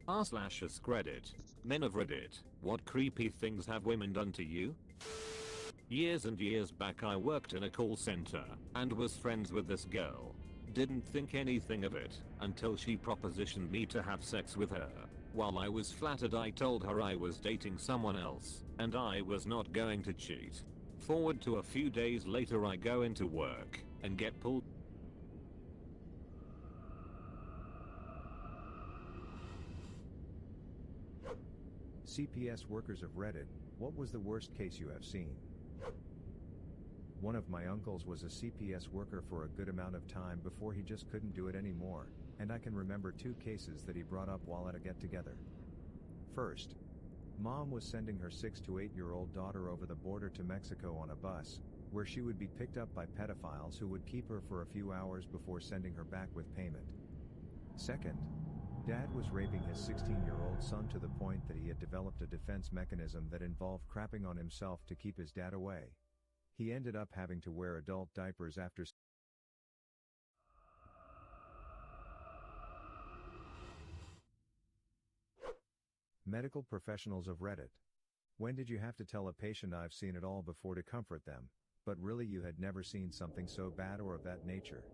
r/s credit. Men of Reddit, what creepy things have women done to you? Years and years back I worked in a call center and was friends with this girl. Didn't think anything of it until she propositioned me to have sex with her. While I was flattered I told her I was dating someone else and I was not going to cheat. Forward to a few days later I go into work and get pulled. CPS workers of Reddit, what was the worst case you have seen? One of my uncles was a CPS worker for a good amount of time before he just couldn't do it anymore, and I can remember two cases that he brought up while at a get-together. First, mom was sending her 6 to 8-year-old daughter over the border to Mexico on a bus, where she would be picked up by pedophiles who would keep her for a few hours before sending her back with payment. Second, dad was raping his 16-year-old son to the point that he had developed a defense mechanism that involved crapping on himself to keep his dad away. He ended up having to wear adult diapers after. Medical professionals of Reddit. When did you have to tell a patient I've seen it all before to comfort them, but really you had never seen something so bad or of that nature?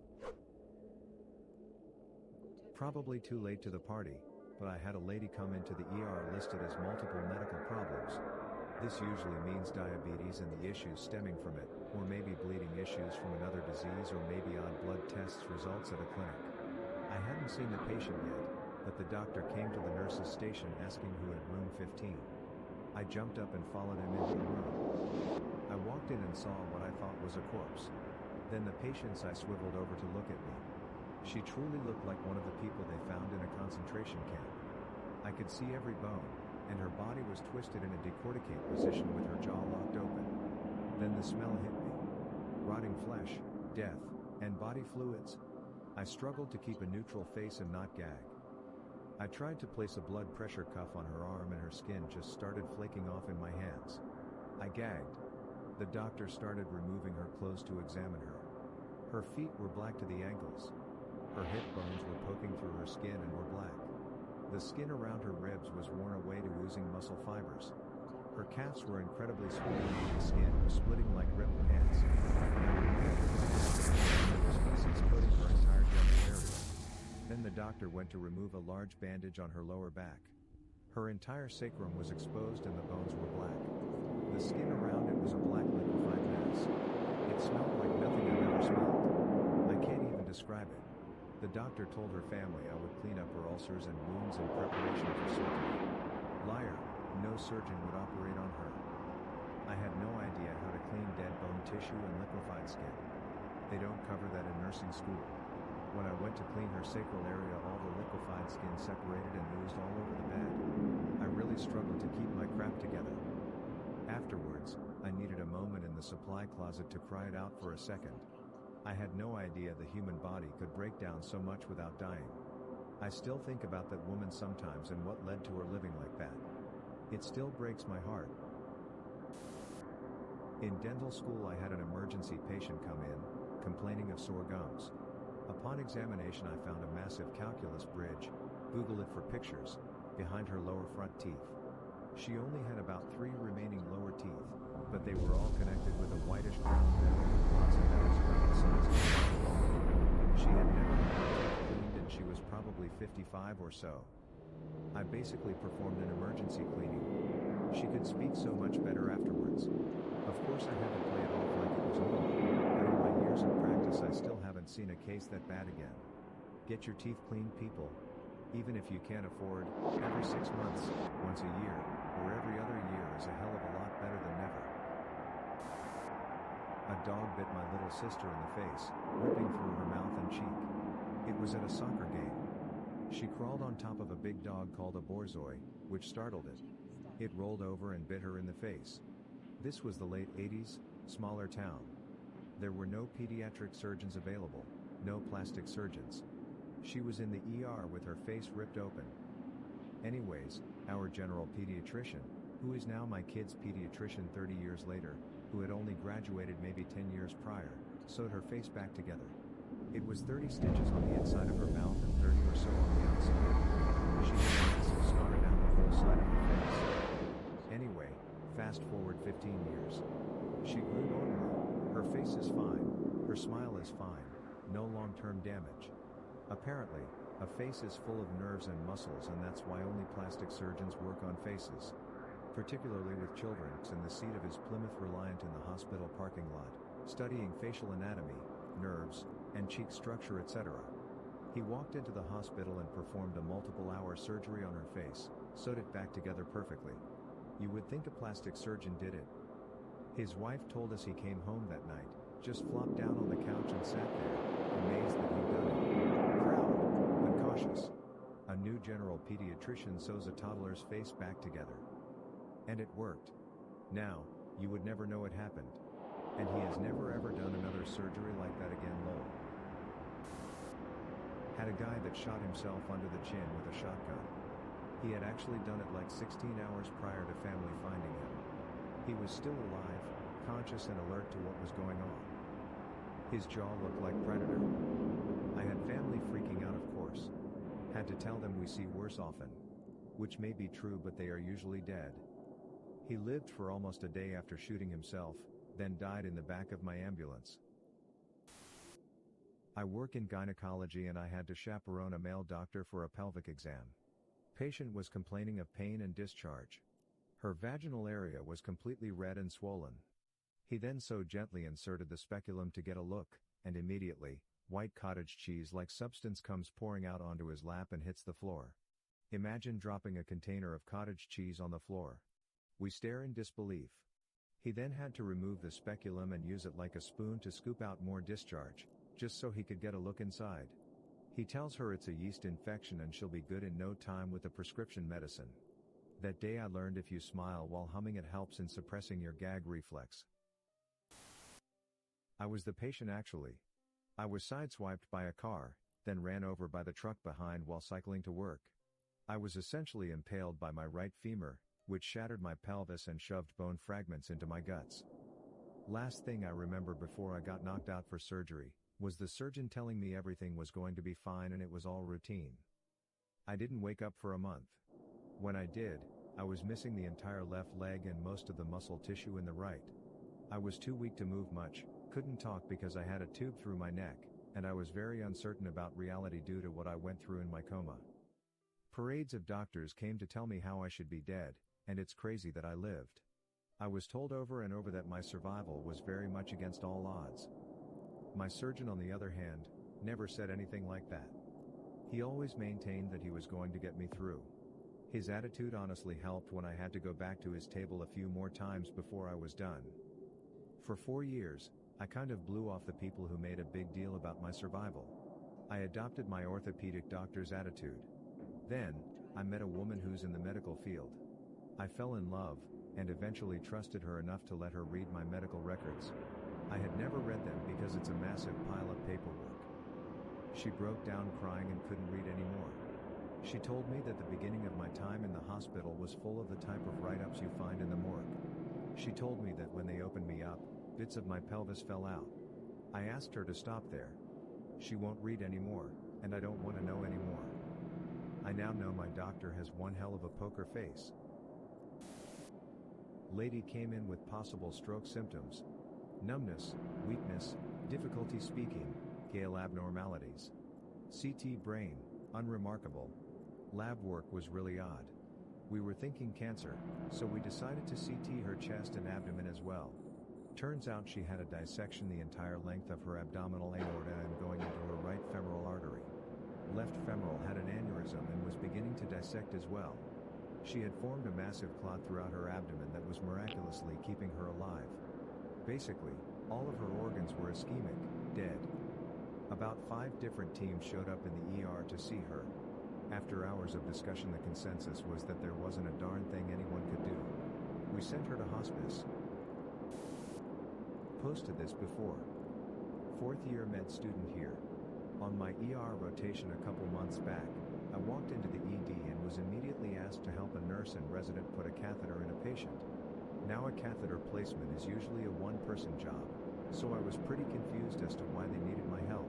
Probably too late to the party, but I had a lady come into the ER listed as multiple medical problems. This usually means diabetes and the issues stemming from it, or maybe bleeding issues from another disease, or maybe odd blood tests results at a clinic. I hadn't seen the patient yet, but the doctor came to the nurse's station asking who had room 15. I jumped up and followed him into the room. I walked in and saw what I thought was a corpse. Then the patient's eye swiveled over to look at me. She truly looked like one of the people they found in a concentration camp. I could see every bone, and her body was twisted in a decorticate position with her jaw locked open. Then the smell hit me. Rotting flesh, death, and body fluids. I struggled to keep a neutral face and not gag. I tried to place a blood pressure cuff on her arm and her skin just started flaking off in my hands. I gagged. The doctor started removing her clothes to examine her. Her feet were black to the ankles. Her hip bones were poking through her skin and were black. The skin around her ribs was worn away to oozing muscle fibers. Her calves were incredibly swollen and the skin was splitting like ripped pants. There was feces coating her entire genital area. Then the doctor went to remove a large bandage on her lower back. Her entire sacrum was exposed and the bones were black. The skin around it was a black liquefied mass. It smelled like nothing I've ever smelled. I can't even describe it. The doctor told her family I would clean up her ulcers and wounds in preparation for surgery. Liar, no surgeon would operate on her. I had no idea how to clean dead bone tissue and liquefied skin. They don't cover that in nursing school. When I went to clean her sacral area, all the liquefied skin separated and oozed all over the bed. I really struggled to keep my crap together. Afterwards, I needed a moment in the supply closet to cry it out for a second. I had no idea the human body could break down so much without dying. I still think about that woman sometimes and what led to her living like that. It still breaks my heart. In dental school I had an emergency patient come in, complaining of sore gums. Upon examination I found a massive calculus bridge, Google it for pictures, behind her lower front teeth. She only had about 3 remaining lower teeth, but they were all connected with a whitish brown metal deposit that was about the size of a ball. She had never had her teeth cleaned and she was probably 55 or so. I basically performed an emergency cleaning. She could speak so much better afterwards. Of course I had to play it off like it was normal, but in my years of practice I still haven't seen a case that bad again. Get your teeth cleaned, people. Even if you can't afford, every 6 months, once a year, or every other year is a hell of a lot better than never. A dog bit my little sister in the face, ripping through her mouth and cheek. It was at a soccer game. She crawled on top of a big dog called a borzoi, which startled it. It rolled over and bit her in the face. This was the late 80s, smaller town. There were no pediatric surgeons available, no plastic surgeons. She was in the ER with her face ripped open. Anyways, our general pediatrician, who is now my kid's pediatrician 30 years later, who had only graduated maybe 10 years prior, sewed her face back together. It was 30 stitches on the inside of her mouth and 30 or so on the outside. She had a massive scar down the whole side of her face. Anyway, fast forward 15 years. She grew normally. Her face is fine. Her smile is fine. No long-term damage. Apparently, a face is full of nerves and muscles, and that's why only plastic surgeons work on faces. Particularly with children, in the seat of his Plymouth Reliant in the hospital parking lot, studying facial anatomy, nerves, and cheek structure, etc. He walked into the hospital and performed a multiple-hour surgery on her face, sewed it back together perfectly. You would think a plastic surgeon did it. His wife told us he came home that night, just flopped down on the couch and sat there, amazed that he'd done it. Proud, but cautious. A new general pediatrician sews a toddler's face back together. And it worked. Now, you would never know it happened. And he has never ever done another surgery like that again, lol. Had a guy that shot himself under the chin with a shotgun. He had actually done it like 16 hours prior to family finding him. He was still alive, conscious and alert to what was going on. His jaw looked like Predator. I had family freaking out, of course. Had to tell them we see worse often. Which may be true, but they are usually dead. He lived for almost a day after shooting himself, then died in the back of my ambulance. I work in gynecology and I had to chaperone a male doctor for a pelvic exam. Patient was complaining of pain and discharge. Her vaginal area was completely red and swollen. He then so gently inserted the speculum to get a look, and immediately, white cottage cheese-like substance comes pouring out onto his lap and hits the floor. Imagine dropping a container of cottage cheese on the floor. We stare in disbelief. He then had to remove the speculum and use it like a spoon to scoop out more discharge, just so he could get a look inside. He tells her it's a yeast infection and she'll be good in no time with the prescription medicine. That day I learned if you smile while humming it helps in suppressing your gag reflex. I was the patient actually. I was sideswiped by a car, then ran over by the truck behind while cycling to work. I was essentially impaled by my right femur, which shattered my pelvis and shoved bone fragments into my guts. Last thing I remember before I got knocked out for surgery, was the surgeon telling me everything was going to be fine and it was all routine. I didn't wake up for a month. When I did, I was missing the entire left leg and most of the muscle tissue in the right. I was too weak to move much, couldn't talk because I had a tube through my neck, and I was very uncertain about reality due to what I went through in my coma. Parades of doctors came to tell me how I should be dead, and it's crazy that I lived. I was told over and over that my survival was very much against all odds. My surgeon, on the other hand, never said anything like that. He always maintained that he was going to get me through. His attitude honestly helped when I had to go back to his table a few more times before I was done. For 4 years, I kind of blew off the people who made a big deal about my survival. I adopted my orthopedic doctor's attitude. Then, I met a woman who's in the medical field. I fell in love, and eventually trusted her enough to let her read my medical records. I had never read them because it's a massive pile of paperwork. She broke down crying and couldn't read anymore. She told me that the beginning of my time in the hospital was full of the type of write-ups you find in the morgue. She told me that when they opened me up, bits of my pelvis fell out. I asked her to stop there. She won't read anymore, and I don't want to know anymore. I now know my doctor has one hell of a poker face. Lady came in with possible stroke symptoms. Numbness, weakness, difficulty speaking, Gale abnormalities. CT brain, unremarkable. Lab work was really odd. We were thinking cancer, so we decided to CT her chest and abdomen as well. Turns out she had a dissection the entire length of her abdominal aorta and going into her right femoral artery. Left femoral had an aneurysm and was beginning to dissect as well. She had formed a massive clot throughout her abdomen that was miraculously keeping her alive. Basically, all of her organs were ischemic, dead. About 5 different teams showed up in the ER to see her. After hours of discussion, the consensus was that there wasn't a darn thing anyone could do. We sent her to hospice. Posted this before. 4th year med student here. On my ER rotation a couple months back, I walked into the ED and was immediately asked to help a nurse and resident put a catheter in a patient. Now a catheter placement is usually a one-person job, so I was pretty confused as to why they needed my help.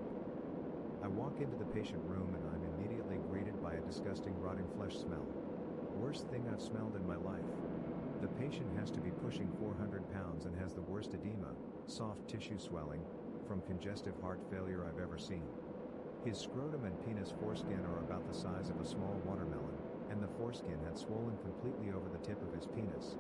I walk into the patient room and I'm immediately greeted by a disgusting rotting flesh smell. Worst thing I've smelled in my life. The patient has to be pushing 400 pounds and has the worst edema, soft tissue swelling, from congestive heart failure I've ever seen. His scrotum and penis foreskin are about the size of a small watermelon, and the foreskin had swollen completely over the tip of his penis.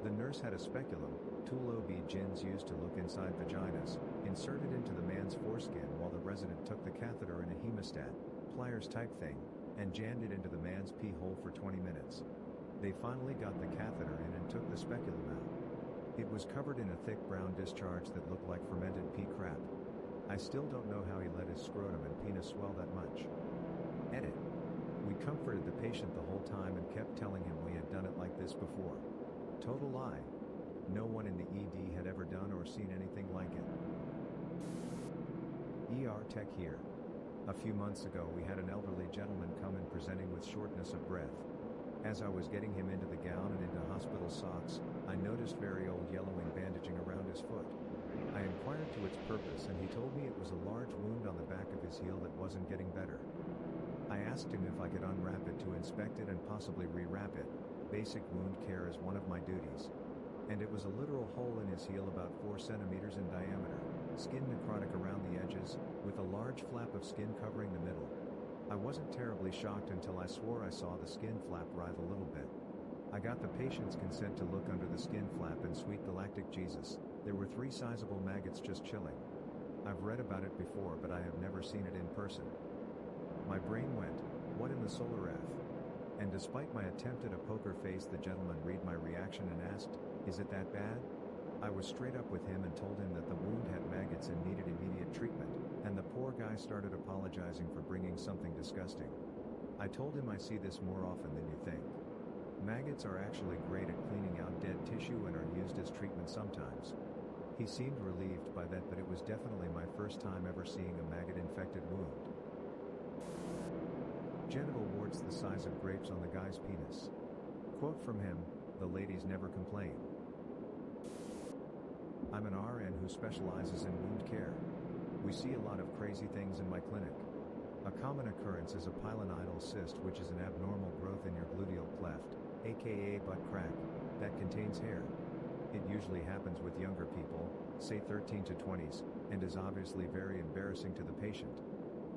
The nurse had a speculum, tool OB-GYNs used to look inside vaginas, inserted into the man's foreskin while the resident took the catheter in a hemostat, pliers type thing, and jammed it into the man's pee hole for 20 minutes. They finally got the catheter in and took the speculum out. It was covered in a thick brown discharge that looked like fermented pea crap. I still don't know how he let his scrotum and penis swell that much. Edit. We comforted the patient the whole time and kept telling him we had done it like this before. Total lie. No one in the ED had ever done or seen anything like it. ER tech here. A few months ago we had an elderly gentleman come in presenting with shortness of breath. As I was getting him into the gown and into hospital socks, I noticed very old yellowing bandaging around his foot. I inquired to its purpose and he told me it was a large wound on the back of his heel that wasn't getting better. I asked him if I could unwrap it to inspect it and possibly rewrap it. Basic wound care is one of my duties. And it was a literal hole in his heel about 4 centimeters in diameter, skin necrotic around the edges, with a large flap of skin covering the middle. I wasn't terribly shocked until I swore I saw the skin flap writhe a little bit. I got the patient's consent to look under the skin flap and sweet galactic Jesus, there were 3 sizable maggots just chilling. I've read about it before but I have never seen it in person. My brain went, what in the solar F? And despite my attempt at a poker face, the gentleman read my reaction and asked, is it that bad? I was straight up with him and told him that the wound had maggots and needed immediate treatment, and the poor guy started apologizing for bringing something disgusting. I told him I see this more often than you think. Maggots are actually great at cleaning out dead tissue and are used as treatment sometimes. He seemed relieved by that, but it was definitely my first time ever seeing a maggot-infected wound. Genital warts the size of grapes on the guy's penis. Quote from him, the ladies never complain. I'm an RN who specializes in wound care. We see a lot of crazy things in my clinic. A common occurrence is a pilonidal cyst, which is an abnormal growth in your gluteal cleft, aka butt crack, that contains hair. It usually happens with younger people, say 13 to 20s, and is obviously very embarrassing to the patient.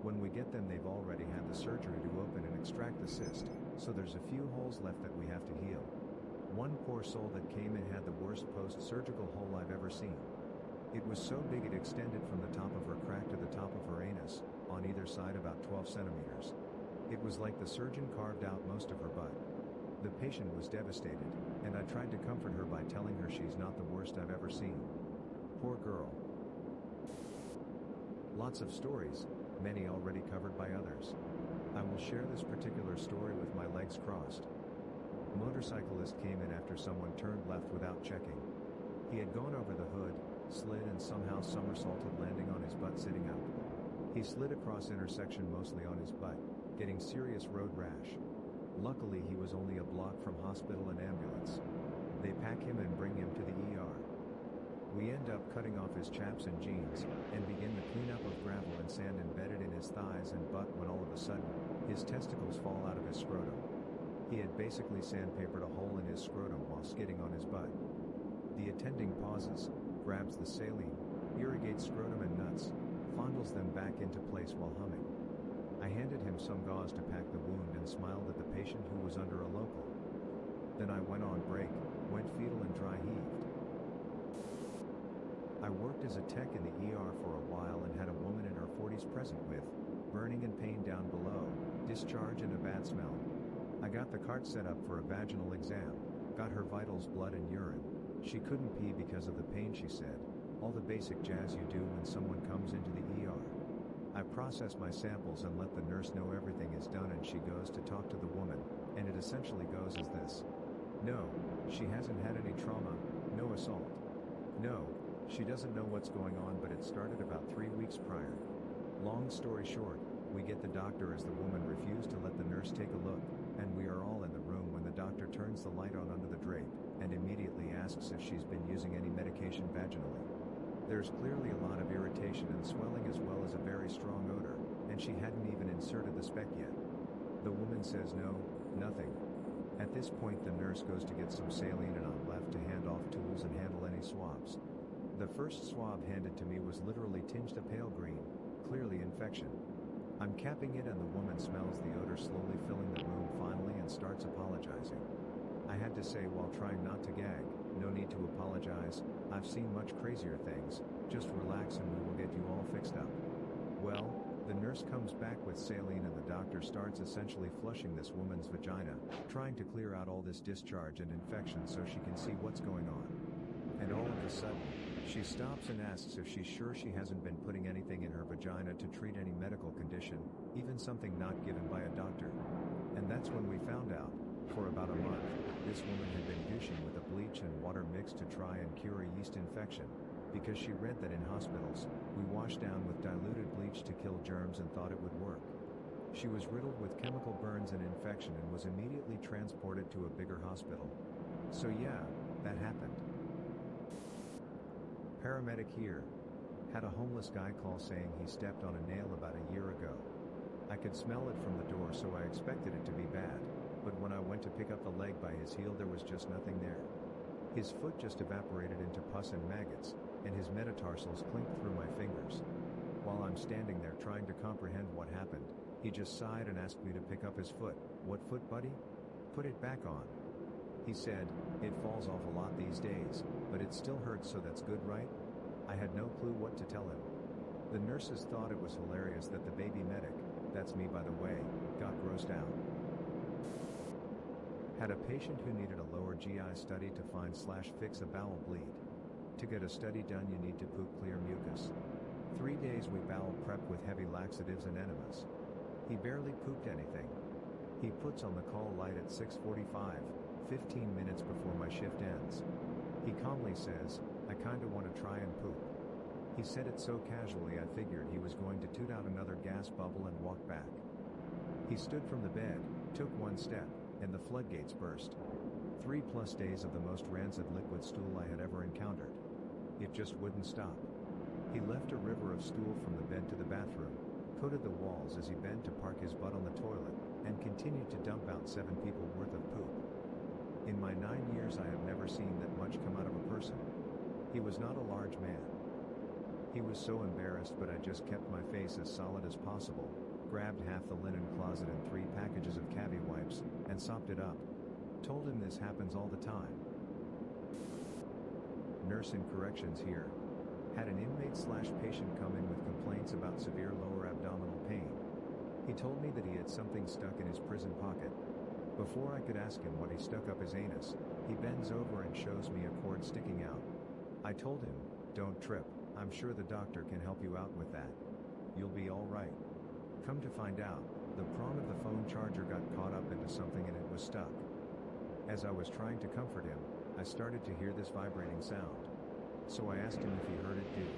When we get them, they've already had the surgery to open and extract the cyst, so there's a few holes left that we have to heal. One poor soul that came in had the worst post-surgical hole I've ever seen. It was so big it extended from the top of her crack to the top of her anus, on either side about 12 centimeters. It was like the surgeon carved out most of her butt. The patient was devastated, and I tried to comfort her by telling her she's not the worst I've ever seen. Poor girl. Lots of stories, many already covered by others. I will share this particular story with my legs crossed. Motorcyclist came in after someone turned left without checking. He had gone over the hood, slid and somehow somersaulted, landing on his butt sitting up. He slid across intersection mostly on his butt, getting serious road rash. Luckily he was only a block from hospital and ambulance. They pack him and bring him to the ER. We end up cutting off his chaps and jeans, and begin the cleanup of gravel and sand embedded in his thighs and butt when all of a sudden, his testicles fall out of his scrotum. He had basically sandpapered a hole in his scrotum while skidding on his butt. The attending pauses, grabs the saline, irrigates scrotum and nuts, fondles them back into place while humming. I handed him some gauze to pack the wound and smiled at the patient who was under a local. Then I went on break, went fetal and dry heaved. I worked as a tech in the ER for a while and had a woman in her 40s present with burning and pain down below, discharge and a bad smell. I got the cart set up for a vaginal exam, got her vitals, blood and urine. She couldn't pee because of the pain, she said. All the basic jazz you do when someone comes into the ER. I process my samples and let the nurse know everything is done, and she goes to talk to the woman, and it essentially goes as this. No, she hasn't had any trauma, no assault. No, she doesn't know what's going on, but it started about 3 weeks prior. Long story short, we get the doctor as the woman refused to let the nurse take a look, and we are all in the room when the doctor turns the light on under the drape, and immediately asks if she's been using any medication vaginally. There's clearly a lot of irritation and swelling as well as a very strong odor, and she hadn't even inserted the spec yet. The woman says no, nothing. At this point the nurse goes to get some saline and I'm left to hand off tools and handle any swabs. The first swab handed to me was literally tinged a pale green, clearly infection. I'm capping it and the woman smells the odor slowly filling the room finally and starts apologizing. I had to say while trying not to gag, no need to apologize, I've seen much crazier things, just relax and we will get you all fixed up. Well, the nurse comes back with saline and the doctor starts essentially flushing this woman's vagina, trying to clear out all this discharge and infection so she can see what's going on. And all of a sudden, she stops and asks if she's sure she hasn't been putting anything in her vagina to treat any medical condition, even something not given by a doctor. And that's when we found out, for about a month, this woman had been douching with a bleach and water mix to try and cure a yeast infection, because she read that in hospitals, we wash down with diluted bleach to kill germs and thought it would work. She was riddled with chemical burns and infection and was immediately transported to a bigger hospital. So yeah, that happened. Paramedic here. Had a homeless guy call saying he stepped on a nail about a year ago. I could smell it from the door so I expected it to be bad, but when I went to pick up the leg by his heel there was just nothing there. His foot just evaporated into pus and maggots, and his metatarsals clinked through my fingers. While I'm standing there trying to comprehend what happened, he just sighed and asked me to pick up his foot. What foot, buddy? Put it back on. He said, it falls off a lot these days, but it still hurts so that's good, right? I had no clue what to tell him. The nurses thought it was hilarious that the baby medic, that's me by the way, got grossed out. Had a patient who needed a lower GI study to find/fix a bowel bleed. To get a study done you need to poop clear mucus. 3 days we bowel prepped with heavy laxatives and enemas. He barely pooped anything. He puts on the call light at 6:45, 15 minutes before my shift ends. He calmly says, I kinda wanna try and poop. He said it so casually I figured he was going to toot out another gas bubble and walk back. He stood from the bed, took one step, and the floodgates burst. 3+ days of the most rancid liquid stool I had ever encountered. It just wouldn't stop. He left a river of stool from the bed to the bathroom, coated the walls as he bent to park his butt on the toilet, and continued to dump out 7 people worth of poop. In my 9 years I have never seen that much come out of a person. He was not a large man. He was so embarrassed but I just kept my face as solid as possible, grabbed half the linen closet and 3 packages of cavi wipes, and sopped it up. Told him this happens all the time. Nurse in corrections here. Had an inmate/patient come in with complaints about severe lower abdominal pain. He told me that he had something stuck in his prison pocket. Before I could ask him what he stuck up his anus, he bends over and shows me a cord sticking out. I told him, don't trip, I'm sure the doctor can help you out with that. You'll be alright. Come to find out, the prong of the phone charger got caught up into something and it was stuck. As I was trying to comfort him, I started to hear this vibrating sound. So I asked him if he heard it too.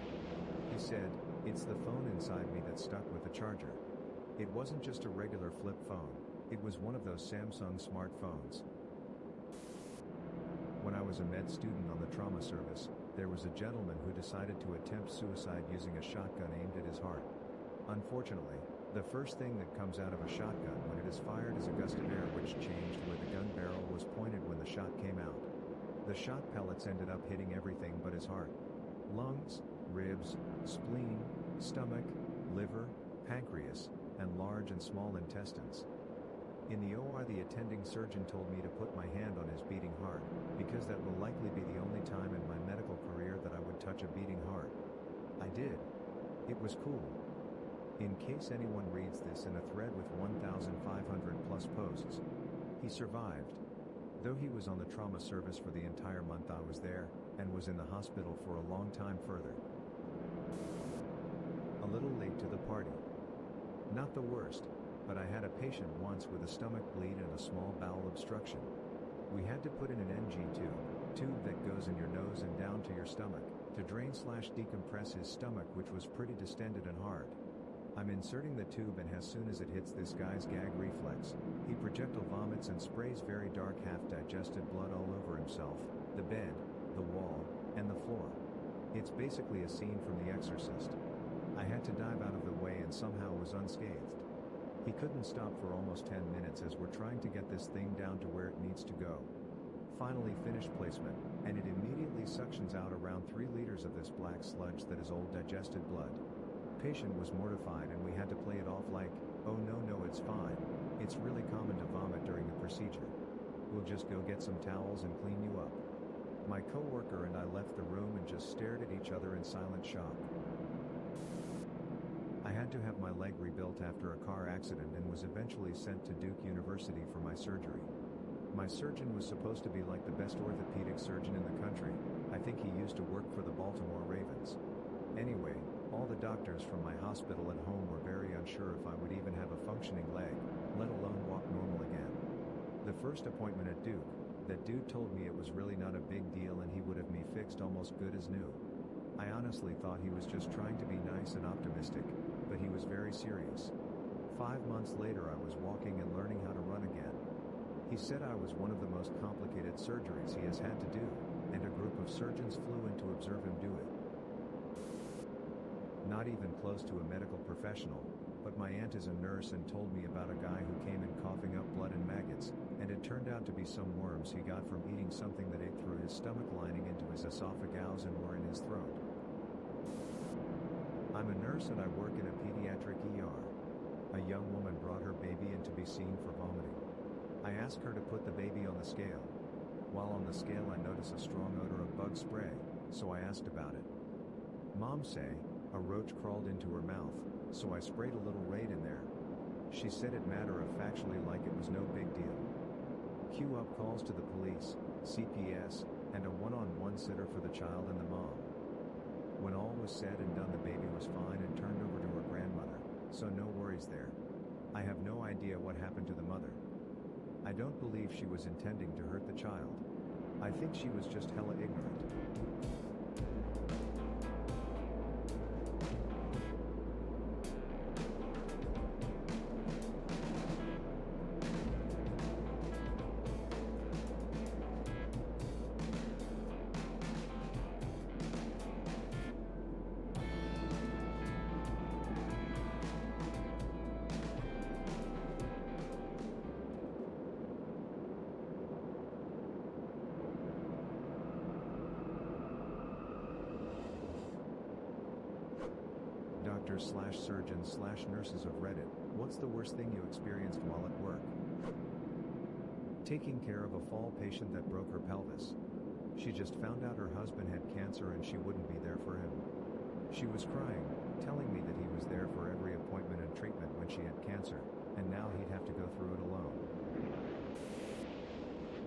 He said, it's the phone inside me that's stuck with the charger. It wasn't just a regular flip phone, it was one of those Samsung smartphones. When I was a med student on the trauma service, there was a gentleman who decided to attempt suicide using a shotgun aimed at his heart. Unfortunately, the first thing that comes out of a shotgun when it is fired is a gust of air which changed where the gun barrel was pointed when the shot came out. The shot pellets ended up hitting everything but his heart. Lungs, ribs, spleen, stomach, liver, pancreas, and large and small intestines. In the OR the attending surgeon told me to put my hand on his beating heart, because that will likely be the only time in my medical career that I would touch a beating heart. I did. It was cool. In case anyone reads this in a thread with 1,500+ posts. He survived. Though he was on the trauma service for the entire month I was there, and was in the hospital for a long time further. A little late to the party. Not the worst, but I had a patient once with a stomach bleed and a small bowel obstruction. We had to put in an NG tube that goes in your nose and down to your stomach, to drain/decompress his stomach which was pretty distended and hard. I'm inserting the tube and as soon as it hits this guy's gag reflex, he projectile vomits and sprays very dark half-digested blood all over himself, the bed, the wall, and the floor. It's basically a scene from The Exorcist. I had to dive out of the way and somehow was unscathed. He couldn't stop for almost 10 minutes as we're trying to get this thing down to where it needs to go. Finally finished placement, and it immediately suctions out around 3 liters of this black sludge that is old digested blood. Patient was mortified and we had to play it off like, oh no it's fine, it's really common to vomit during the procedure. We'll just go get some towels and clean you up. My coworker and I left the room and just stared at each other in silent shock. I had to have my leg rebuilt after a car accident and was eventually sent to Duke University for my surgery. My surgeon was supposed to be like the best orthopedic surgeon in the country. I think he used to work for the Baltimore Ravens. Anyway, all the doctors from my hospital at home were very unsure if I would even have a functioning leg, let alone walk normal again. The first appointment at Duke, that dude told me it was really not a big deal and he would have me fixed almost good as new. I honestly thought he was just trying to be nice and optimistic, but he was very serious. 5 months later I was walking and learning how to run again. He said I was one of the most complicated surgeries he has had to do, and a group of surgeons flew in to observe him do it. Not even close to a medical professional, but my aunt is a nurse and told me about a guy who came in coughing up blood and maggots, and it turned out to be some worms he got from eating something that ate through his stomach lining into his esophagus and were in his throat. I'm a nurse and I work in a pediatric ER. A young woman brought her baby in to be seen for vomiting. I asked her to put the baby on the scale. While on the scale I noticed a strong odor of bug spray, so I asked about it. Mom say, a roach crawled into her mouth, so I sprayed a little Raid in there. She said it matter-of-factly like it was no big deal. Cue up calls to the police, CPS, and a one-on-one sitter for the child and the mom. When all was said and done the baby was fine and turned over to her grandmother, so no worries there. I have no idea what happened to the mother. I don't believe she was intending to hurt the child. I think she was just hella ignorant. Doctors/surgeons/nurses of Reddit, what's the worst thing you experienced while at work? Taking care of a fall patient that broke her pelvis. She just found out her husband had cancer and she wouldn't be there for him. She was crying, telling me that he was there for every appointment and treatment when she had cancer, and now he'd have to go through it alone.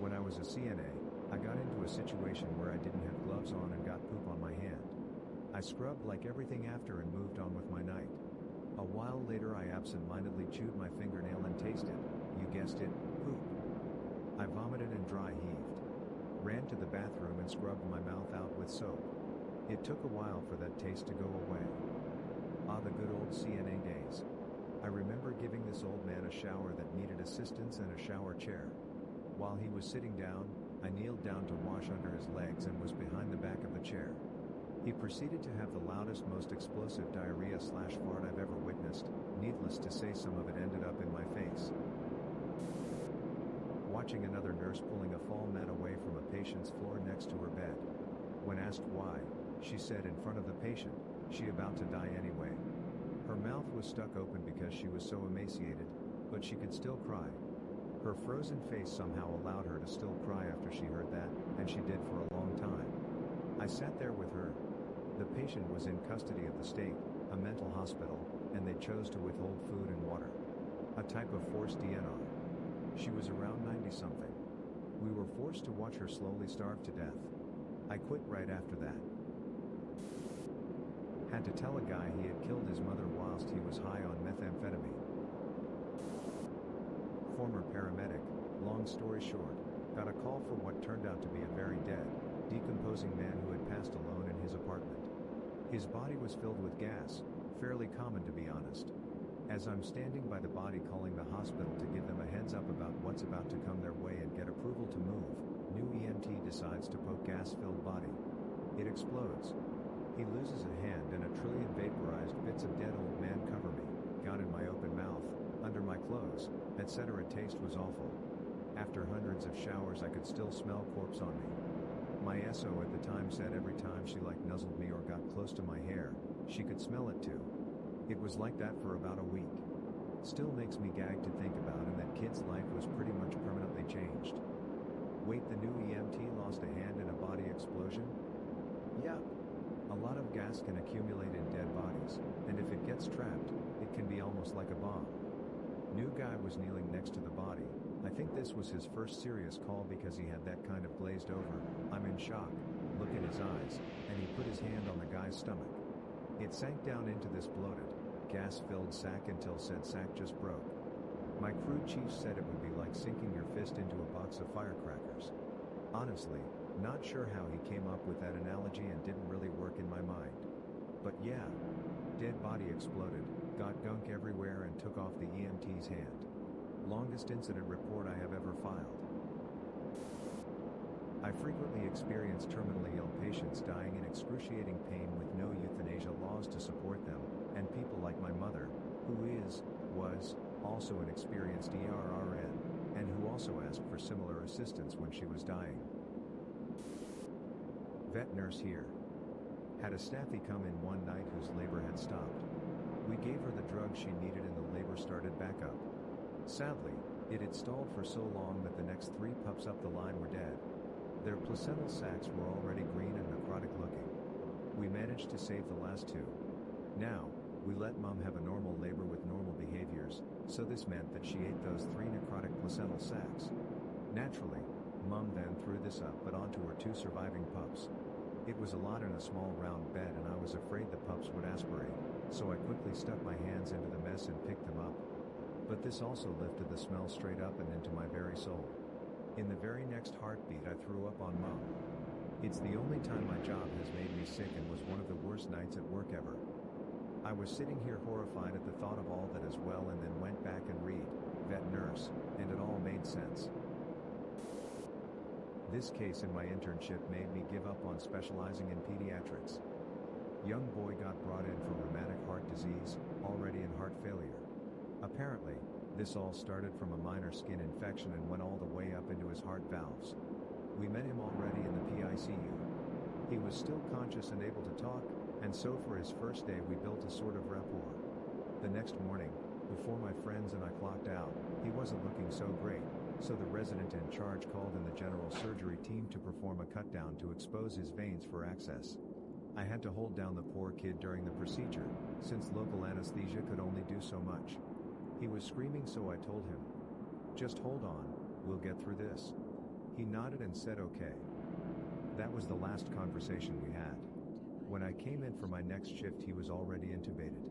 When I was a CNA, I got into a situation where I didn't have gloves on and got poop on my hand. I scrubbed like everything after and moved on with my night. A while later I absent-mindedly chewed my fingernail and tasted, you guessed it, poop. I vomited and dry heaved. Ran to the bathroom and scrubbed my mouth out with soap. It took a while for that taste to go away. Ah, the good old CNA days. I remember giving this old man a shower that needed assistance and a shower chair. While he was sitting down, I kneeled down to wash under his legs and was behind the back of the chair. He proceeded to have the loudest, most explosive diarrhea/fart I've ever witnessed. Needless to say, some of it ended up in my face. Watching another nurse pulling a fall mat away from a patient's floor next to her bed. When asked why, she said in front of the patient, she about to die anyway. Her mouth was stuck open because she was so emaciated, but she could still cry. Her frozen face somehow allowed her to still cry after she heard that, and she did for a long time. I sat there with her. The patient was in custody of the state, a mental hospital, and they chose to withhold food and water. A type of forced DNR. She was around 90-something. We were forced to watch her slowly starve to death. I quit right after that. Had to tell a guy he had killed his mother whilst he was high on methamphetamine. Former paramedic, long story short, got a call for what turned out to be a very dead, decomposing man who had passed alone in his apartment. His body was filled with gas, fairly common to be honest. As I'm standing by the body calling the hospital to give them a heads up about what's about to come their way and get approval to move, new EMT decides to poke gas-filled body. It explodes. He loses a hand and a trillion vaporized bits of dead old man cover me, got in my open mouth, under my clothes, etc. Taste was awful. After hundreds of showers I could still smell corpse on me. My SO at the time said every time she nuzzled me or got close to my hair, she could smell it too. It was like that for about a week. Still makes me gag to think about, and that kid's life was pretty much permanently changed. Wait, the new EMT lost a hand in a body explosion? Yeah. A lot of gas can accumulate in dead bodies, and if it gets trapped, it can be almost like a bomb. New guy was kneeling next to the body. I think this was his first serious call because he had that kind of glazed over, I'm in shock, look in his eyes, and he put his hand on the guy's stomach. It sank down into this bloated, gas-filled sack until said sack just broke. My crew chief said it would be like sinking your fist into a box of firecrackers. Honestly, not sure how he came up with that analogy and didn't really work in my mind. But yeah, dead body exploded, got gunk everywhere and took off the EMT's hand. Longest incident report I have ever filed. I frequently experience terminally ill patients dying in excruciating pain with no euthanasia laws to support them, and people like my mother, who was also an experienced ERRN, and who also asked for similar assistance when she was dying. Vet nurse here. Had a staffy come in one night whose labor had stopped. We gave her the drug she needed and the labor started back up. Sadly, it had stalled for so long that the next 3 pups up the line were dead. Their placental sacs were already green and necrotic looking. We managed to save the last 2. Now, we let mom have a normal labor with normal behaviors, so this meant that she ate those 3 necrotic placental sacs. Naturally, mom then threw this up but onto her 2 surviving pups. It was a lot in a small round bed and I was afraid the pups would aspirate, so I quickly stuck my hands into the mess and picked them up. But this also lifted the smell straight up and into my very soul. In the very next heartbeat I threw up on mom. It's the only time my job has made me sick and was one of the worst nights at work ever. I was sitting here horrified at the thought of all that as well and then went back and read, vet nurse, and it all made sense. This case in my internship made me give up on specializing in pediatrics. Young boy got brought in for rheumatic heart disease, already in heart failure. Apparently, this all started from a minor skin infection and went all the way up into his heart valves. We met him already in the PICU. He was still conscious and able to talk, and so for his first day we built a sort of rapport. The next morning, before my friends and I clocked out, he wasn't looking so great, so the resident in charge called in the general surgery team to perform a cut down to expose his veins for access. I had to hold down the poor kid during the procedure, since local anesthesia could only do so much. He was screaming, so I told him, "Just hold on, we'll get through this." He nodded and said okay. That was the last conversation we had. When I came in for my next shift he was already intubated.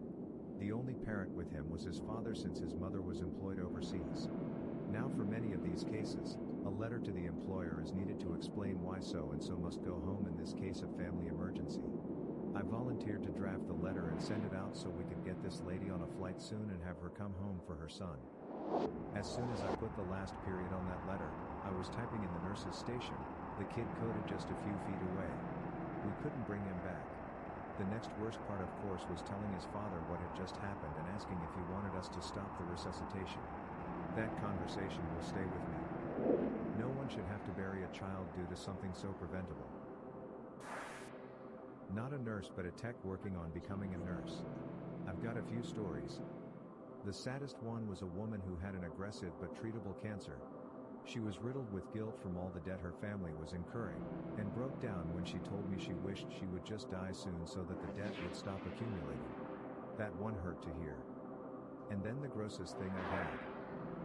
The only parent with him was his father since his mother was employed overseas. Now for many of these cases, a letter to the employer is needed to explain why so-and-so must go home in this case of family emergency. I volunteered to draft the letter and send it out so we could get this lady on a flight soon and have her come home for her son. As soon as I put the last period on that letter, I was typing in the nurse's station. The kid coded just a few feet away. We couldn't bring him back. The next worst part of course was telling his father what had just happened and asking if he wanted us to stop the resuscitation. That conversation will stay with me. No one should have to bury a child due to something so preventable. Not a nurse but a tech working on becoming a nurse. I've got a few stories. The saddest one was a woman who had an aggressive but treatable cancer. She was riddled with guilt from all the debt her family was incurring, and broke down when she told me she wished she would just die soon so that the debt would stop accumulating. That one hurt to hear. And then the grossest thing I had.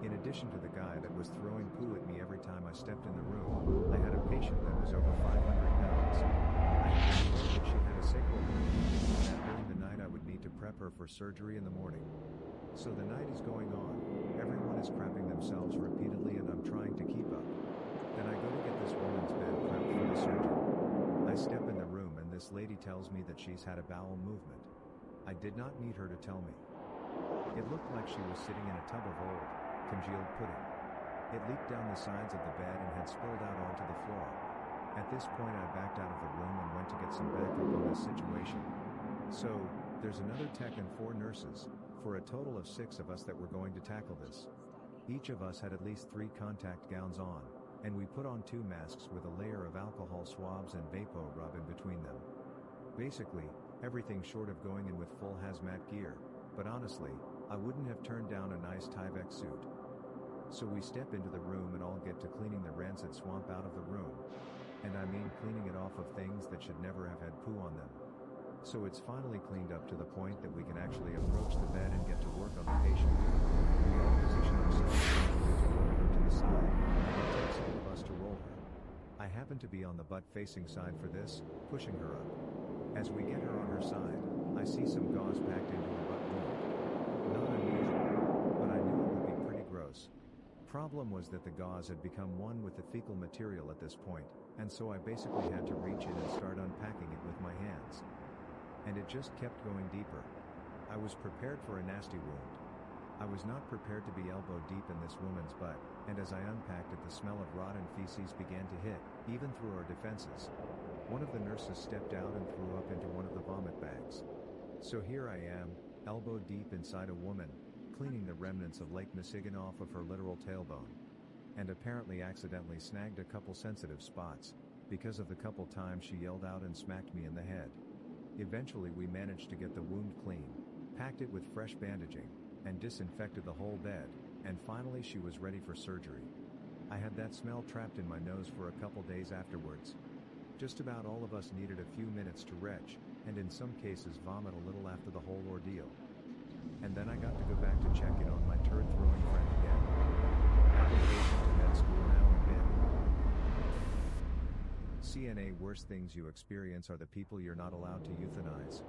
In addition to the guy that was throwing poo at me every time I stepped in the room, I had a patient that was over 500 pounds. I had been told that she had a sacral hernia, and that during the night I would need to prep her for surgery in the morning. So the night is going on, everyone is crapping themselves repeatedly and I'm trying to keep up. Then I go to get this woman's bed prepped for the surgeon. I step in the room and this lady tells me that she's had a bowel movement. I did not need her to tell me. It looked like she was sitting in a tub of old, congealed pudding. It leaked down the sides of the bed and had spilled out onto the floor. At this point I backed out of the room and went to get some backup on this situation. So, there's another tech and 4 nurses, for a total of 6 of us that were going to tackle this. Each of us had at least 3 contact gowns on, and we put on 2 masks with a layer of alcohol swabs and vapor rub in between them. Basically, everything short of going in with full hazmat gear, but honestly, I wouldn't have turned down a nice Tyvek suit. So we step into the room and all get to cleaning the rancid swamp out of the room. And I mean cleaning it off of things that should never have had poo on them. So it's finally cleaned up to the point that we can actually approach the bed and get to work on the patient. We all position ourselves to roll her to the side, and it takes all of us to roll her. I happen to be on the butt-facing side for this, pushing her up. As we get her on her side, I see some gauze packed into her butt wound. Not unusual, but I knew it would be pretty gross. Problem was that the gauze had become one with the fecal material at this point, and so I basically had to reach in and start unpacking it with my hands. And it just kept going deeper. I was prepared for a nasty wound. I was not prepared to be elbow deep in this woman's butt, and as I unpacked it the smell of rotten feces began to hit, even through our defenses. One of the nurses stepped out and threw up into one of the vomit bags. So here I am, elbow deep inside a woman, cleaning the remnants of Lake Michigan off of her literal tailbone. And apparently accidentally snagged a couple sensitive spots, because of the couple times she yelled out and smacked me in the head. Eventually we managed to get the wound clean, packed it with fresh bandaging, and disinfected the whole bed, and finally she was ready for surgery. I had that smell trapped in my nose for a couple days afterwards. Just about all of us needed a few minutes to retch, and in some cases vomit a little after the whole ordeal. And then I got to go back to check in on my turd-throwing friend again. Application to med school now and then. CNA worst things you experience are the people you're not allowed to euthanize.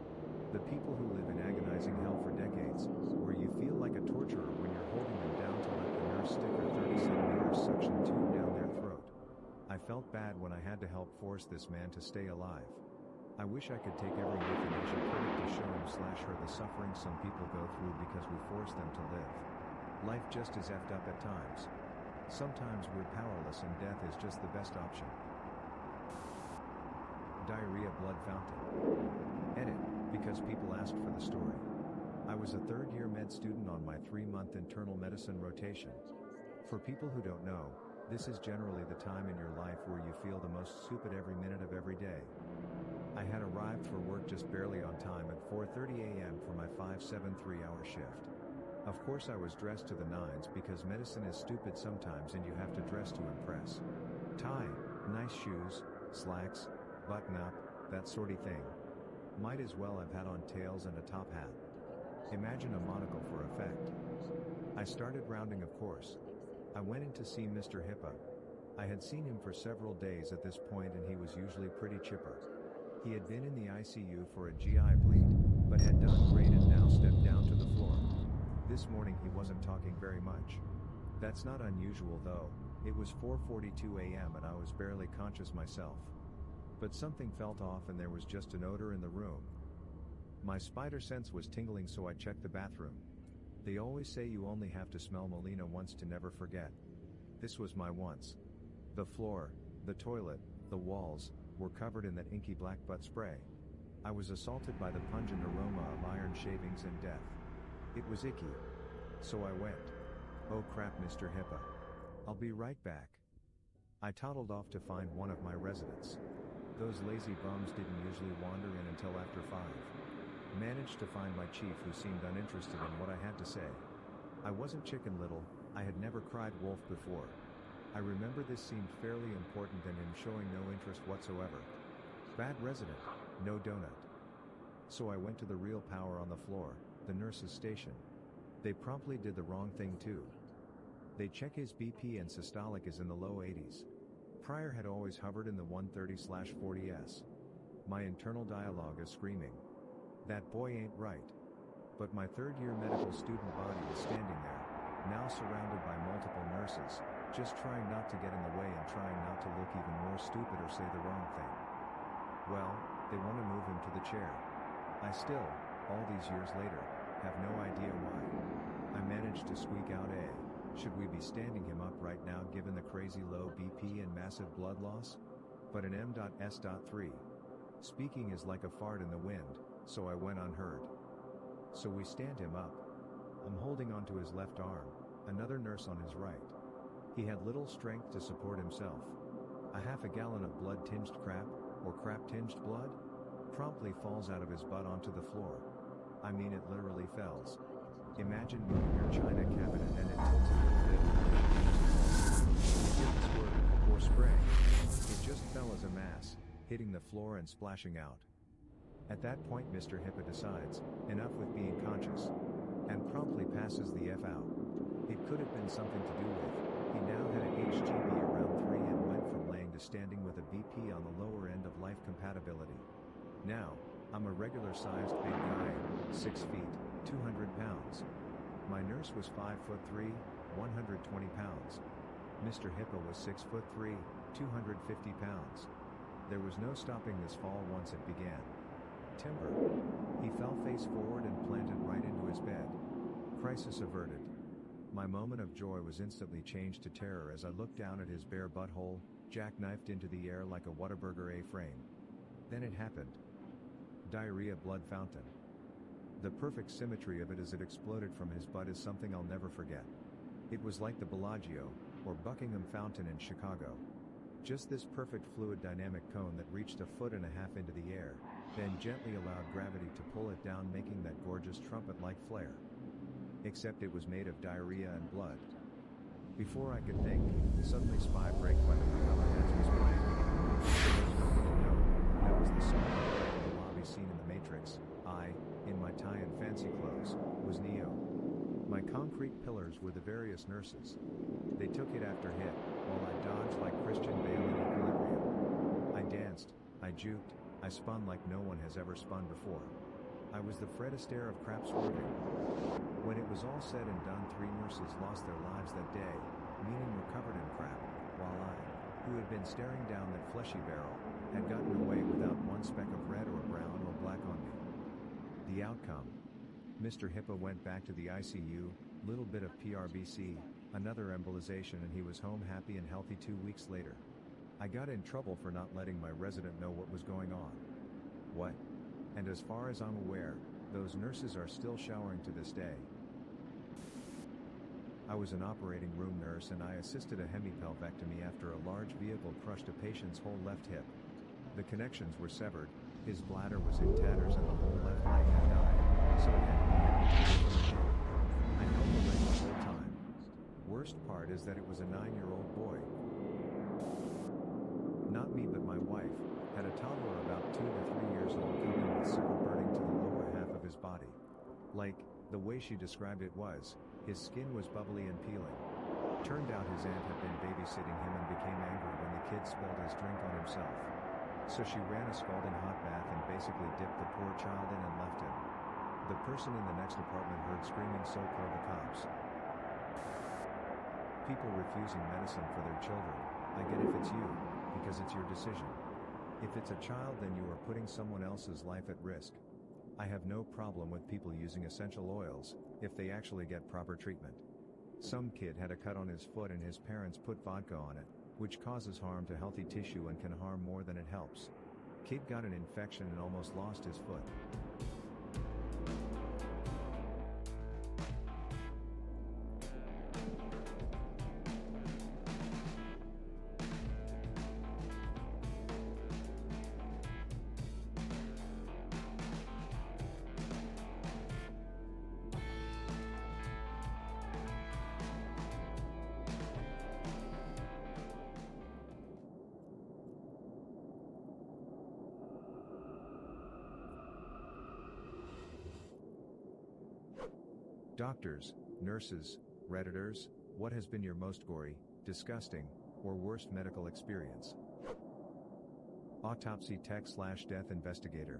The people who live in agonizing hell for decades, where you feel like a torturer when you're holding them down to let the nurse stick her 30cm suction tube down their throat. I felt bad when I had to help force this man to stay alive. I wish I could take every euthanasia credit to show him/her the suffering some people go through because we force them to live. Life just is effed up at times. Sometimes we're powerless and death is just the best option. Diarrhea blood fountain. Edit, because people asked for the story. I was a third-year med student on my 3-month internal medicine rotation. For people who don't know, this is generally the time in your life where you feel the most stupid every minute of every day. I had arrived for work just barely on time at 4:30 a.m. for my 5/7 3-hour shift. Of course I was dressed to the nines because medicine is stupid sometimes and you have to dress to impress. Tie, nice shoes, slacks, button up, that sorty thing. Might as well have had on tails and a top hat. Imagine a monocle for effect. I started rounding of course. I went in to see Mr. Hippa. I had seen him for several days at this point and he was usually pretty chipper. He had been in the ICU for a GI bleed, but had done great and now stepped down to the floor. This morning he wasn't talking very much. That's not unusual though, it was 4:42 a.m. and I was barely conscious myself. But something felt off and there was just an odor in the room. My spider sense was tingling so I checked the bathroom. They always say you only have to smell Molina once to never forget. This was my once. The floor, the toilet, the walls, were covered in that inky black butt spray. I was assaulted by the pungent aroma of iron shavings and death. It was icky. So I went. Oh crap, Mr. Hippa. I'll be right back. I toddled off to find one of my residents. Those lazy bums didn't usually wander in until after 5. Managed to find my chief who seemed uninterested in what I had to say. I wasn't Chicken Little, I had never cried wolf before. I remember this seemed fairly important and him showing no interest whatsoever. Bad resident, no donut. So I went to the real power on the floor, the nurse's station. They promptly did the wrong thing too. They check his BP and systolic is in the low 80s. Prior had always hovered in the 130/40s. My internal dialogue is screaming. That boy ain't right. But my third-year medical student body is standing there, now surrounded by multiple nurses, just trying not to get in the way and trying not to look even more stupid or say the wrong thing. Well, they want to move him to the chair. I still, all these years later, have no idea why. I managed to squeak out should we be standing him up right now given the crazy low BP and massive blood loss? but an M.S.3. Speaking is like a fart in the wind, so I went unheard. So we stand him up. I'm holding onto his left arm, another nurse on his right. He had little strength to support himself. A half a gallon of blood-tinged crap, or crap-tinged blood, promptly falls out of his butt onto the floor. I mean, it literally fells. Imagine moving your china cabinet and it tilted with a lid. You get this word, or spray. It just fell as a mass, hitting the floor and splashing out. At that point Mr. Hippa decides, enough with being conscious, and promptly passes the F out. It could have been something to do with, he now had a HGB around 3 and went from laying to standing with a BP on the lower end of life compatibility. Now, I'm a regular-sized big guy, 6 feet, 200 pounds. My nurse was 5'3", 120 pounds. Mr. Hippa was 6'3", 250 pounds. There was no stopping this fall once it began. Timber. He fell face forward and planted right into his bed. Crisis averted. My moment of joy was instantly changed to terror as I looked down at his bare butthole, jackknifed into the air like a Whataburger A-frame. Then it happened. Diarrhea blood fountain. The perfect symmetry of it as it exploded from his butt is something I'll never forget. It was like the Bellagio, or Buckingham Fountain in Chicago. Just this perfect fluid dynamic cone that reached 1.5 feet into the air, then gently allowed gravity to pull it down, making that gorgeous trumpet-like flare. Except it was made of diarrhea and blood. Before I could think, suddenly Spy Break by the Propeller Heads was playing. For those who didn't know, that was the song of the lobby scene in The Matrix. I, in my tie and fancy clothes, was Neo. My concrete pillars were the various nurses. They took hit after hit, while I dodged like Christian Bale in Equilibrium. I danced, I juked, I spun like no one has ever spun before. I was the Fred Astaire of crap swerving. When it was all said and done, 3 nurses lost their lives that day, meaning were covered in crap, while I, who had been staring down that fleshy barrel, had gotten away without one speck of red or brown or black on me. The outcome? Mr. Hippa went back to the ICU, little bit of PRBC, another embolization, and he was home happy and healthy 2 weeks later. I got in trouble for not letting my resident know what was going on. What? And as far as I'm aware, those nurses are still showering to this day. I was an operating room nurse and I assisted a hemipelvectomy after a large vehicle crushed a patient's whole left hip. The connections were severed, his bladder was in tatters and the whole left leg had died, so it had to be amputated. I held the leg the whole time. Worst part is that it was a 9-year-old boy. Not me but my wife, had a toddler about 2 to 3 years old coming with sickle burning to the lower half of his body. Like, the way she described it was, his skin was bubbly and peeling. Turned out his aunt had been babysitting him and became angry when the kid spilled his drink on himself. So she ran a scalding hot bath and basically dipped the poor child in and left him. The person in the next apartment heard screaming, so called the cops. People refusing medicine for their children. I get if it's you, because it's your decision. If it's a child, then you are putting someone else's life at risk. I have no problem with people using essential oils, if they actually get proper treatment. Some kid had a cut on his foot and his parents put vodka on it, which causes harm to healthy tissue and can harm more than it helps. Kid got an infection and almost lost his foot. Doctors, nurses, Redditors, what has been your most gory, disgusting, or worst medical experience? Autopsy tech/death investigator.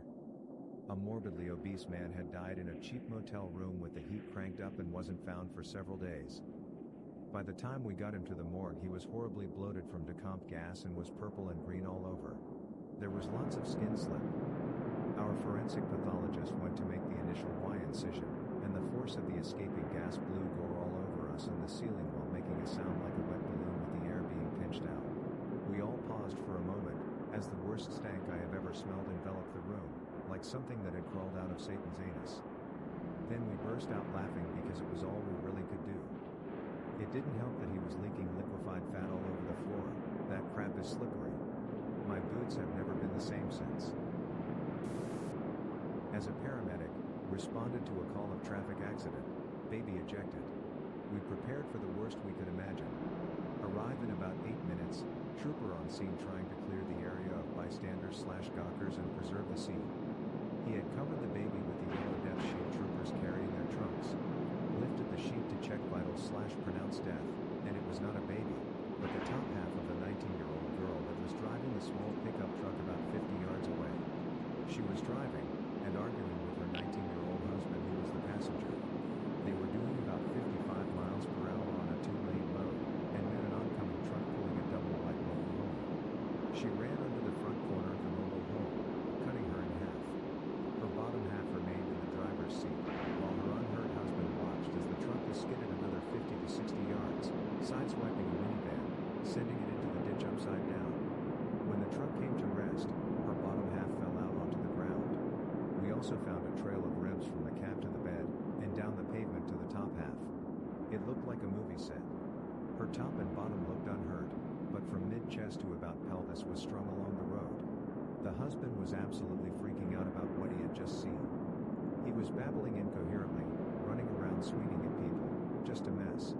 A morbidly obese man had died in a cheap motel room with the heat cranked up and wasn't found for several days. By the time we got him to the morgue, he was horribly bloated from decomp gas and was purple and green all over. There was lots of skin slip. Our forensic pathologist went to make the initial Y incision, and the force of the escaping gas blew gore all over us and the ceiling while making a sound like a wet balloon with the air being pinched out. We all paused for a moment, as the worst stank I have ever smelled enveloped the room, like something that had crawled out of Satan's anus. Then we burst out laughing because it was all we really could do. It didn't help that he was leaking liquefied fat all over the floor. That crap is slippery. My boots have never been the same since. As a paramedic, responded to a call of traffic accident, baby ejected. We prepared for the worst we could imagine. Arrived in about 8 minutes, trooper on scene trying to clear the area of bystanders/gawkers and preserve the scene. He had covered the baby with the yellow death sheet troopers carry in their trunks. Lifted the sheet to check vitals/pronounce death, and it was not a baby, but the top half of the 19-year-old girl that was driving the small pickup truck about 50 yards away. She was driving, and arguing with her 19-year-old husband who was the passenger. They were doing about 55 miles per hour on a 2-lane road, and met an oncoming truck pulling a double-wide mobile home. She ran under the front corner of the mobile home, cutting her in half. Her bottom half remained in the driver's seat, while her unhurt husband watched as the truck was skidded another 50 to 60 yards, sideswiping a minivan, sending it into the ditch upside down. When the truck came to rest, her bottom half fell out onto the ground. We also found a trail of ribs from the cab to the bed, and down the pavement to the top half. It looked like a movie set. Her top and bottom looked unhurt, but from mid-chest to about pelvis was strung along the road. The husband was absolutely freaking out about what he had just seen. He was babbling incoherently, running around swinging at people, just a mess.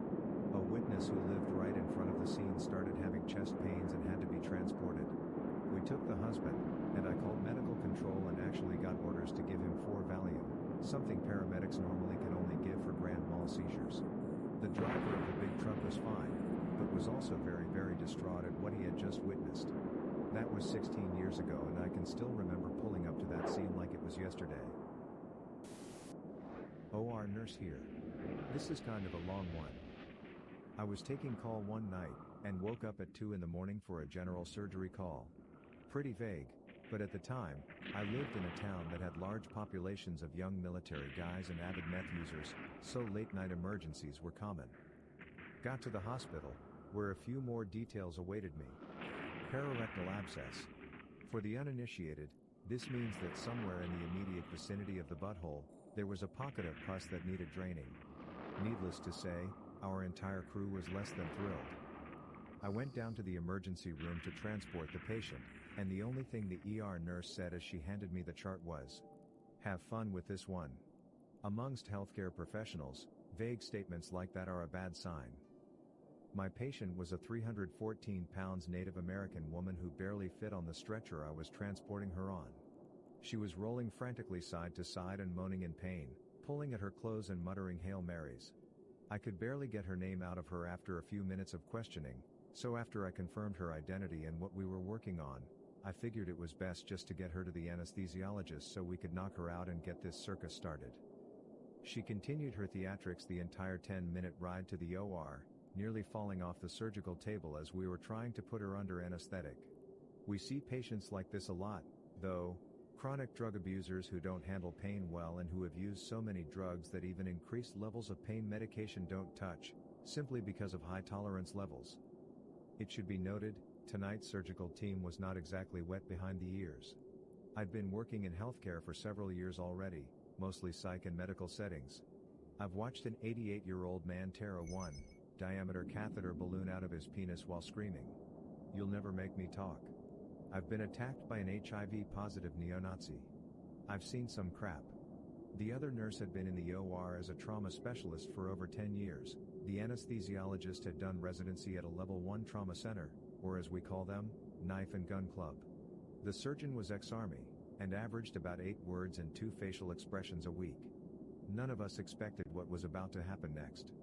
A witness who lived right in front of the scene started having chest pains and had to be transported. We took the husband, and I called medical control and actually got orders to give him 4 Valium, something paramedics normally can only give for grand mal seizures. The driver of the big truck was fine, but was also very, very distraught at what he had just witnessed. That was 16 years ago, and I can still remember pulling up to that scene like it was yesterday. OR nurse here. This is kind of a long one. I was taking call one night, and woke up at 2 in the morning for a general surgery call. Pretty vague, but at the time, I lived in a town that had large populations of young military guys and avid meth users, so late night emergencies were common. Got to the hospital, where a few more details awaited me. Pararectal abscess. For the uninitiated, this means that somewhere in the immediate vicinity of the butthole, there was a pocket of pus that needed draining. Needless to say, our entire crew was less than thrilled. I went down to the emergency room to transport the patient, and the only thing the ER nurse said as she handed me the chart was, "Have fun with this one." Amongst healthcare professionals, vague statements like that are a bad sign. My patient was a 314 pounds Native American woman who barely fit on the stretcher I was transporting her on. She was rolling frantically side to side and moaning in pain, pulling at her clothes and muttering Hail Marys. I could barely get her name out of her after a few minutes of questioning, so after I confirmed her identity and what we were working on, I figured it was best just to get her to the anesthesiologist so we could knock her out and get this circus started. She continued her theatrics the entire 10-minute ride to the OR, nearly falling off the surgical table as we were trying to put her under anesthetic. We see patients like this a lot, though, chronic drug abusers who don't handle pain well and who have used so many drugs that even increased levels of pain medication don't touch, simply because of high tolerance levels. It should be noted, tonight's surgical team was not exactly wet behind the ears. I'd been working in healthcare for several years already, mostly psych and medical settings. I've watched an 88-year-old man tear a 1-diameter catheter balloon out of his penis while screaming, "You'll never make me talk." I've been attacked by an HIV-positive neo-Nazi. I've seen some crap. The other nurse had been in the OR as a trauma specialist for over 10 years. The anesthesiologist had done residency at a level 1 trauma center, or as we call them, knife and gun club. The surgeon was ex-army, and averaged about 8 words and 2 facial expressions a week. None of us expected what was about to happen next.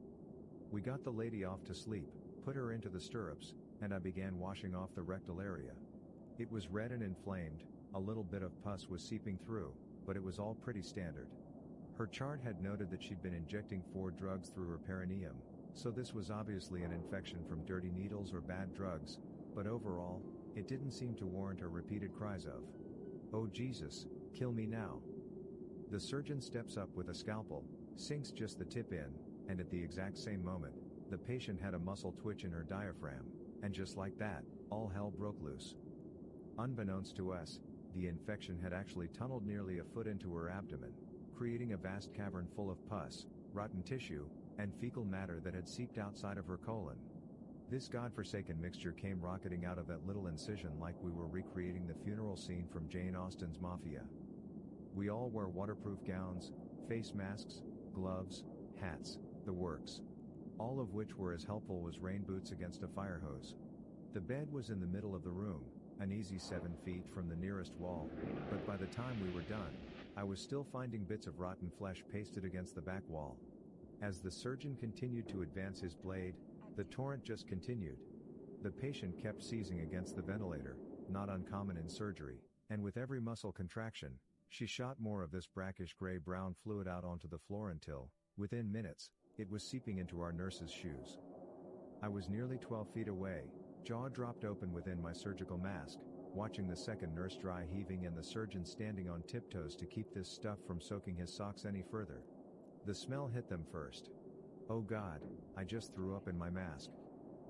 We got the lady off to sleep, put her into the stirrups, and I began washing off the rectal area. It was red and inflamed, a little bit of pus was seeping through, but it was all pretty standard. Her chart had noted that she'd been injecting 4 drugs through her perineum, so this was obviously an infection from dirty needles or bad drugs, but overall, it didn't seem to warrant her repeated cries of, "Oh Jesus, kill me now." The surgeon steps up with a scalpel, sinks just the tip in, and at the exact same moment, the patient had a muscle twitch in her diaphragm, and just like that, all hell broke loose. Unbeknownst to us, the infection had actually tunneled nearly a foot into her abdomen, creating a vast cavern full of pus, rotten tissue, and fecal matter that had seeped outside of her colon. This godforsaken mixture came rocketing out of that little incision like we were recreating the funeral scene from Jane Austen's Mafia. We all wore waterproof gowns, face masks, gloves, hats, the works. All of which were as helpful as rain boots against a fire hose. The bed was in the middle of the room, an easy 7 feet from the nearest wall, but by the time we were done, I was still finding bits of rotten flesh pasted against the back wall. As the surgeon continued to advance his blade, the torrent just continued. The patient kept seizing against the ventilator, not uncommon in surgery, and with every muscle contraction, she shot more of this brackish gray-brown fluid out onto the floor until, within minutes, it was seeping into our nurse's shoes. I was nearly 12 feet away, jaw dropped open within my surgical mask, watching the second nurse dry heaving and the surgeon standing on tiptoes to keep this stuff from soaking his socks any further. The smell hit them first. Oh God, I just threw up in my mask.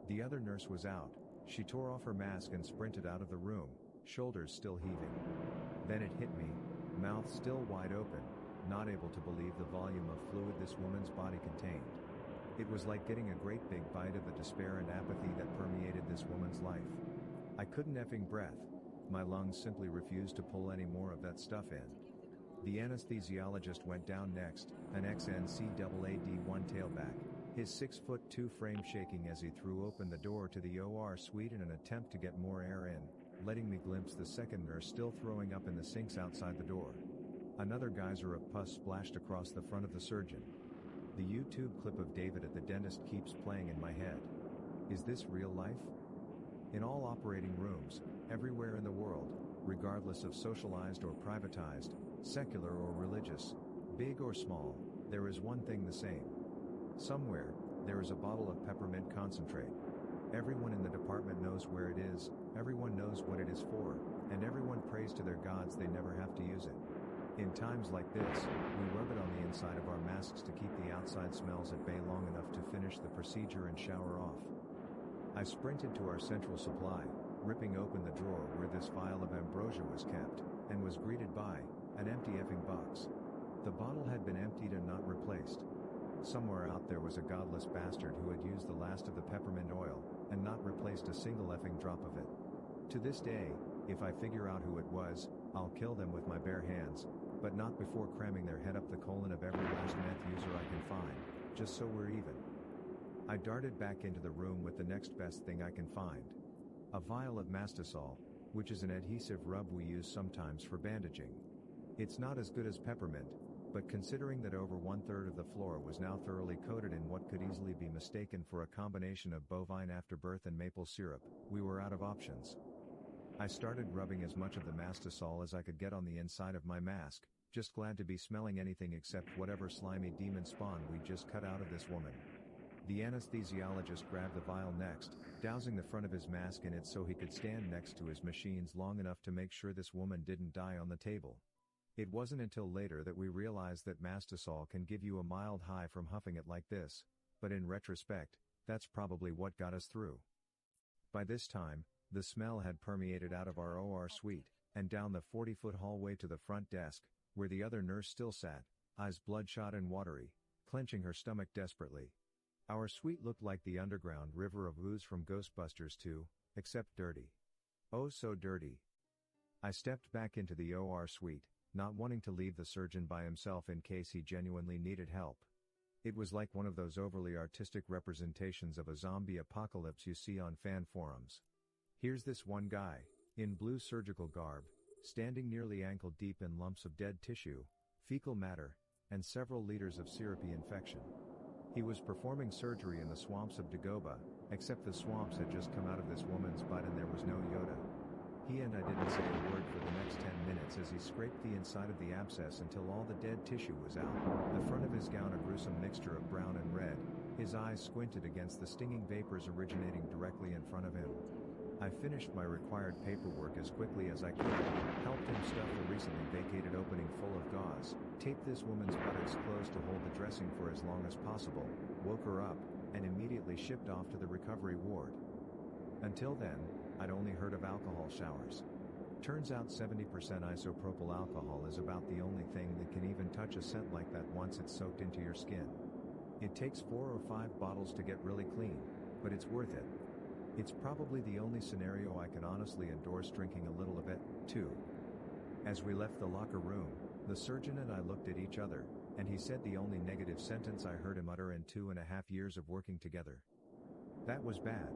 The other nurse was out. She tore off her mask and sprinted out of the room, shoulders still heaving. Then it hit me, mouth still wide open, not able to believe the volume of fluid this woman's body contained. It was like getting a great big bite of the despair and apathy that permeated this woman's life. I couldn't effing breath. My lungs simply refused to pull any more of that stuff in. The anesthesiologist went down next, an XNCAAD1 tailback, his 6'2" frame shaking as he threw open the door to the OR suite in an attempt to get more air in, letting me glimpse the second nurse still throwing up in the sinks outside the door. Another geyser of pus splashed across the front of the surgeon. The YouTube clip of David at the dentist keeps playing in my head. Is this real life? In all operating rooms, everywhere in the world, regardless of socialized or privatized, secular or religious, big or small, there is one thing the same. Somewhere, there is a bottle of peppermint concentrate. Everyone in the department knows where it is, everyone knows what it is for, and everyone prays to their gods they never have to use it. In times like this, we rub it on the inside of our masks to keep the outside smells at bay long enough to finish the procedure and shower off. I sprinted to our central supply, ripping open the drawer where this vial of ambrosia was kept, and was greeted by an empty effing box. The bottle had been emptied and not replaced. Somewhere out there was a godless bastard who had used the last of the peppermint oil, and not replaced a single effing drop of it. To this day, if I figure out who it was, I'll kill them with my bare hands, but not before cramming their head up the colon of every last meth user I can find, just so we're even. I darted back into the room with the next best thing I can find. A vial of mastisol, which is an adhesive rub we use sometimes for bandaging. It's not as good as peppermint, but considering that over 1/3 of the floor was now thoroughly coated in what could easily be mistaken for a combination of bovine afterbirth and maple syrup, we were out of options. I started rubbing as much of the mastisol as I could get on the inside of my mask, just glad to be smelling anything except whatever slimy demon spawn we'd just cut out of this woman. The anesthesiologist grabbed the vial next, dousing the front of his mask in it so he could stand next to his machines long enough to make sure this woman didn't die on the table. It wasn't until later that we realized that mastisol can give you a mild high from huffing it like this, but in retrospect, that's probably what got us through. By this time, the smell had permeated out of our OR suite, and down the 40-foot hallway to the front desk, where the other nurse still sat, eyes bloodshot and watery, clenching her stomach desperately. Our suite looked like the underground river of ooze from Ghostbusters 2, except dirty. Oh so dirty. I stepped back into the OR suite, not wanting to leave the surgeon by himself in case he genuinely needed help. It was like one of those overly artistic representations of a zombie apocalypse you see on fan forums. Here's this one guy, in blue surgical garb, standing nearly ankle deep in lumps of dead tissue, fecal matter, and several liters of syrupy infection. He was performing surgery in the swamps of Dagoba, except the swamps had just come out of this woman's butt and there was no Yoda. He and I didn't say a word for the next 10 minutes as he scraped the inside of the abscess until all the dead tissue was out, the front of his gown a gruesome mixture of brown and red, his eyes squinted against the stinging vapors originating directly in front of him. I finished my required paperwork as quickly as I could, helped him stuff the recently vacated opening full of gauze, taped this woman's buttocks closed to hold the dressing for as long as possible, woke her up, and immediately shipped off to the recovery ward. Until then, I'd only heard of alcohol showers. Turns out 70% isopropyl alcohol is about the only thing that can even touch a scent like that once it's soaked into your skin. It takes 4 or 5 bottles to get really clean, but it's worth it. It's probably the only scenario I can honestly endorse drinking a little of it, too. As we left the locker room, the surgeon and I looked at each other, and he said the only negative sentence I heard him utter in 2.5 years of working together. That was bad.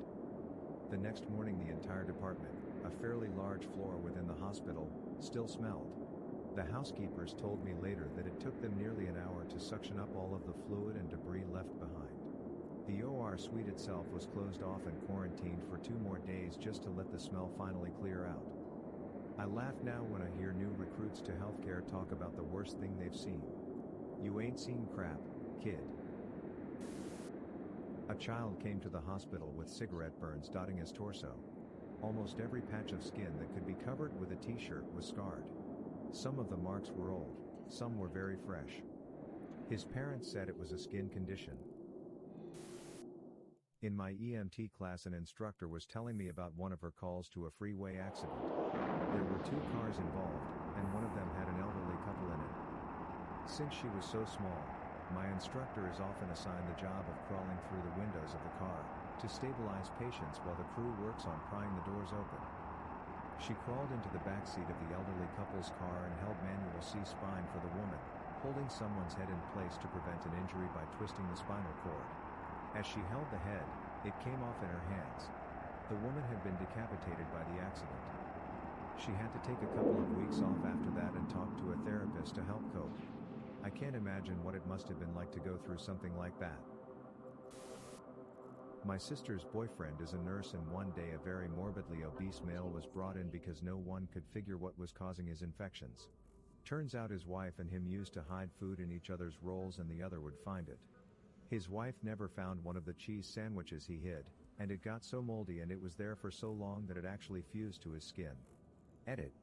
The next morning the entire department, a fairly large floor within the hospital, still smelled. The housekeepers told me later that it took them nearly an hour to suction up all of the fluid and debris left behind. The OR suite itself was closed off and quarantined for 2 more days just to let the smell finally clear out. I laugh now when I hear new recruits to healthcare talk about the worst thing they've seen. You ain't seen crap, kid. A child came to the hospital with cigarette burns dotting his torso. Almost every patch of skin that could be covered with a t-shirt was scarred. Some of the marks were old, some were very fresh. His parents said it was a skin condition. In my EMT class, an instructor was telling me about one of her calls to a freeway accident. There were 2 cars involved, and one of them had an elderly couple in it. Since she was so small, my instructor is often assigned the job of crawling through the windows of the car to stabilize patients while the crew works on prying the doors open. She crawled into the back seat of the elderly couple's car and held manual C-spine for the woman, holding someone's head in place to prevent an injury by twisting the spinal cord. As she held the head, it came off in her hands. The woman had been decapitated by the accident. She had to take a couple of weeks off after that and talk to a therapist to help cope. I can't imagine what it must have been like to go through something like that. My sister's boyfriend is a nurse, and one day a very morbidly obese male was brought in because no one could figure what was causing his infections. Turns out his wife and him used to hide food in each other's rolls and the other would find it. His wife never found one of the cheese sandwiches he hid, and it got so moldy and it was there for so long that it actually fused to his skin. Edit.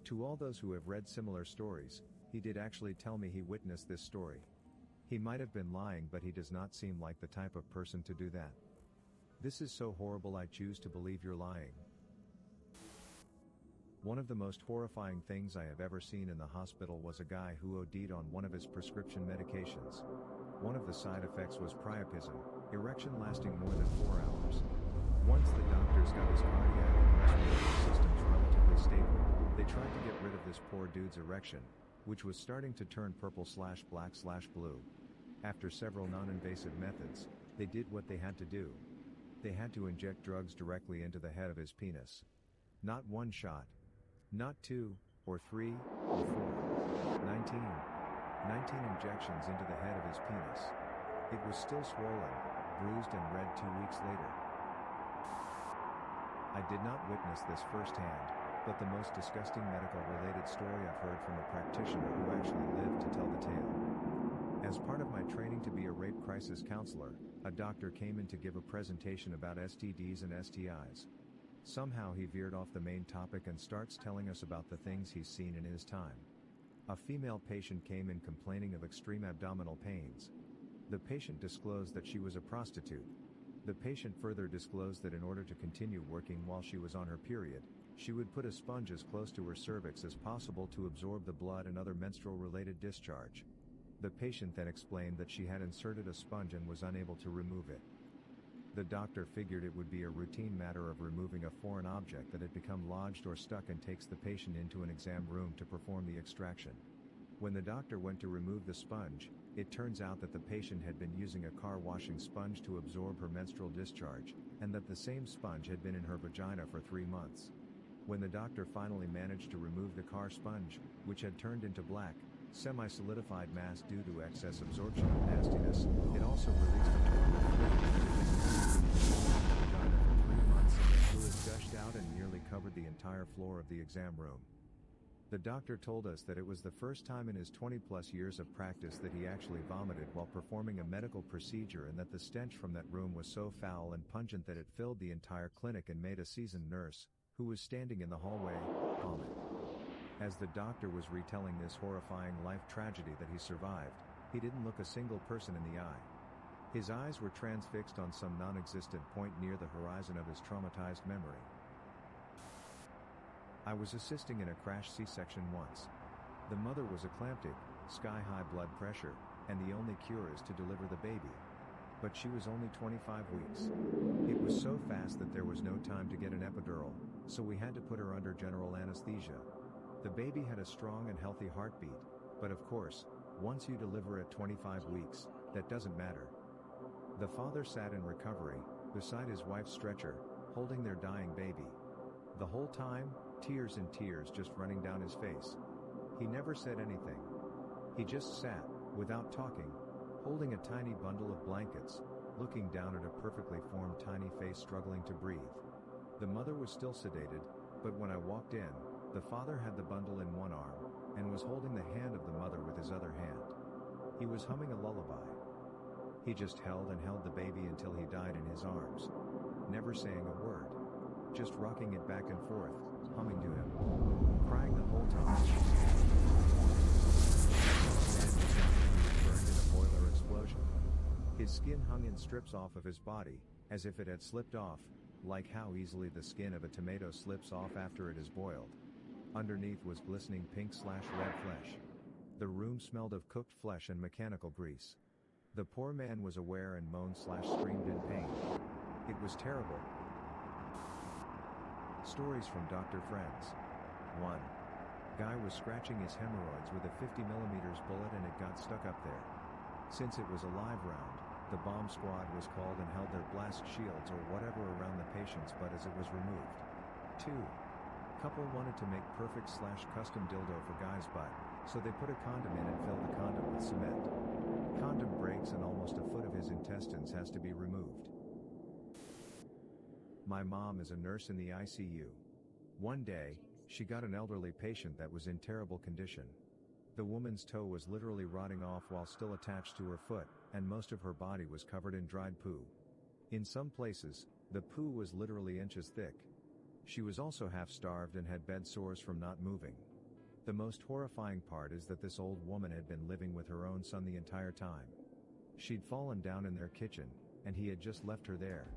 To all those who have read similar stories, he did actually tell me he witnessed this story. He might have been lying, but he does not seem like the type of person to do that. This is so horrible, I choose to believe you're lying. One of the most horrifying things I have ever seen in the hospital was a guy who OD'd on one of his prescription medications. One of the side effects was priapism, erection lasting more than 4 hours. Once the doctors got his cardiac and respiratory systems relatively stable, they tried to get rid of this poor dude's erection, which was starting to turn purple/black/blue. After several non-invasive methods, they did what they had to do. They had to inject drugs directly into the head of his penis. Not 1 shot. Not 2, or 3, or 4. 19 injections into the head of his penis. It was still swollen, bruised and red 2 weeks later. I did not witness this firsthand, but the most disgusting medical-related story I've heard from a practitioner who actually lived to tell the tale. As part of my training to be a rape crisis counselor, a doctor came in to give a presentation about STDs and STIs. Somehow he veered off the main topic and starts telling us about the things he's seen in his time. A female patient came in complaining of extreme abdominal pains. The patient disclosed that she was a prostitute. The patient further disclosed that in order to continue working while she was on her period, she would put a sponge as close to her cervix as possible to absorb the blood and other menstrual-related discharge. The patient then explained that she had inserted a sponge and was unable to remove it. The doctor figured it would be a routine matter of removing a foreign object that had become lodged or stuck, and takes the patient into an exam room to perform the extraction. When the doctor went to remove the sponge, it turns out that the patient had been using a car washing sponge to absorb her menstrual discharge, and that the same sponge had been in her vagina for 3 months. When the doctor finally managed to remove the car sponge, which had turned into black, semi-solidified mass due to excess absorption and nastiness, it also released a total of vagina for 3 months, and the fluid gushed out and nearly covered the entire floor of the exam room. The doctor told us that it was the first time in his 20-plus years of practice that he actually vomited while performing a medical procedure, and that the stench from that room was so foul and pungent that it filled the entire clinic and made a seasoned nurse, who was standing in the hallway, vomit. As the doctor was retelling this horrifying life tragedy that he survived, he didn't look a single person in the eye. His eyes were transfixed on some non-existent point near the horizon of his traumatized memory. I was assisting in a crash C-section once. The mother was eclamptic, sky-high blood pressure, and the only cure is to deliver the baby. But she was only 25 weeks. It was so fast that there was no time to get an epidural, so we had to put her under general anesthesia. The baby had a strong and healthy heartbeat, but of course, once you deliver at 25 weeks, that doesn't matter. The father sat in recovery, beside his wife's stretcher, holding their dying baby. The whole time, tears and tears just running down his face. He never said anything. He just sat, without talking, holding a tiny bundle of blankets, looking down at a perfectly formed tiny face struggling to breathe. The mother was still sedated, but when I walked in, the father had the bundle in one arm, and was holding the hand of the mother with his other hand. He was humming a lullaby. He just held and held the baby until he died in his arms. Never saying a word. Just rocking it back and forth, humming to him. Crying the whole time. Burned in a boiler explosion. His skin hung in strips off of his body, as if it had slipped off, like how easily the skin of a tomato slips off after it is boiled. Underneath was glistening pink/red flesh. The room smelled of cooked flesh and mechanical grease. The poor man was aware and moaned/screamed in pain. It was terrible. Stories from Dr. Friends. 1. Guy was scratching his hemorrhoids with a 50mm bullet and it got stuck up there. Since it was a live round, the bomb squad was called and held their blast shields or whatever around the patient's butt as it was removed. 2. Couple wanted to make perfect/custom dildo for guy's butt, so they put a condom in and filled the condom with cement. Condom breaks and almost a foot of his intestines has to be removed. My mom is a nurse in the ICU. One day, she got an elderly patient that was in terrible condition. The woman's toe was literally rotting off while still attached to her foot, and most of her body was covered in dried poo. In some places, the poo was literally inches thick. She was also half-starved and had bed sores from not moving. The most horrifying part is that this old woman had been living with her own son the entire time. She'd fallen down in their kitchen, and he had just left her there.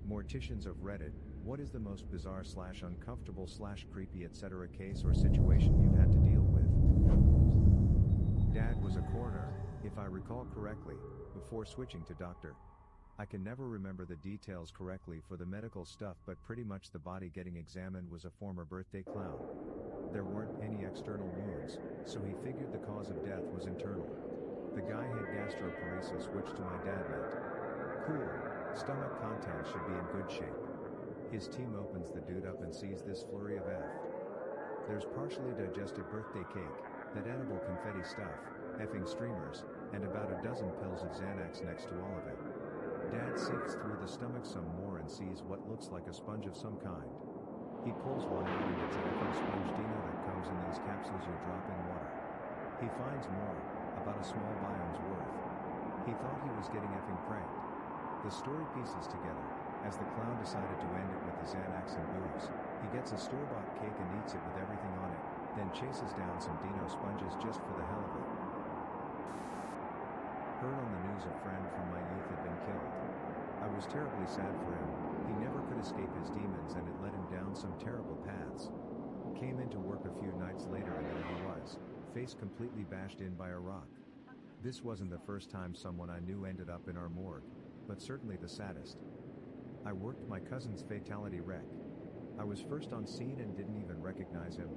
Morticians of Reddit, what is the most bizarre/uncomfortable/creepy etc. case or situation you've had to deal with? Dad was a coroner, if I recall correctly, before switching to doctor. I can never remember the details correctly for the medical stuff, but pretty much the body getting examined was a former birthday clown. There weren't any external wounds, so he figured the cause of death was internal. The guy had gastroparesis, which to my dad meant, cool, stomach contents should be in good shape. His team opens the dude up and sees this flurry of F. There's partially digested birthday cake, that edible confetti stuff, effing streamers, and about a dozen pills of Xanax next to all of it. Dad sifts through the stomach some more and sees what looks like a sponge of some kind. He pulls one out and it's an effing sponge dino that comes in those capsules you drop in water. He finds more, about a small biome's worth. He thought he was getting effing pranked. The story pieces together, as the clown decided to end it with the Xanax and booze. He gets a store-bought cake and eats it with everything on it, then chases down some dino sponges just for the hell of it. Heard on the news a friend from my youth had been killed. I was terribly sad for him. He never could escape his demons and it led him down some terrible paths. Came into work a few nights later and there he was, face completely bashed in by a rock. This wasn't the first time someone I knew ended up in our morgue, but certainly the saddest. I worked my cousin's fatality wreck. I was first on scene and didn't even recognize him.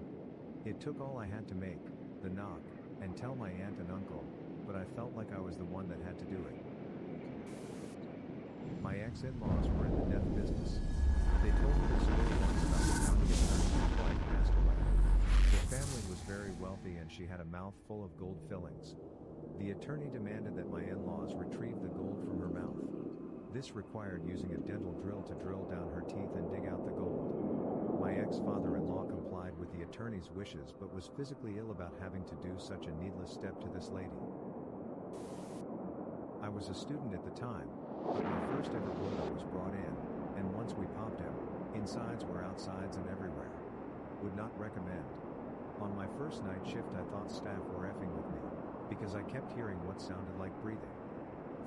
It took all I had to make, the knock, and tell my aunt and uncle, but I felt like I was the one that had to do it. My ex-in-laws were in the death business. They told me the story once about the county attorney whose wife passed away. The family was very wealthy and she had a mouth full of gold fillings. The attorney demanded that my in-laws retrieve the gold from her mouth. This required using a dental drill to drill down her teeth and dig out the gold. My ex-father-in-law complied with the attorney's wishes but was physically ill about having to do such a needless step to this lady. I was a student at the time, but my first ever blow was brought in, and once we popped him, insides were outsides and everywhere. Would not recommend. On my first night shift I thought staff were effing with me, because I kept hearing what sounded like breathing.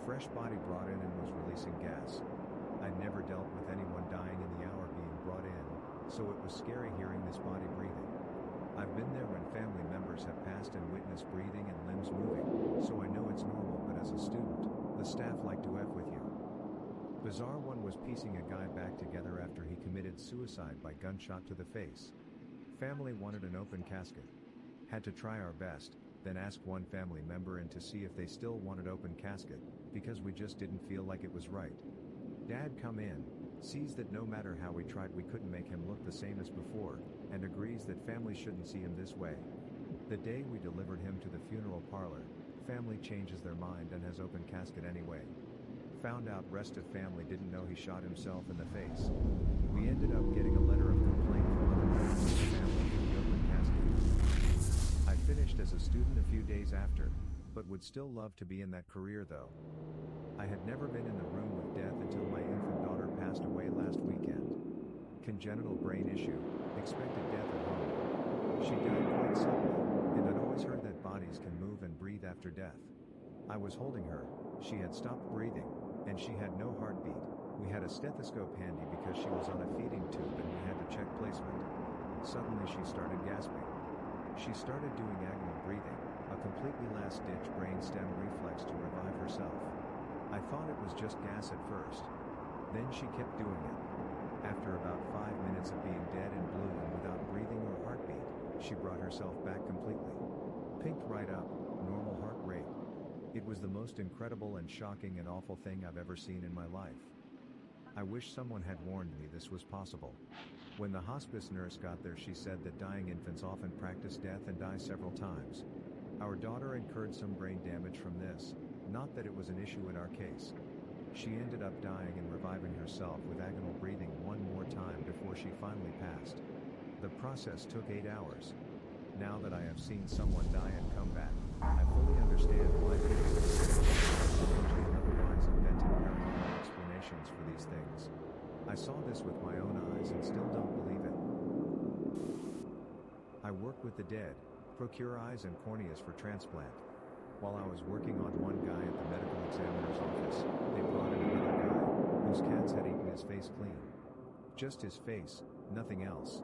Fresh body brought in and was releasing gas. I'd never dealt with anyone dying in the hour being brought in, so it was scary hearing this body breathing. I've been there when family members have passed and witnessed breathing and limbs moving, so I know it's normal, but as a student, the staff like to F with you. Bizarre one was piecing a guy back together after he committed suicide by gunshot to the face. Family wanted an open casket. Had to try our best, then ask one family member in to see if they still wanted open casket, because we just didn't feel like it was right. Dad come in, sees that no matter how we tried we couldn't make him look the same as before, and agrees that family shouldn't see him this way. The day we delivered him to the funeral parlor, family changes their mind and has open casket anyway. Found out rest of family didn't know he shot himself in the face. We ended up getting a letter of complaint from other members of the family for the open casket. I finished as a student a few days after, but would still love to be in that career though. I had never been in the room with death until my infant daughter passed away last weekend. Congenital brain issue, expected death at home. She died quite suddenly, and I'd always heard that bodies can move and breathe after death. I was holding her, she had stopped breathing, and she had no heartbeat. We had a stethoscope handy because she was on a feeding tube and we had to check placement. Suddenly she started gasping. She started doing agonal breathing, a completely last-ditch brainstem reflex to revive herself. I thought it was just gas at first. Then she kept doing it. After about 5 minutes of being dead and blue and without breathing or heartbeat, she brought herself back completely. Pinked right up, normal heart rate. It was the most incredible and shocking and awful thing I've ever seen in my life. I wish someone had warned me this was possible. When the hospice nurse got there she said that dying infants often practice death and die several times. Our daughter incurred some brain damage from this, not that it was an issue in our case. She ended up dying and reviving herself with agonal breathing one more time before she finally passed. The process took 8 hours. Now that I have seen someone die and come back, I fully understand why people usually otherwise invented paranormal explanations for these things. I saw this with my own eyes and still don't believe it. I work with the dead, procure eyes and corneas for transplant. While I was working on one guy at the medical examiner's office, they brought in another guy, whose cats had eaten his face clean. Just his face, nothing else.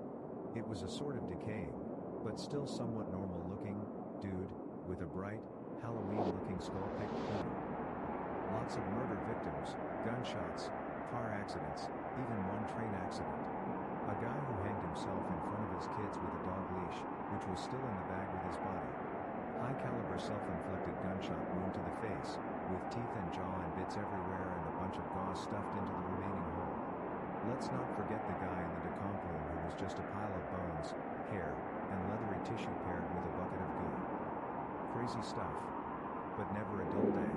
It was a sort of decaying, but still somewhat normal looking, dude, with a bright, Halloween-looking skull picked clean. Lots of murder victims, gunshots, car accidents, even one train accident. A guy who hanged himself in front of his kids with a dog leash, which was still in the bag with his body. High-caliber self-inflicted gunshot wound to the face, with teeth and jaw and bits everywhere and a bunch of gauze stuffed into the remaining hole. Let's not forget the guy in the decomp room who was just a pile of bones, hair, and leathery tissue paired with a bucket of goo. Crazy stuff. But never a dull day.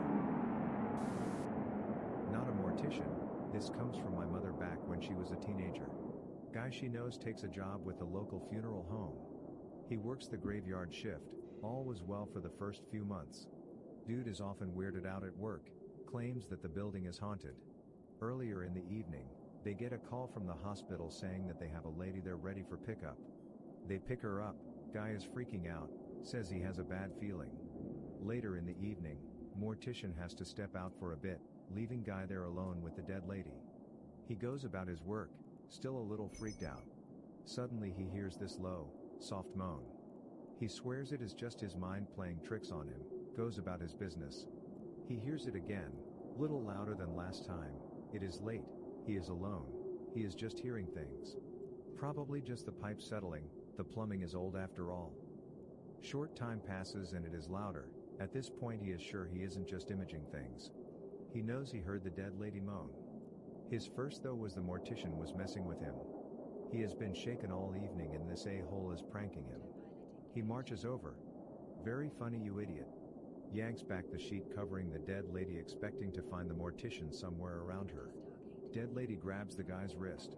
Not a mortician, this comes from my mother back when she was a teenager. Guy she knows takes a job with the local funeral home. He works the graveyard shift. All was well for the first few months. Dude is often weirded out at work, claims that the building is haunted. Earlier in the evening, they get a call from the hospital saying that they have a lady there ready for pickup. They pick her up, guy is freaking out, says he has a bad feeling. Later in the evening, mortician has to step out for a bit, leaving guy there alone with the dead lady. He goes about his work, still a little freaked out. Suddenly he hears this low, soft moan. He swears it is just his mind playing tricks on him, goes about his business. He hears it again, little louder than last time. It is late, he is alone, he is just hearing things. Probably just the pipe settling, the plumbing is old after all. Short time passes and it is louder. At this point he is sure he isn't just imaging things. He knows he heard the dead lady moan. His first though was the mortician was messing with him. He has been shaken all evening and this a-hole is pranking him. He marches over. Very funny you idiot. yanks back the sheet covering the dead lady, expecting to find the mortician somewhere around her. Dead lady grabs the guy's wrist.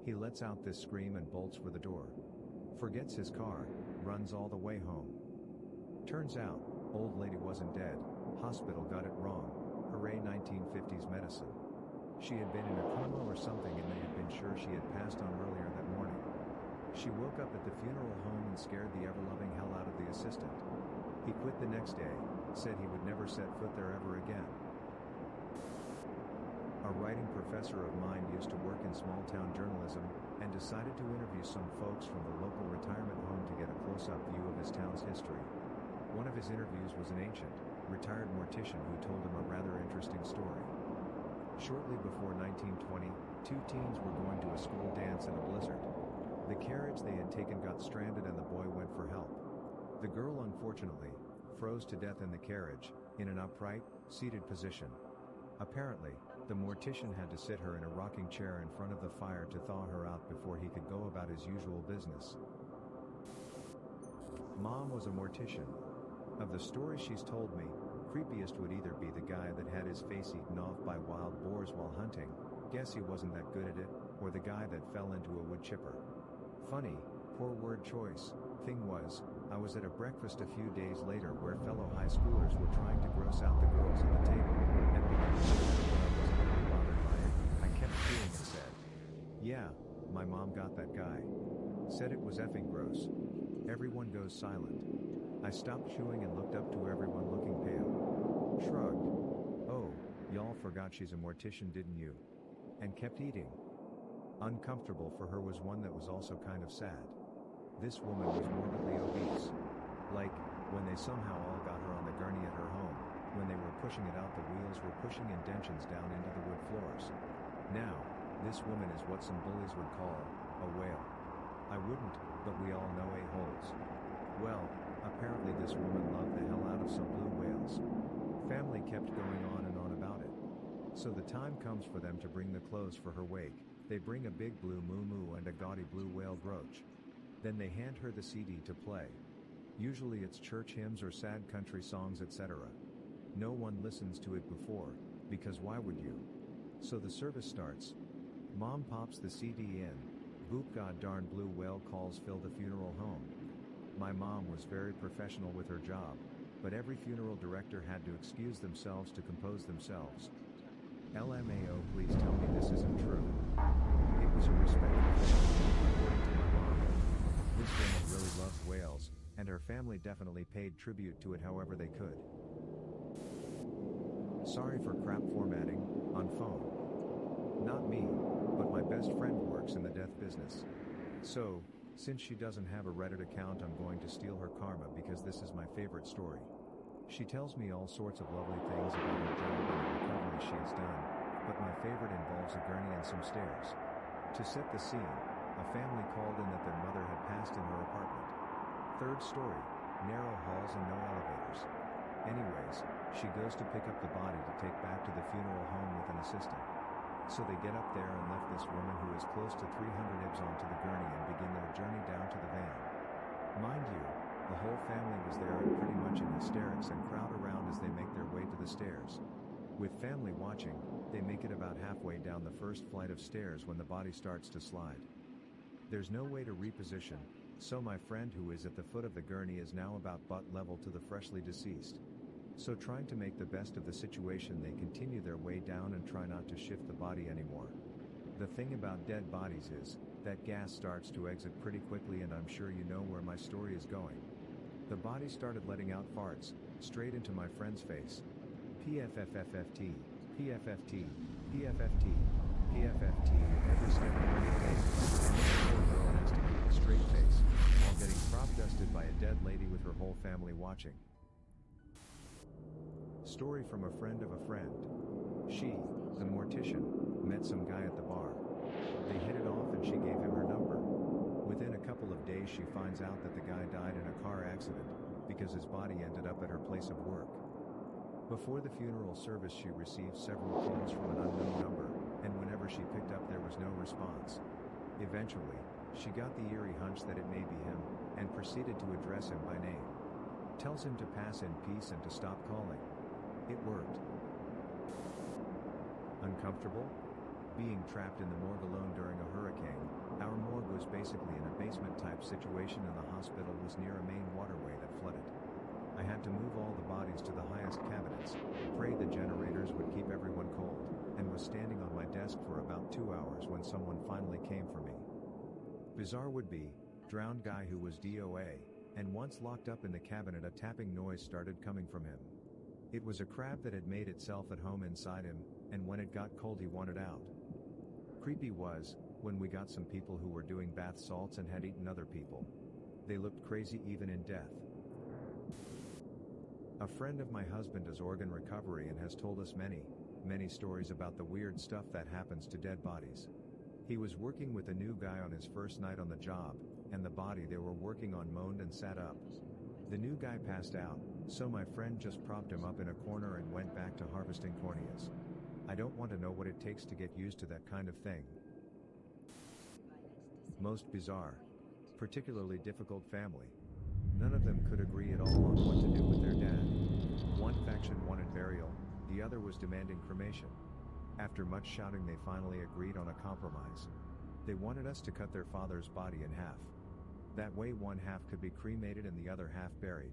He lets out this scream and bolts for the door. Forgets his car, runs all the way home. Turns out, old lady wasn't dead, hospital got it wrong. Hooray 1950s medicine. She had been in a coma or something and they had been sure she had passed on earlier that morning. She woke up at the funeral home and scared the ever-loving hell out of the assistant. He quit the next day, said he would never set foot there ever again. A writing professor of mine used to work in small-town journalism, and decided to interview some folks from the local retirement home to get a close-up view of his town's history. One of his interviews was an ancient, retired mortician who told him a rather interesting story. Shortly before 1920, two teens were going to a school dance in a blizzard. The carriage they had taken got stranded and the boy went for help. The girl, unfortunately, froze to death in the carriage, in an upright, seated position. Apparently, the mortician had to sit her in a rocking chair in front of the fire to thaw her out before he could go about his usual business. Mom was a mortician. Of the stories she's told me, creepiest would either be the guy that had his face eaten off by wild boars while hunting, guess he wasn't that good at it, or the guy that fell into a wood chipper. Funny, poor word choice, thing was, I was at a breakfast a few days later where fellow high schoolers were trying to gross out the girls at the table, and because I wasn't really bothered by it, I kept chewing and said, "Yeah, my mom got that guy. Said it was effing gross." Everyone goes silent. I stopped chewing and looked up to everyone looking pale. Shrugged. "Oh, y'all forgot she's a mortician, didn't you?" And kept eating. Uncomfortable for her was one that was also kind of sad. This woman was morbidly obese. Like, when they somehow all got her on the gurney at her home, when they were pushing it out, the wheels were pushing indentions down into the wood floors. Now, this woman is what some bullies would call a whale. I wouldn't, but we all know a-holes. Well, apparently this woman loved the hell out of some blue whales. Family kept going on and on about it. So the time comes for them to bring the clothes for her wake. They bring a big blue moo-moo and a gaudy blue whale brooch. Then they hand her the CD to play. Usually it's church hymns or sad country songs, etc. No one listens to it before, because why would you? So the service starts. Mom pops the CD in. Boop, god darn blue whale calls fill the funeral home. My mom was very professional with her job, but every funeral director had to excuse themselves to compose themselves. LMAO, please tell me this isn't true. It was a respectful thing, according to my mom. This woman really loved whales, and her family definitely paid tribute to it however they could. Sorry for crap formatting, on phone. Not me, but my best friend works in the death business. So, since she doesn't have a Reddit account, I'm going to steal her karma because this is my favorite story. She tells me all sorts of lovely things about her job and the recovery she has done, but my favorite involves a gurney and some stairs. To set the scene, a family called in that their mother had passed in her apartment. Third story, narrow halls and no elevators. Anyways, she goes to pick up the body to take back to the funeral home with an assistant. So they get up there and left this woman who is close to 300 ibs onto the gurney and begin their journey down to the van. Mind you, the whole family was there and pretty much in hysterics and crowd around as they make their way to the stairs. With family watching, they make it about halfway down the first flight of stairs when the body starts to slide. There's no way to reposition, so my friend who is at the foot of the gurney is now about butt level to the freshly deceased. So trying to make the best of the situation, they continue their way down and try not to shift the body anymore. The thing about dead bodies is, that gas starts to exit pretty quickly, and I'm sure you know where my story is going. The body started letting out farts, straight into my friend's face. PFFFFT, PFFT, PFFT, PFFT every step of the way, and the poor girl has to keep a straight face, while getting crop dusted by a dead lady with her whole family watching. Story from a friend of a friend. She, the mortician, met some guy at the bar. They hit it off and she gave him her number. Within a couple of days she finds out that the guy died in a car accident, because his body ended up at her place of work. Before the funeral service she received several calls from an unknown number, and whenever she picked up there was no response. Eventually, she got the eerie hunch that it may be him, and proceeded to address him by name. Tells him to pass in peace and to stop calling. It worked. Uncomfortable? Being trapped in the morgue alone during a hurricane. Our morgue was basically in a basement type situation and the hospital was near a main waterway that flooded. I had to move all the bodies to the highest cabinets, prayed the generators would keep everyone cold, and was standing on my desk for about 2 hours when someone finally came for me. Bizarre would be, drowned guy who was DOA, and once locked up in the cabinet a tapping noise started coming from him. It was a crab that had made itself at home inside him, and when it got cold he wanted out. Creepy was, when we got some people who were doing bath salts and had eaten other people. They looked crazy even in death. A friend of my husband does organ recovery and has told us many stories about the weird stuff that happens to dead bodies. He was working with a new guy on his first night on the job, and the body they were working on moaned and sat up. The new guy passed out, so my friend just propped him up in a corner and went back to harvesting corneas. I don't want to know what it takes to get used to that kind of thing. Most bizarre. Particularly difficult family. None of them could agree at all on what to do with their dad. One faction wanted burial, the other was demanding cremation. After much shouting they finally agreed on a compromise. They wanted us to cut their father's body in half. That way one half could be cremated and the other half buried.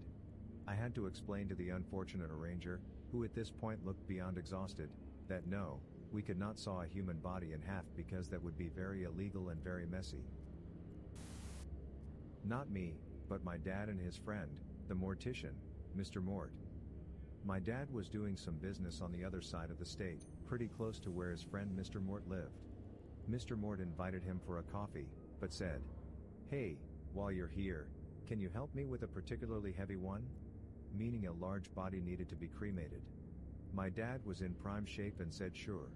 I had to explain to the unfortunate arranger, who at this point looked beyond exhausted, that no, we could not saw a human body in half because that would be very illegal and very messy. Not me, but my dad and his friend, the mortician, Mr. Mort. My dad was doing some business on the other side of the state, pretty close to where his friend Mr. Mort lived. Mr. Mort invited him for a coffee, but said, "Hey, while you're here, can you help me with a particularly heavy one?" Meaning a large body needed to be cremated. My dad was in prime shape and said sure.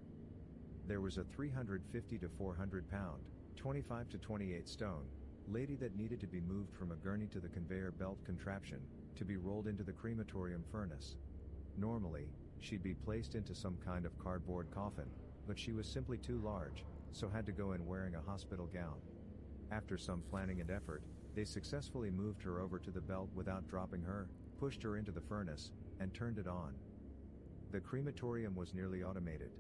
There was a 350 to 400 pound, 25 to 28 stone, lady that needed to be moved from a gurney to the conveyor belt contraption, to be rolled into the crematorium furnace. Normally, she'd be placed into some kind of cardboard coffin, but she was simply too large, so had to go in wearing a hospital gown. After some planning and effort, they successfully moved her over to the belt without dropping her, pushed her into the furnace, and turned it on. The crematorium was nearly automated.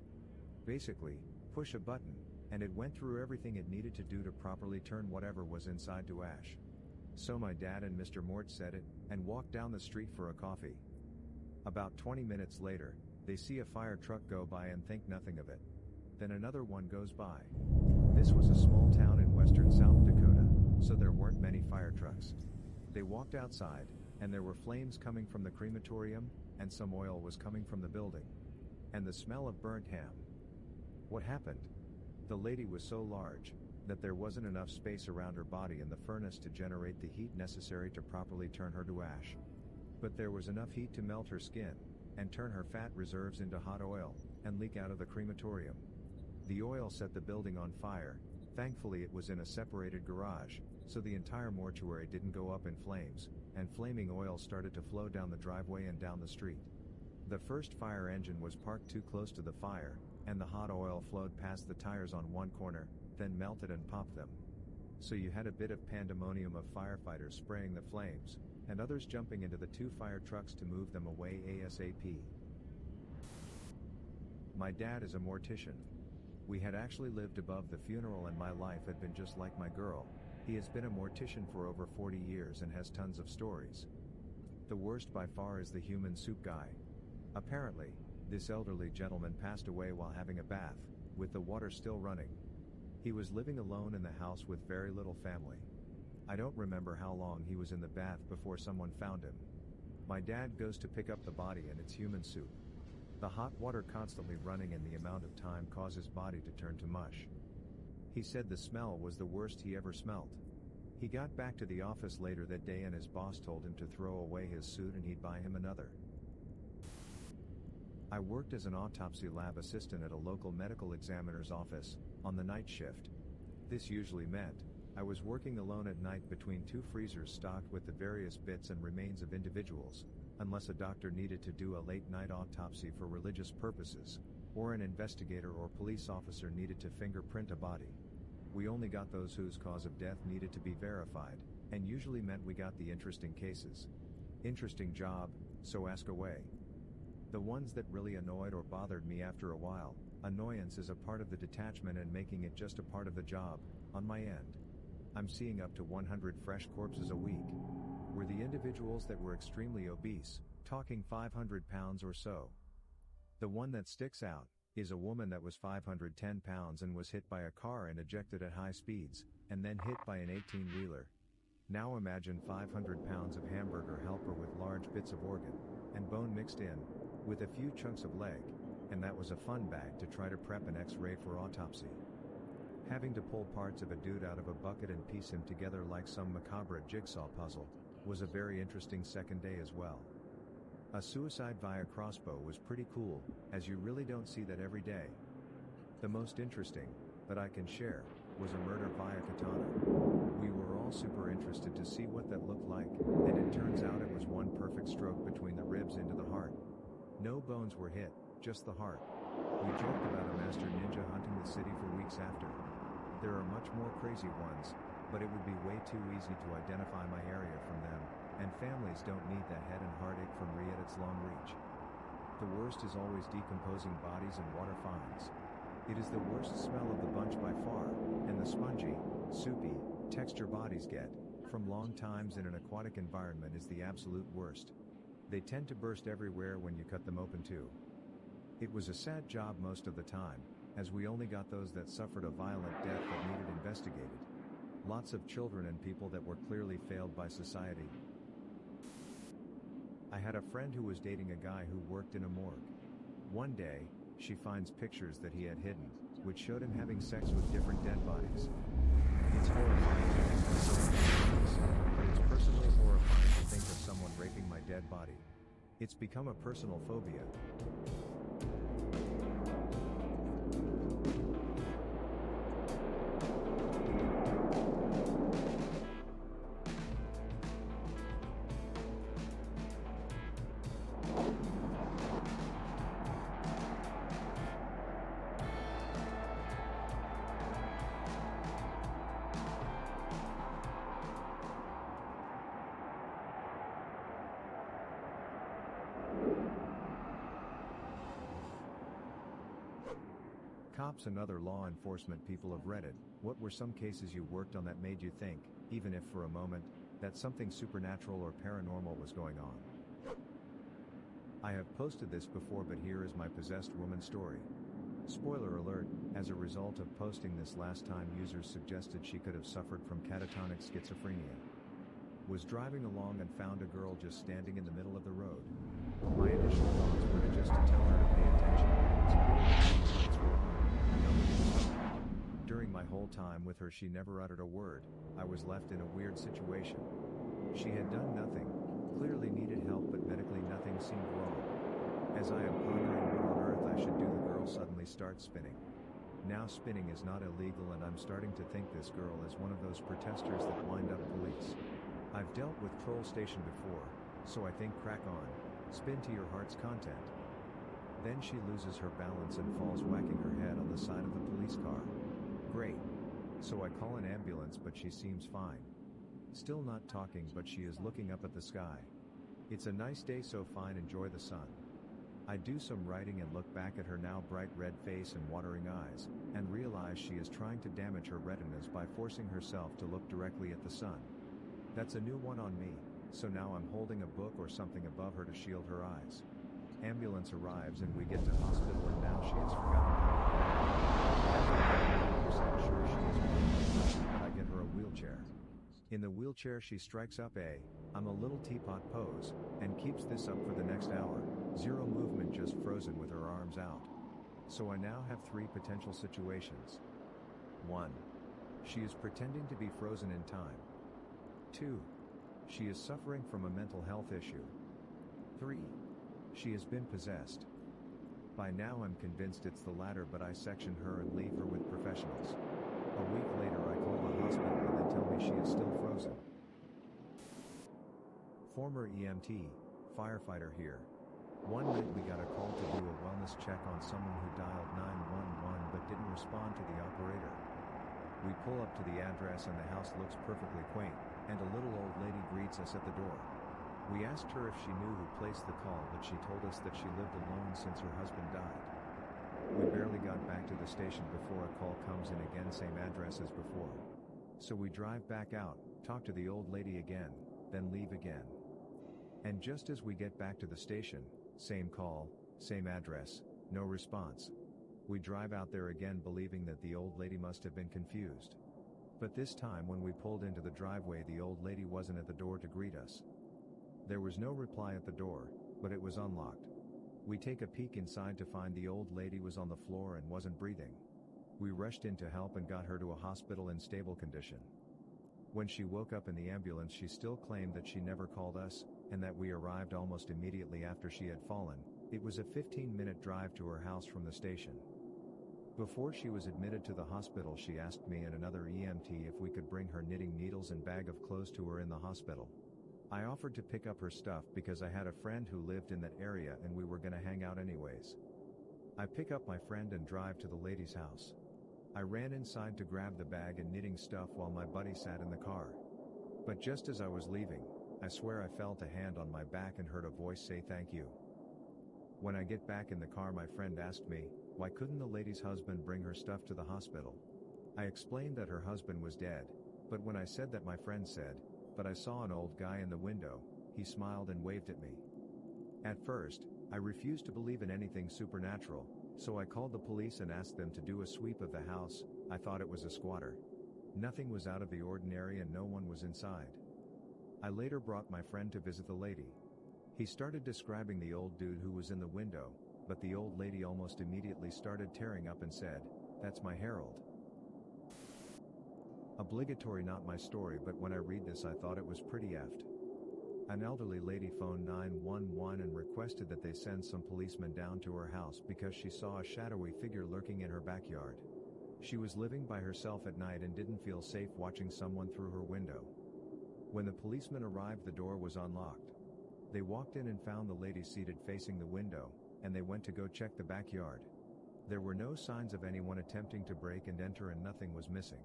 Basically, push a button, and it went through everything it needed to do to properly turn whatever was inside to ash. So my dad and Mr. Mort said it, and walked down the street for a coffee. About 20 minutes later, they see a fire truck go by and think nothing of it. Then another one goes by. This was a small town in western South Dakota, so there weren't many fire trucks. They walked outside, and there were flames coming from the crematorium, and some oil was coming from the building. And the smell of burnt ham. What happened? The lady was so large, that there wasn't enough space around her body in the furnace to generate the heat necessary to properly turn her to ash. But there was enough heat to melt her skin, and turn her fat reserves into hot oil, and leak out of the crematorium. The oil set the building on fire. Thankfully it was in a separated garage, so the entire mortuary didn't go up in flames, and flaming oil started to flow down the driveway and down the street. The first fire engine was parked too close to the fire, and the hot oil flowed past the tires on one corner, then melted and popped them. So you had a bit of pandemonium of firefighters spraying the flames, and others jumping into the two fire trucks to move them away ASAP. My dad is a mortician. We had actually lived above the funeral and my life had been just like my girl. He has been a mortician for over 40 years and has tons of stories. The worst by far is the human soup guy. Apparently, this elderly gentleman passed away while having a bath, with the water still running. He was living alone in the house with very little family. I don't remember how long he was in the bath before someone found him. My dad goes to pick up the body and it's human soup. The hot water constantly running and the amount of time causes body to turn to mush. He said the smell was the worst he ever smelt. He got back to the office later that day and his boss told him to throw away his suit and he'd buy him another. I worked as an autopsy lab assistant at a local medical examiner's office, on the night shift. This usually meant, I was working alone at night between two freezers stocked with the various bits and remains of individuals, unless a doctor needed to do a late-night autopsy for religious purposes, or an investigator or police officer needed to fingerprint a body. We only got those whose cause of death needed to be verified, and usually meant we got the interesting cases. Interesting job, so ask away. The ones that really annoyed or bothered me after a while, annoyance is a part of the detachment and making it just a part of the job, on my end. I'm seeing up to 100 fresh corpses a week. Were the individuals that were extremely obese, talking 500 pounds or so. The one that sticks out is a woman that was 510 pounds and was hit by a car and ejected at high speeds, and then hit by an 18-wheeler. Now imagine 500 pounds of hamburger helper with large bits of organ and bone mixed in, with a few chunks of leg, and that was a fun bag to try to prep an X-ray for autopsy. Having to pull parts of a dude out of a bucket and piece him together like some macabre jigsaw puzzle was a very interesting second day as well. A suicide via crossbow was pretty cool, as you really don't see that every day. The most interesting, that I can share, was a murder via katana. We were all super interested to see what that looked like, and it turns out it was one perfect stroke between the ribs into the heart. No bones were hit, just the heart. We joked about a master ninja hunting the city for weeks after. There are much more crazy ones, but it would be way too easy to identify my area from them, and families don't need the head and heartache from at its long reach. The worst is always decomposing bodies and water finds. It is the worst smell of the bunch by far, and the spongy, soupy texture bodies get from long times in an aquatic environment is the absolute worst. They tend to burst everywhere when you cut them open too. It was a sad job most of the time, as we only got those that suffered a violent death that needed investigated. Lots of children and people that were clearly failed by society. I had a friend who was dating a guy who worked in a morgue. One day, she finds pictures that he had hidden, which showed him having sex with different dead bodies. It's horrifying, but it's personally horrifying to think of someone raping my dead body. It's become a personal phobia. Cops and other law enforcement people of Reddit, what were some cases you worked on that made you think, even if for a moment, that something supernatural or paranormal was going on? I have posted this before, but here is my possessed woman story. Spoiler alert, as a result of posting this last time, users suggested she could have suffered from catatonic schizophrenia. Was driving along and found a girl just standing in the middle of the road. My initial thoughts were to just to tell her to pay attention. During my whole time with her, she never uttered a word. I was left in a weird situation. She had done nothing, clearly needed help, but medically nothing seemed wrong. As I am pondering what on earth I should do, the girl suddenly starts spinning. Now spinning is not illegal, and I'm starting to think this girl is one of those protesters that wind up police. I've dealt with Troll Station before, so I think crack on, spin to your heart's content. Then she loses her balance and falls, whacking her head on the side of the police car. Great. So I call an ambulance, but she seems fine. Still not talking, but she is looking up at the sky. It's a nice day, so fine, enjoy the sun. I do some writing and look back at her now bright red face and watering eyes, and realize she is trying to damage her retinas by forcing herself to look directly at the sun. That's a new one on me, so now I'm holding a book or something above her to shield her eyes. Ambulance arrives and we get to hospital, and now she has forgotten how to sure she is but I get her a wheelchair. In the wheelchair she strikes up I'm a little teapot pose, and keeps this up for the next hour, zero movement, just frozen with her arms out. So I now have three potential situations. 1. She is pretending to be frozen in time. 2. She is suffering from a mental health issue. 3. She has been possessed. By now I'm convinced it's the latter, but I section her and leave her with professionals. A week later I call the hospital and they tell me she is still frozen. Former EMT, firefighter here. One night we got a call to do a wellness check on someone who dialed 911 but didn't respond to the operator. We pull up to the address and the house looks perfectly quaint, and a little old lady greets us at the door. We asked her if she knew who placed the call, but she told us that she lived alone since her husband died. We barely got back to the station before a call comes in again, same address as before. So we drive back out, talk to the old lady again, then leave again. And just as we get back to the station, same call, same address, no response. We drive out there again believing that the old lady must have been confused. But this time when we pulled into the driveway, the old lady wasn't at the door to greet us. There was no reply at the door, but it was unlocked. We take a peek inside to find the old lady was on the floor and wasn't breathing. We rushed in to help and got her to a hospital in stable condition. When she woke up in the ambulance, she still claimed that she never called us, and that we arrived almost immediately after she had fallen. It was a 15-minute drive to her house from the station. Before she was admitted to the hospital, she asked me and another EMT if we could bring her knitting needles and bag of clothes to her in the hospital. I offered to pick up her stuff because I had a friend who lived in that area and we were gonna hang out anyways. I pick up my friend and drive to the lady's house. I ran inside to grab the bag and knitting stuff while my buddy sat in the car. But just as I was leaving, I swear I felt a hand on my back and heard a voice say thank you. When I get back in the car, my friend asked me, why couldn't the lady's husband bring her stuff to the hospital? I explained that her husband was dead, but when I said that, my friend said, but I saw an old guy in the window. He smiled and waved at me. At first, I refused to believe in anything supernatural, so I called the police and asked them to do a sweep of the house. I thought it was a squatter. Nothing was out of the ordinary and no one was inside. I later brought my friend to visit the lady. He started describing the old dude who was in the window, but the old lady almost immediately started tearing up and said, "That's my Harold." Obligatory not my story, but when I read this I thought it was pretty effed. An elderly lady phoned 911 and requested that they send some policemen down to her house because she saw a shadowy figure lurking in her backyard. She was living by herself at night and didn't feel safe watching someone through her window. When the policemen arrived, the door was unlocked. They walked in and found the lady seated facing the window, and they went to go check the backyard. There were no signs of anyone attempting to break and enter, and nothing was missing.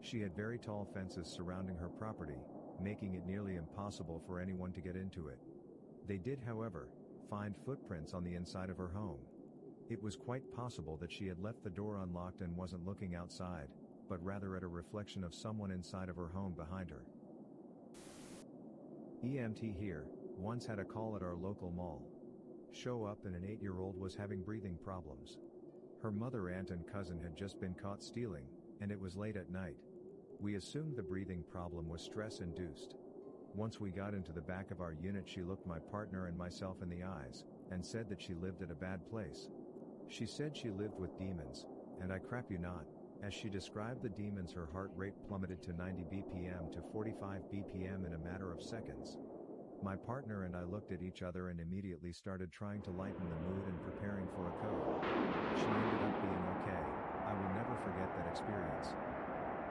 She had very tall fences surrounding her property, making it nearly impossible for anyone to get into it. They did, however, find footprints on the inside of her home. It was quite possible that she had left the door unlocked and wasn't looking outside, but rather at a reflection of someone inside of her home behind her. EMT here. Once had a call at our local mall. Show up and an 8-year-old was having breathing problems. Her mother, aunt and cousin had just been caught stealing, and it was late at night. We assumed the breathing problem was stress-induced. Once we got into the back of our unit, she looked my partner and myself in the eyes, and said that she lived at a bad place. She said she lived with demons, and I crap you not, as she described the demons, her heart rate plummeted to 90 BPM to 45 BPM in a matter of seconds. My partner and I looked at each other and immediately started trying to lighten the mood and preparing for a code. She ended up being okay. I will never forget that experience.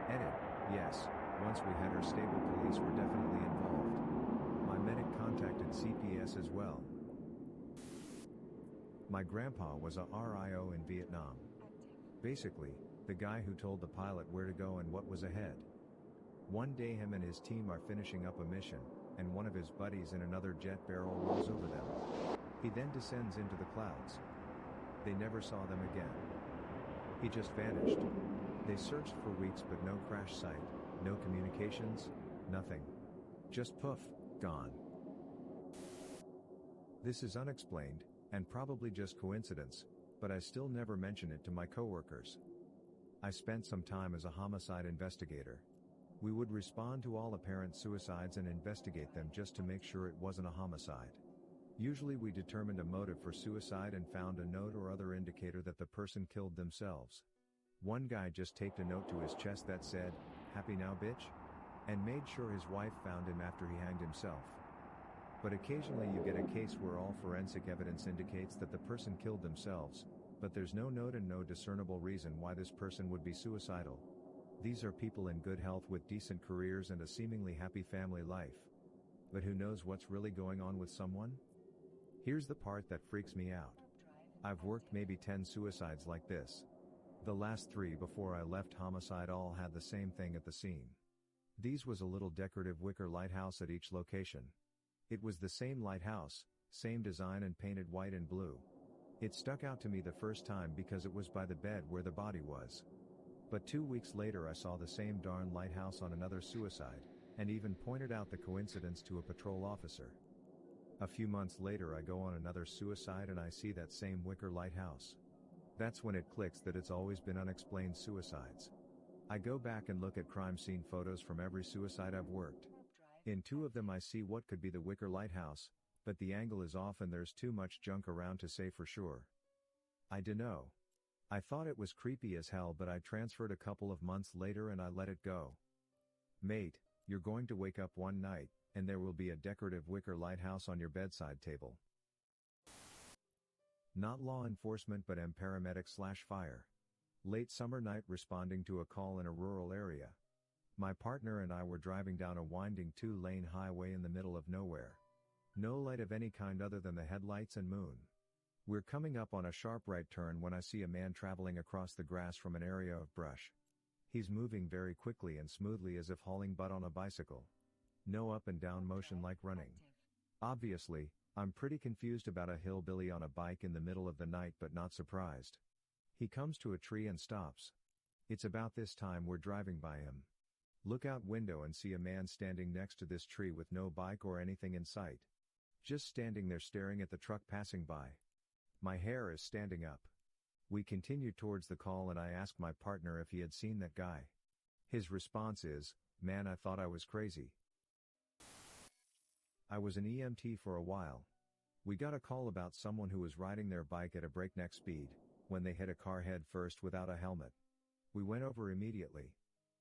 Edit. Yes, once we had her stable, police were definitely involved. My medic contacted CPS as well. My grandpa was a RIO in Vietnam. Basically, the guy who told the pilot where to go and what was ahead. One day him and his team are finishing up a mission, and one of his buddies in another jet barrel rolls over them. He then descends into the clouds. They never saw them again. He just vanished. They searched for weeks but no crash site, no communications, nothing. Just poof, gone. This is unexplained, and probably just coincidence, but I still never mention it to my coworkers. I spent some time as a homicide investigator. We would respond to all apparent suicides and investigate them just to make sure it wasn't a homicide. Usually we determined a motive for suicide and found a note or other indicator that the person killed themselves. One guy just taped a note to his chest that said, "Happy now, bitch?" and made sure his wife found him after he hanged himself. But occasionally you get a case where all forensic evidence indicates that the person killed themselves, but there's no note and no discernible reason why this person would be suicidal. These are people in good health with decent careers and a seemingly happy family life. But who knows what's really going on with someone? Here's the part that freaks me out. I've worked maybe 10 suicides like this. The last 3 before I left homicide all had the same thing at the scene. These was a little decorative wicker lighthouse at each location. It was the same lighthouse, same design and painted white and blue. It stuck out to me the first time because it was by the bed where the body was. But 2 weeks later I saw the same darn lighthouse on another suicide, and even pointed out the coincidence to a patrol officer. A few months later I go on another suicide and I see that same wicker lighthouse. That's when it clicks that it's always been unexplained suicides. I go back and look at crime scene photos from every suicide I've worked. In 2 of them I see what could be the wicker lighthouse, but the angle is off and there's too much junk around to say for sure. I dunno. I thought it was creepy as hell, but I transferred a couple of months later and I let it go. Mate, you're going to wake up one night, and there will be a decorative wicker lighthouse on your bedside table. Not law enforcement but paramedic/fire. Late summer night responding to a call in a rural area. My partner and I were driving down a winding 2-lane highway in the middle of nowhere. No light of any kind other than the headlights and moon. We're coming up on a sharp right turn when I see a man traveling across the grass from an area of brush. He's moving very quickly and smoothly as if hauling butt on a bicycle. No up and down motion like running. Obviously, I'm pretty confused about a hillbilly on a bike in the middle of the night but not surprised. He comes to a tree and stops. It's about this time we're driving by him. Look out window and see a man standing next to this tree with no bike or anything in sight. Just standing there staring at the truck passing by. My hair is standing up. We continue towards the call and I ask my partner if he had seen that guy. His response is, "Man, I thought I was crazy." I was an EMT for a while. We got a call about someone who was riding their bike at a breakneck speed, when they hit a car head first without a helmet. We went over immediately.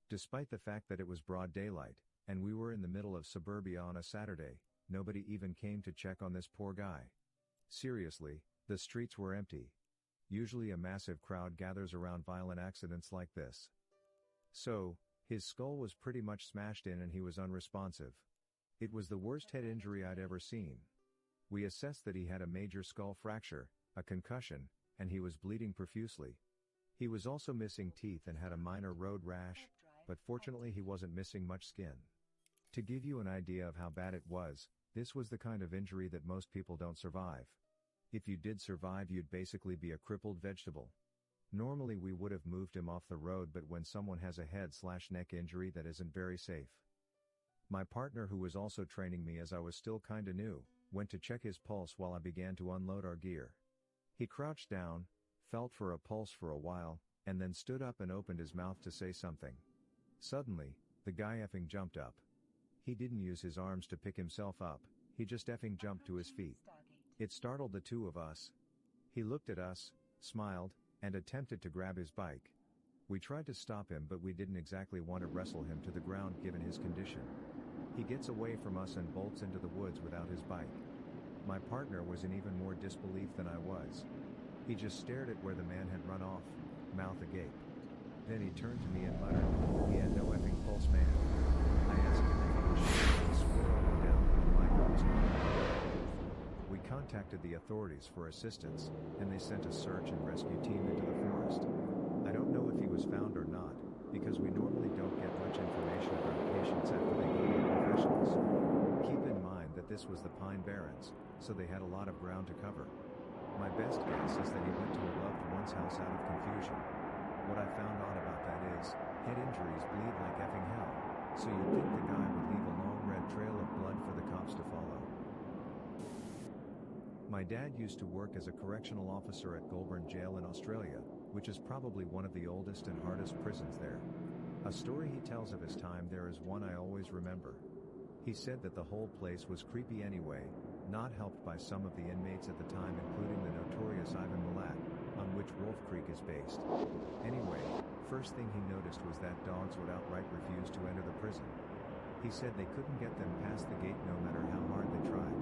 Despite the fact that it was broad daylight, and we were in the middle of suburbia on a Saturday, nobody even came to check on this poor guy. Seriously, the streets were empty. Usually a massive crowd gathers around violent accidents like this. So, his skull was pretty much smashed in and he was unresponsive. It was the worst head injury I'd ever seen. We assessed that he had a major skull fracture, a concussion, and he was bleeding profusely. He was also missing teeth and had a minor road rash, but fortunately he wasn't missing much skin. To give you an idea of how bad it was, this was the kind of injury that most people don't survive. If you did survive, you'd basically be a crippled vegetable. Normally we would have moved him off the road, but when someone has a head/neck injury, that isn't very safe. My partner, who was also training me as I was still kinda new, went to check his pulse while I began to unload our gear. He crouched down, felt for a pulse for a while, and then stood up and opened his mouth to say something. Suddenly, the guy effing jumped up. He didn't use his arms to pick himself up, he just effing jumped to his feet. It startled the 2 of us. He looked at us, smiled, and attempted to grab his bike. We tried to stop him, but we didn't exactly want to wrestle him to the ground given his condition. He gets away from us and bolts into the woods without his bike. My partner was in even more disbelief than I was. He just stared at where the man had run off, mouth agape. Then he turned to me and muttered, "He had no effing pulse, man." I asked him if he was sure. He swore up and down that the biker was not. We contacted the authorities for assistance, and they sent a search and rescue team into the forest. I don't know if he was found or not, because we normally don't get much information about patients after they go to the professionals. Keep in mind that this was the Pine Barrens, so they had a lot of ground to cover. My best guess is that he went to a loved one's house out of confusion. What I found odd about that is, head injuries bleed like effing hell, so you'd think the guy would leave a long red trail of blood for the cops to follow. My dad used to work as a correctional officer at Goulburn Jail in Australia, which is probably one of the oldest and hardest prisons there. A story he tells of his time there is one I always remember. He said that the whole place was creepy anyway, not helped by some of the inmates at the time, including the notorious Ivan Milat, on which Wolf Creek is based. Anyway, first thing he noticed was that dogs would outright refuse to enter the prison. He said they couldn't get them past the gate no matter how hard they tried.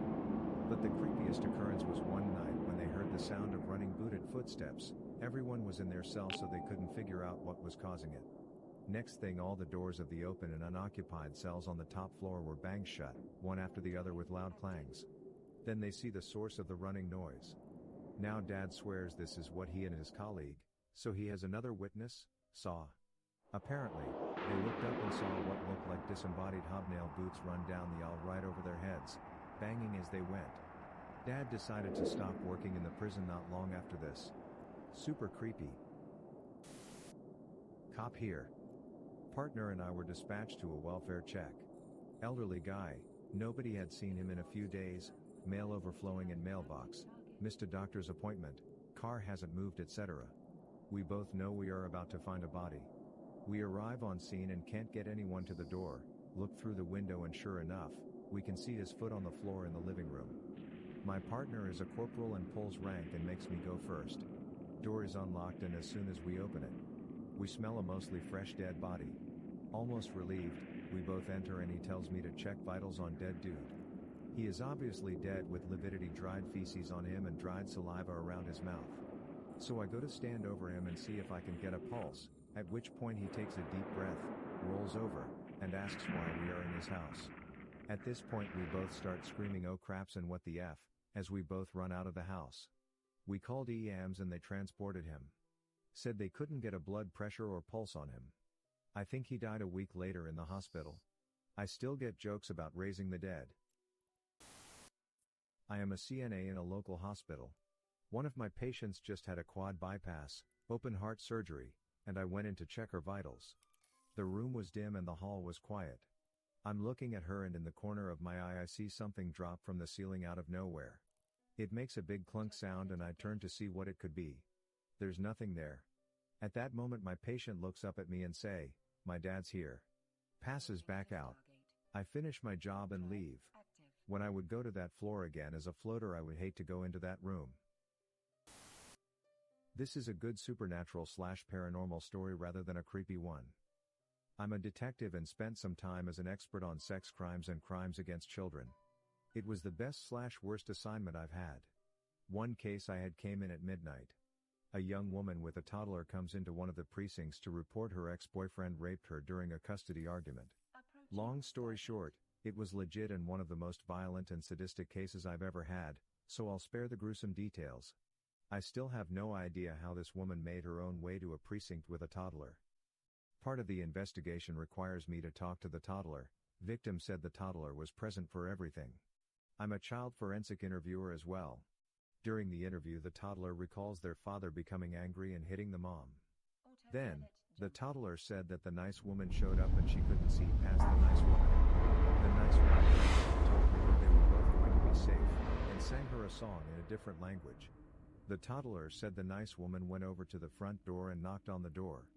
But the creepiest occurrence was one night when they heard the sound of running booted footsteps. Everyone was in their cell, so they couldn't figure out what was causing it. Next thing, all the doors of the open and unoccupied cells on the top floor were banged shut, one after the other with loud clangs. Then they see the source of the running noise. Now Dad swears this is what he and his colleague, so he has another witness, saw. Apparently, they looked up and saw what looked like disembodied hobnail boots run down the aisle right over their heads. banging as they went. Dad decided to stop working in the prison not long after this. Super creepy. Cop here. Partner and I were dispatched to a welfare check. Elderly guy, nobody had seen him in a few days, mail overflowing in mailbox, missed a doctor's appointment, car hasn't moved, etc. We both know we are about to find a body. We arrive on scene and can't get anyone to the door, look through the window and sure enough, we can see his foot on the floor in the living room. My partner is a corporal and pulls rank and makes me go first. Door is unlocked and as soon as we open it, we smell a mostly fresh dead body. Almost relieved, we both enter and he tells me to check vitals on dead dude. He is obviously dead with lividity, dried feces on him and dried saliva around his mouth. So I go to stand over him and see if I can get a pulse, at which point he takes a deep breath, rolls over, and asks why we are in his house. At this point we both start screaming oh craps and what the F, as we both run out of the house. We called EMS and they transported him. Said they couldn't get a blood pressure or pulse on him. I think he died a week later in the hospital. I still get jokes about raising the dead. I am a CNA in a local hospital. One of my patients just had a quad bypass, open heart surgery, and I went in to check her vitals. The room was dim and the hall was quiet. I'm looking at her and in the corner of my eye I see something drop from the ceiling out of nowhere. It makes a big clunk sound and I turn to see what it could be. There's nothing there. At that moment my patient looks up at me and say, "My dad's here." Passes back out. I finish my job and leave. When I would go to that floor again as a floater I would hate to go into that room. This is a good supernatural/paranormal story rather than a creepy one. I'm a detective and spent some time as an expert on sex crimes and crimes against children. It was the best/worst assignment I've had. One case I had came in at midnight. A young woman with a toddler comes into one of the precincts to report her ex-boyfriend raped her during a custody argument. Long story short, it was legit and one of the most violent and sadistic cases I've ever had, so I'll spare the gruesome details. I still have no idea how this woman made her own way to a precinct with a toddler. Part of the investigation requires me to talk to the toddler. Victim said the toddler was present for everything. I'm a child forensic interviewer as well. During the interview the toddler recalls their father becoming angry and hitting the mom. Then, the toddler said that the nice woman showed up and she couldn't see past the nice woman. The nice woman told her that they were both going to be safe, and sang her a song in a different language. The toddler said the nice woman went over to the front door and knocked on the door.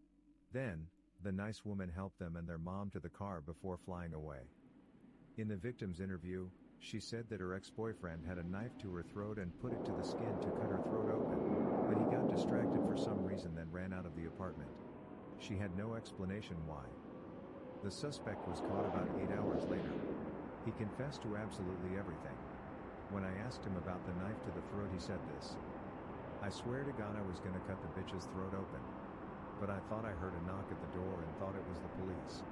Then, the nice woman helped them and their mom to the car before flying away. In the victim's interview, she said that her ex-boyfriend had a knife to her throat and put it to the skin to cut her throat open, but he got distracted for some reason then ran out of the apartment. She had no explanation why. The suspect was caught about 8 hours later. He confessed to absolutely everything. When I asked him about the knife to the throat he said this: "I swear to God I was gonna cut the bitch's throat open. But I thought I heard a knock at the door and thought it was the police.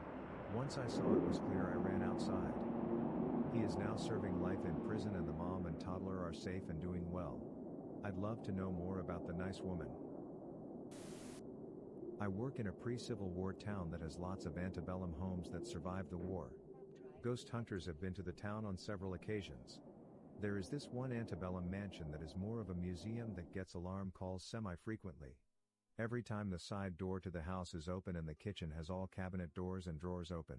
Once I saw it was clear I ran outside." He is now serving life in prison and the mom and toddler are safe and doing well. I'd love to know more about the nice woman. I work in a pre-Civil War town that has lots of antebellum homes that survived the war. Ghost hunters have been to the town on several occasions. There is this one antebellum mansion that is more of a museum that gets alarm calls semi-frequently. Every time the side door to the house is open and the kitchen has all cabinet doors and drawers open.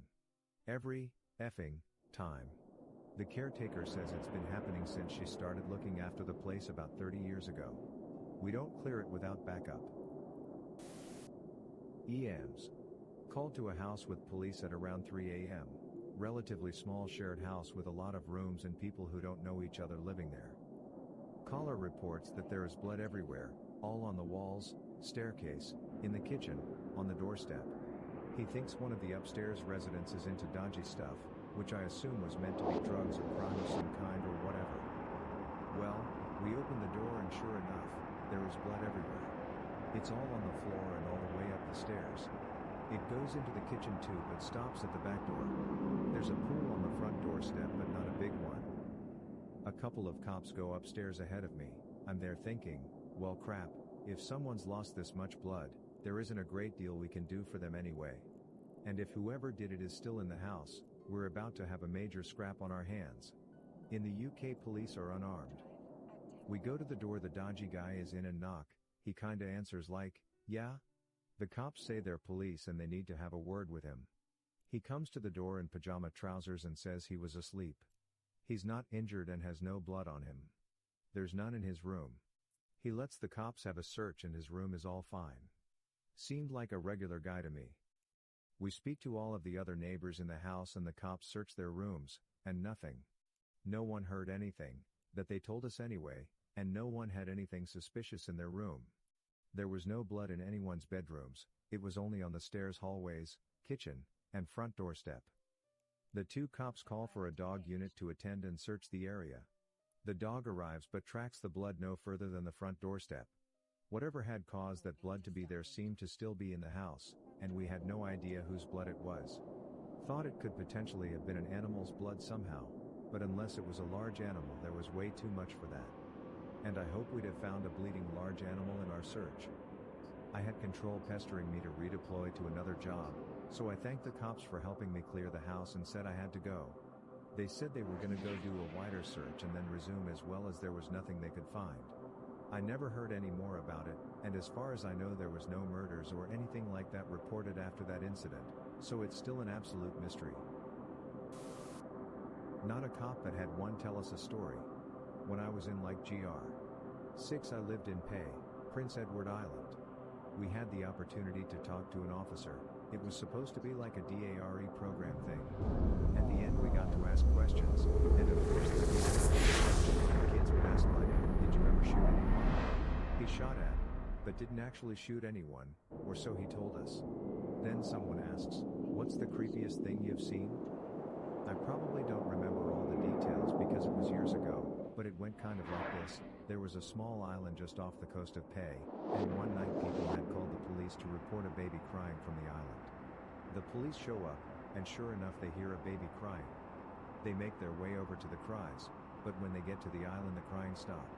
Every effing time. The caretaker says it's been happening since she started looking after the place about 30 years ago. We don't clear it without backup. EMS. Called to a house with police at around 3 a.m. Relatively small shared house with a lot of rooms and people who don't know each other living there. Caller reports that there is blood everywhere, all on the walls, staircase, in the kitchen, on the doorstep. He thinks one of the upstairs residents is into dodgy stuff, which I assume was meant to be drugs or crime of some kind or whatever. Well, we open the door and sure enough, there is blood everywhere. It's all on the floor and all the way up the stairs. It goes into the kitchen too but stops at the back door. There's a pool on the front doorstep but not a big one. A couple of cops go upstairs ahead of me. I'm there thinking, well crap, if someone's lost this much blood, there isn't a great deal we can do for them anyway. And if whoever did it is still in the house, we're about to have a major scrap on our hands. In the UK, police are unarmed. We go to the door, the dodgy guy is in and knock, he kinda answers like, yeah? The cops say they're police and they need to have a word with him. He comes to the door in pajama trousers and says he was asleep. He's not injured and has no blood on him. There's none in his room. He lets the cops have a search and his room is all fine. Seemed like a regular guy to me. We speak to all of the other neighbors in the house and the cops search their rooms, and nothing. No one heard anything, that they told us anyway, and no one had anything suspicious in their room. There was no blood in anyone's bedrooms, it was only on the stairs, hallways, kitchen, and front doorstep. The two cops call for a dog unit to attend and search the area. The dog arrives but tracks the blood no further than the front doorstep. Whatever had caused that blood to be there seemed to still be in the house, and we had no idea whose blood it was. Thought it could potentially have been an animal's blood somehow, but unless it was a large animal there was way too much for that. And I hope we'd have found a bleeding large animal in our search. I had control pestering me to redeploy to another job, so I thanked the cops for helping me clear the house and said I had to go. They said they were gonna go do a wider search and then resume, as well as there was nothing they could find. I never heard any more about it, and as far as I know there was no murders or anything like that reported after that incident, so it's still an absolute mystery. Not a cop, but had one tell us a story. When I was in like Gr. 6 I lived in Pay, Prince Edward Island. We had the opportunity to talk to an officer. It was supposed to be like a DARE program thing. At the end we got to ask questions, and of course the kids would ask like, did you ever shoot anyone? He shot at, but didn't actually shoot anyone, or so he told us. Then someone asks, what's the creepiest thing you've seen? I probably don't remember all the details because it was years ago, but it went kind of like this. There was a small island just off the coast of Pay, and one night people had called the police to report a baby crying from the island. The police show up, and sure enough they hear a baby crying. They make their way over to the cries, but when they get to the island the crying stopped.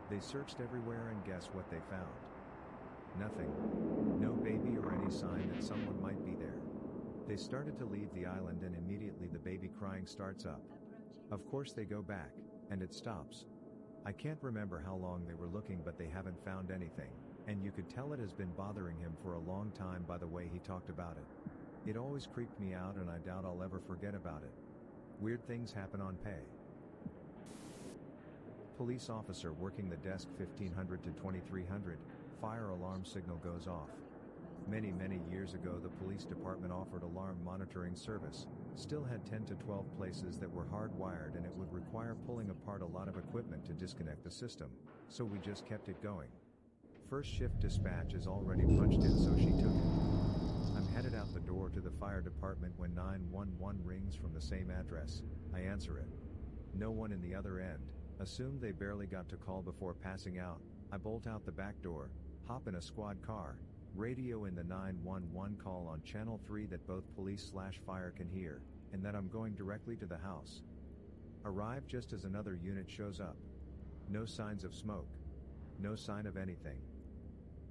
They searched everywhere and guess what they found? Nothing. No baby or any sign that someone might be there. They started to leave the island and immediately the baby crying starts up. Of course they go back, and it stops. I can't remember how long they were looking, but they haven't found anything, and you could tell it has been bothering him for a long time by the way he talked about it. It always creeped me out and I doubt I'll ever forget about it. Weird things happen on Pay. Police officer working the desk 1500 to 2300, fire alarm signal goes off. Many years ago the police department offered alarm monitoring service, still had 10 to 12 places that were hardwired and it would require pulling apart a lot of equipment to disconnect the system, so we just kept it going. First shift dispatch is already punched in, so she took it. I'm headed out the door to the fire department when 911 rings from the same address. I answer it. No one in the other end, assumed they barely got to call before passing out. I bolt out the back door, hop in a squad car, radio in the 911 call on channel 3 that both police/fire can hear, and that I'm going directly to the house. Arrive just as another unit shows up. No signs of smoke. No sign of anything.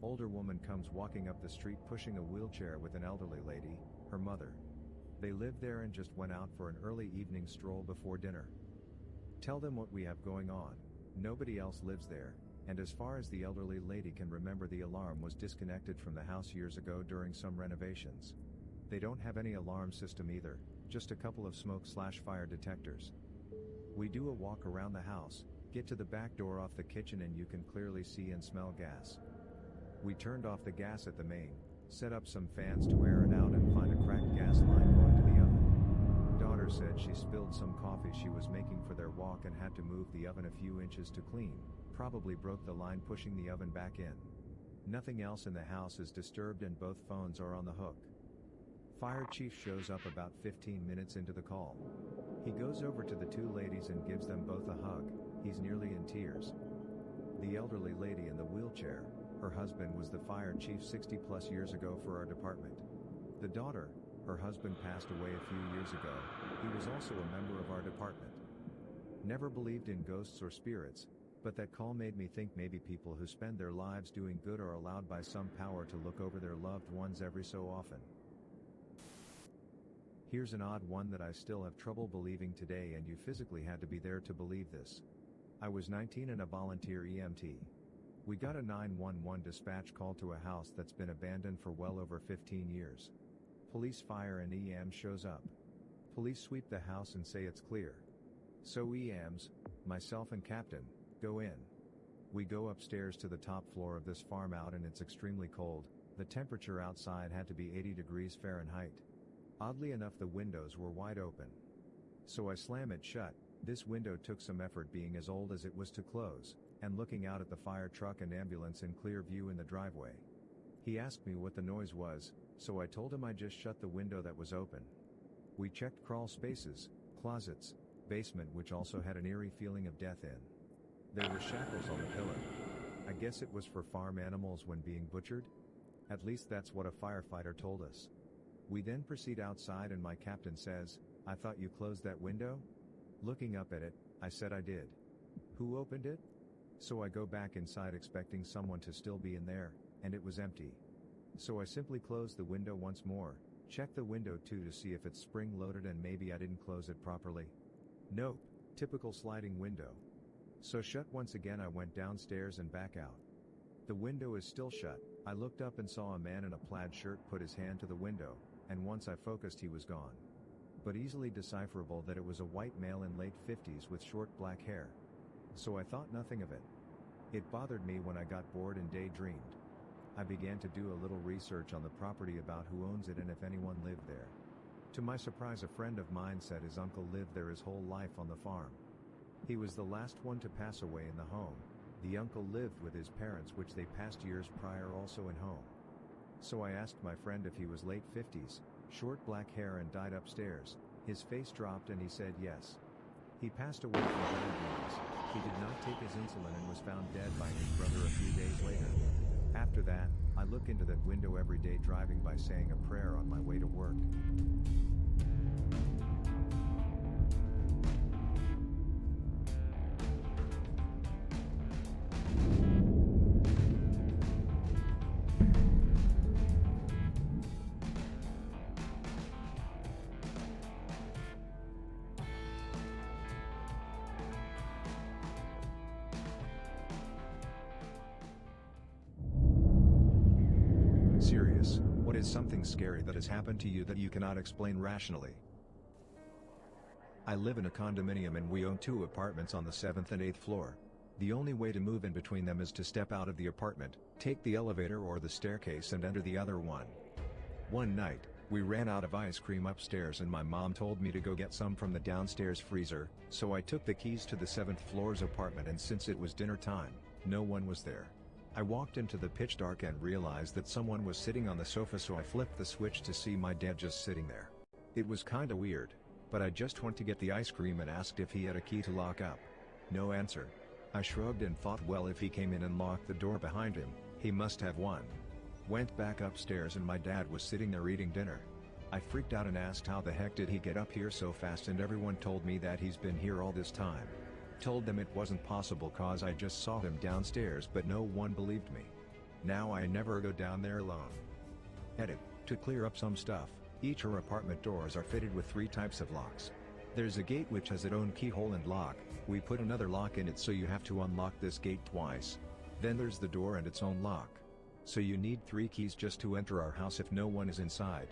Older woman comes walking up the street pushing a wheelchair with an elderly lady, her mother. They live there and just went out for an early evening stroll before dinner. Tell them what we have going on. Nobody else lives there, and as far as the elderly lady can remember the alarm was disconnected from the house years ago during some renovations. They don't have any alarm system either, just a couple of smoke/fire detectors. We do a walk around the house, get to the back door off the kitchen and you can clearly see and smell gas. We turned off the gas at the main, set up some fans to air it out and find a cracked gas line going to the oven. Daughter said she spilled some coffee she was making for their walk and had to move the oven a few inches to clean, probably broke the line pushing the oven back in. Nothing else in the house is disturbed and both phones are on the hook. Fire chief shows up about 15 minutes into the call. He goes over to the two ladies and gives them both a hug. He's nearly in tears. The elderly lady in the wheelchair, her husband was the fire chief 60+ years ago for our department. The daughter, her husband passed away a few years ago. He was also a member of our department. Never believed in ghosts or spirits, but that call made me think maybe people who spend their lives doing good are allowed by some power to look over their loved ones every so often. Here's an odd one that I still have trouble believing today, and you physically had to be there to believe this. I was 19 and a volunteer EMT. We got a 911 dispatch call to a house that's been abandoned for well over 15 years. Police, fire and EM shows up. Police sweep the house and say it's clear. So EMs, myself and Captain, go in. We go upstairs to the top floor of this farm out, and it's extremely cold. The temperature outside had to be 80 degrees Fahrenheit. Oddly enough, the windows were wide open. So I slam it shut. This window took some effort, being as old as it was, to close, and looking out at the fire truck and ambulance in clear view in the driveway. He asked me what the noise was, so I told him I just shut the window that was open. We checked crawl spaces, closets, basement, which also had an eerie feeling of death in. There were shackles on the pillar. I guess it was for farm animals when being butchered? At least that's what a firefighter told us. We then proceed outside, and my captain says, "I thought you closed that window?" Looking up at it, I said I did. "Who opened it?" So I go back inside expecting someone to still be in there, and it was empty. So I simply closed the window once more, checked the window too to see if it's spring loaded, and maybe I didn't close it properly. Nope, typical sliding window. So shut once again. I went downstairs and back out. The window is still shut. I looked up and saw a man in a plaid shirt put his hand to the window, and once I focused he was gone. But easily decipherable that it was a white male in late 50s with short black hair. So I thought nothing of it. It bothered me when I got bored and daydreamed. I began to do a little research on the property about who owns it and if anyone lived there. To my surprise, a friend of mine said his uncle lived there his whole life on the farm. He was the last one to pass away in the home. The uncle lived with his parents, which they passed years prior, also in home. So I asked my friend if he was late 50s, short black hair, and died upstairs. His face dropped and he said yes. He passed away from diabetes. He did not take his insulin and was found dead by his brother a few days later. After that, I look into that window every day driving by, saying a prayer on my way to work. Serious, what is something scary that has happened to you that you cannot explain rationally? I live in a condominium and we own 2 apartments on the 7th and 8th floor. The only way to move in between them is to step out of the apartment, take the elevator or the staircase and enter the other one. One night, we ran out of ice cream upstairs and my mom told me to go get some from the downstairs freezer, so I took the keys to the 7th floor's apartment, and since it was dinner time, no one was there. I walked into the pitch dark and realized that someone was sitting on the sofa, so I flipped the switch to see my dad just sitting there. It was kinda weird, but I just went to get the ice cream and asked if he had a key to lock up. No answer. I shrugged and thought, well, if he came in and locked the door behind him, he must have one. Went back upstairs and my dad was sitting there eating dinner. I freaked out and asked how the heck did he get up here so fast, and everyone told me that he's been here all this time. Told them it wasn't possible cause I just saw him downstairs, but no one believed me. Now I never go down there alone. Edit. To clear up some stuff, each our apartment doors are fitted with 3 types of locks. There's a gate which has its own keyhole and lock. We put another lock in it, so you have to unlock this gate twice. Then there's the door and its own lock. So you need 3 keys just to enter our house if no one is inside.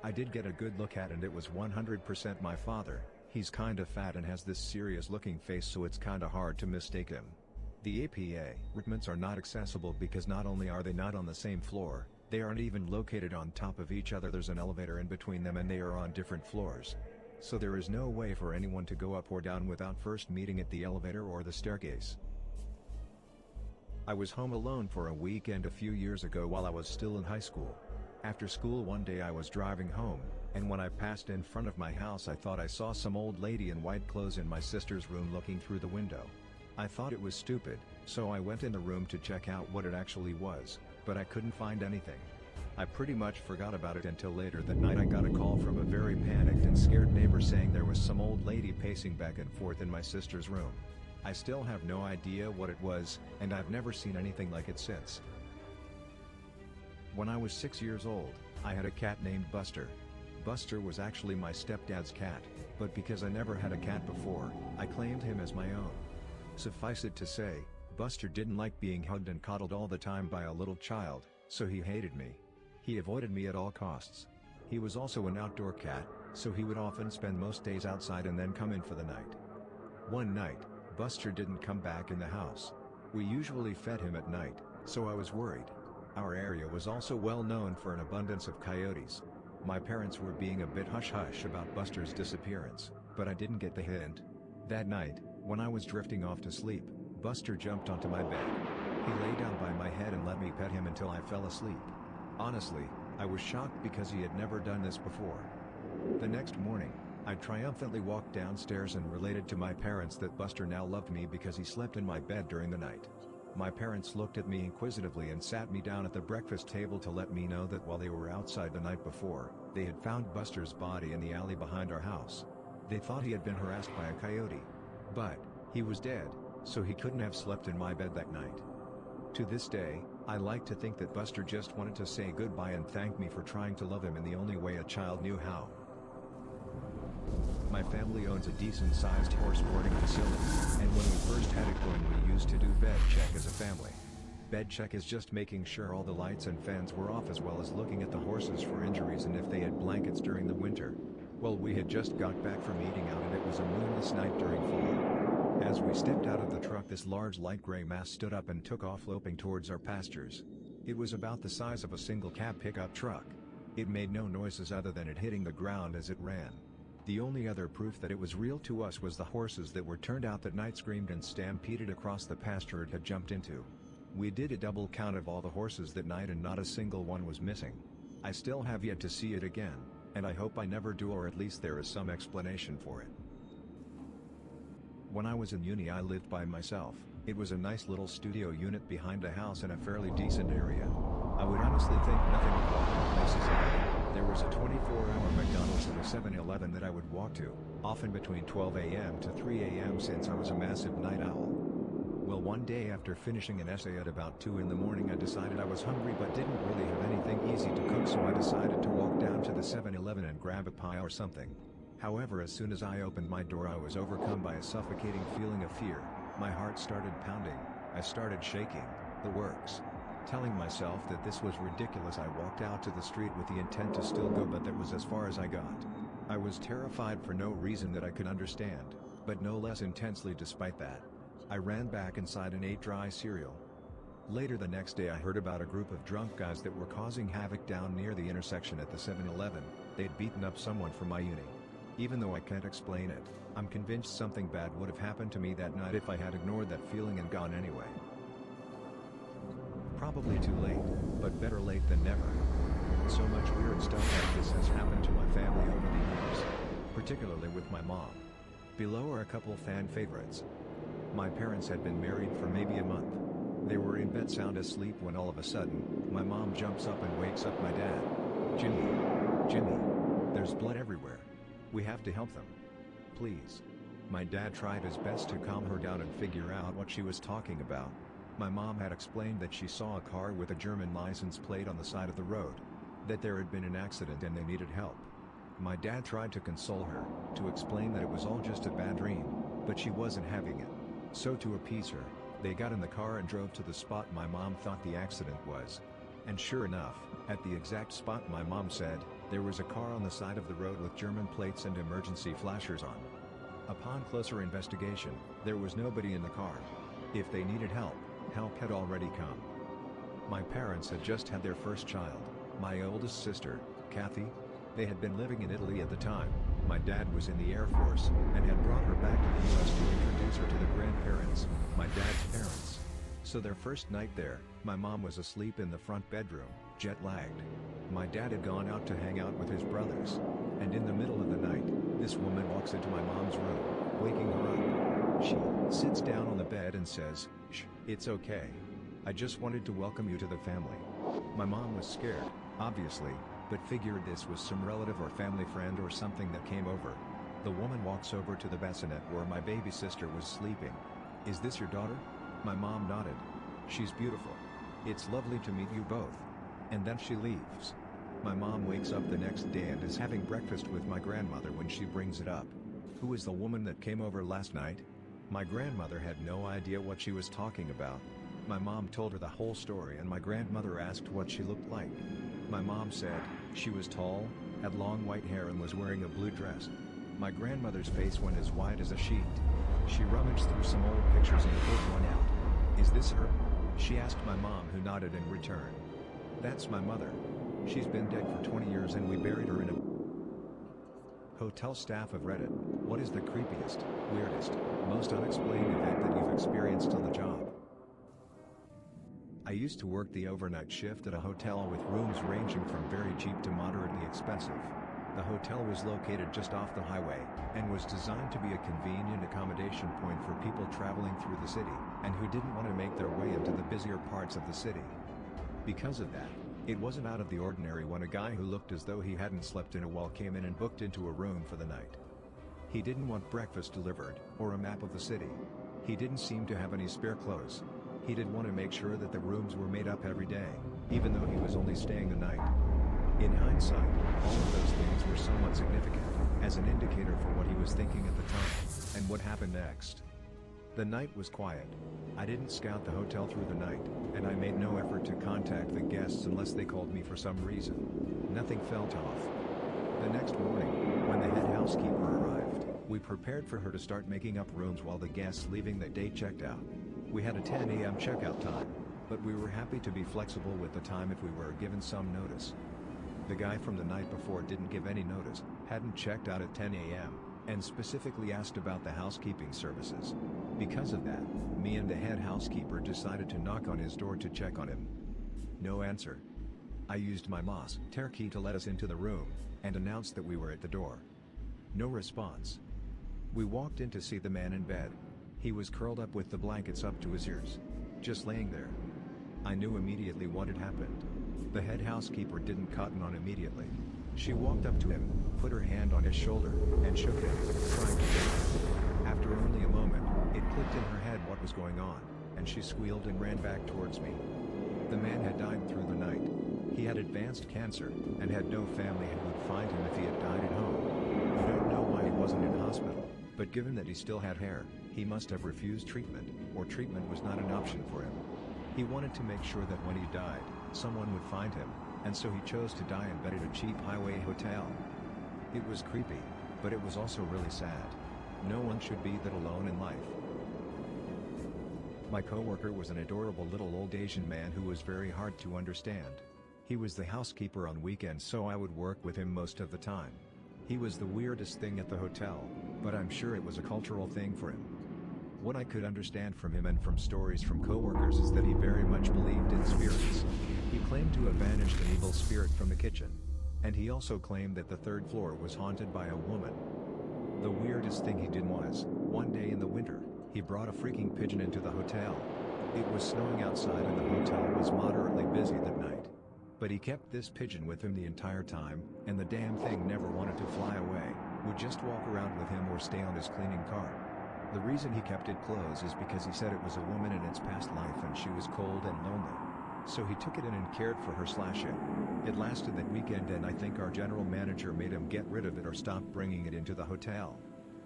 I did get a good look at, and it was 100% my father. He's kinda fat and has this serious looking face, so it's kinda hard to mistake him. The apartments are not accessible because not only are they not on the same floor, they aren't even located on top of each other. There's an elevator in between them and they are on different floors. So there is no way for anyone to go up or down without first meeting at the elevator or the staircase. I was home alone for a weekend a few years ago while I was still in high school. After school one day I was driving home, and when I passed in front of my house I thought I saw some old lady in white clothes in my sister's room looking through the window. I thought it was stupid, so I went in the room to check out what it actually was, but I couldn't find anything. I pretty much forgot about it until later that night I got a call from a very panicked and scared neighbor saying there was some old lady pacing back and forth in my sister's room. I still have no idea what it was, and I've never seen anything like it since. When I was 6 years old, I had a cat named Buster. Buster was actually my stepdad's cat, but because I never had a cat before, I claimed him as my own. Suffice it to say, Buster didn't like being hugged and coddled all the time by a little child, so he hated me. He avoided me at all costs. He was also an outdoor cat, so he would often spend most days outside and then come in for the night. One night, Buster didn't come back in the house. We usually fed him at night, so I was worried. Our area was also well known for an abundance of coyotes. My parents were being a bit hush-hush about Buster's disappearance, but I didn't get the hint. That night, when I was drifting off to sleep, Buster jumped onto my bed. He lay down by my head and let me pet him until I fell asleep. Honestly, I was shocked because he had never done this before. The next morning, I triumphantly walked downstairs and related to my parents that Buster now loved me because he slept in my bed during the night. My parents looked at me inquisitively and sat me down at the breakfast table to let me know that while they were outside the night before, they had found Buster's body in the alley behind our house. They thought he had been harassed by a coyote. But, he was dead, so he couldn't have slept in my bed that night. To this day, I like to think that Buster just wanted to say goodbye and thank me for trying to love him in the only way a child knew how. My family owns a decent-sized horse boarding facility, and when we first had it going we used to do bed check as a family. Bed check is just making sure all the lights and fans were off as well as looking at the horses for injuries and if they had blankets during the winter. Well, we had just got back from eating out and it was a moonless night during fall. As we stepped out of the truck, this large light gray mass stood up and took off loping towards our pastures. It was about the size of a single cab pickup truck. It made no noises other than it hitting the ground as it ran. The only other proof that it was real to us was the horses that were turned out that night screamed and stampeded across the pasture it had jumped into. We did a double count of all the horses that night and not a single one was missing. I still have yet to see it again, and I hope I never do, or at least there is some explanation for it. When I was in uni I lived by myself. It was a nice little studio unit behind a house in a fairly decent area. I would honestly think nothing of walking places away. There was a 24-hour McDonald's and a 7-Eleven that I would walk to, often between 12 a.m. to 3 a.m. since I was a massive night owl. Well, one day after finishing an essay at about 2 in the morning I decided I was hungry but didn't really have anything easy to cook, so I decided to walk down to the 7-Eleven and grab a pie or something. However, as soon as I opened my door I was overcome by a suffocating feeling of fear. My heart started pounding, I started shaking, the works. Telling myself that this was ridiculous, I walked out to the street with the intent to still go, but that was as far as I got. I was terrified for no reason that I could understand, but no less intensely despite that. I ran back inside and ate dry cereal. Later the next day I heard about a group of drunk guys that were causing havoc down near the intersection at the 7-Eleven. They'd beaten up someone from my uni. Even though I can't explain it, I'm convinced something bad would have happened to me that night if I had ignored that feeling and gone anyway. Probably too late, but better late than never. So much weird stuff like this has happened to my family over the years, particularly with my mom. Below are a couple fan favorites. My parents had been married for maybe a month. They were in bed sound asleep when all of a sudden, my mom jumps up and wakes up my dad. "Jimmy, Jimmy, there's blood everywhere. We have to help them. Please." My dad tried his best to calm her down and figure out what she was talking about. My mom had explained that she saw a car with a German license plate on the side of the road, that there had been an accident and they needed help. My dad tried to console her, to explain that it was all just a bad dream, but she wasn't having it. So to appease her, they got in the car and drove to the spot my mom thought the accident was. And sure enough, at the exact spot my mom said, there was a car on the side of the road with German plates and emergency flashers on. Upon closer investigation, there was nobody in the car. If they needed help, help had already come. My parents had just had their first child, my oldest sister, Kathy. They had been living in Italy at the time. My dad was in the Air Force, and had brought her back to the US to introduce her to the grandparents, my dad's parents. So their first night there, my mom was asleep in the front bedroom, jet-lagged. My dad had gone out to hang out with his brothers. And in the middle of the night, this woman walks into my mom's room, waking her up. She sits down on the bed and says, "Shh, it's okay. I just wanted to welcome you to the family." My mom was scared, obviously, but figured this was some relative or family friend or something that came over. The woman walks over to the bassinet where my baby sister was sleeping. "Is this your daughter?" My mom nodded. "She's beautiful. It's lovely to meet you both." And then she leaves. My mom wakes up the next day and is having breakfast with my grandmother when she brings it up. Who is the woman that came over last night? My grandmother had no idea what she was talking about. My mom told her the whole story and my grandmother asked what she looked like. My mom said, she was tall, had long white hair and was wearing a blue dress. My grandmother's face went as white as a sheet. She rummaged through some old pictures and pulled one out. Is this her? She asked my mom, who nodded in return. That's my mother. She's been dead for 20 years and we buried her in a... Hotel staff of Reddit, what is the creepiest, weirdest, most unexplained event that you've experienced on the job? I used to work the overnight shift at a hotel with rooms ranging from very cheap to moderately expensive. The hotel was located just off the highway, and was designed to be a convenient accommodation point for people traveling through the city, and who didn't want to make their way into the busier parts of the city. Because of that, it wasn't out of the ordinary when a guy who looked as though he hadn't slept in a while came in and booked into a room for the night. He didn't want breakfast delivered, or a map of the city. He didn't seem to have any spare clothes. He did want to make sure that the rooms were made up every day, even though he was only staying the night. In hindsight, all of those things were somewhat significant, as an indicator for what he was thinking at the time, and what happened next. The night was quiet. I didn't scout the hotel through the night, and I made no effort to contact the guests unless they called me for some reason. Nothing felt off. The next morning, when the head housekeeper arrived, we prepared for her to start making up rooms while the guests leaving that day checked out. We had a 10 a.m. checkout time, but we were happy to be flexible with the time if we were given some notice. The guy from the night before didn't give any notice, hadn't checked out at 10 a.m., and specifically asked about the housekeeping services. Because of that, me and the head housekeeper decided to knock on his door to check on him. No answer. I used my master key to let us into the room, and announced that we were at the door. No response. We walked in to see the man in bed. He was curled up with the blankets up to his ears. Just laying there. I knew immediately what had happened. The head housekeeper didn't cotton on immediately. She walked up to him, put her hand on his shoulder, and shook him, trying to wake him. After only a moment, it clicked in her head what was going on, and she squealed and ran back towards me. The man had died through the night. He had advanced cancer, and had no family who would find him if he had died at home. We don't know why he wasn't in hospital, but given that he still had hair, he must have refused treatment, or treatment was not an option for him. He wanted to make sure that when he died, someone would find him, and so he chose to die in bed at a cheap highway hotel. It was creepy, but it was also really sad. No one should be that alone in life. My coworker was an adorable little old Asian man who was very hard to understand. He was the housekeeper on weekends, so I would work with him most of the time. He was the weirdest thing at the hotel, but I'm sure it was a cultural thing for him. What I could understand from him and from stories from coworkers is that he very much believed in spirits. He claimed to have banished an evil spirit from the kitchen. And he also claimed that the third floor was haunted by a woman. The weirdest thing he did was, one day in the winter, he brought a freaking pigeon into the hotel. It was snowing outside and the hotel was moderately busy that night. But he kept this pigeon with him the entire time, and the damn thing never wanted to fly away, would just walk around with him or stay on his cleaning cart. The reason he kept it closed is because he said it was a woman in its past life and she was cold and lonely. So he took it in and cared for her/it. It lasted that weekend and I think our general manager made him get rid of it or stop bringing it into the hotel.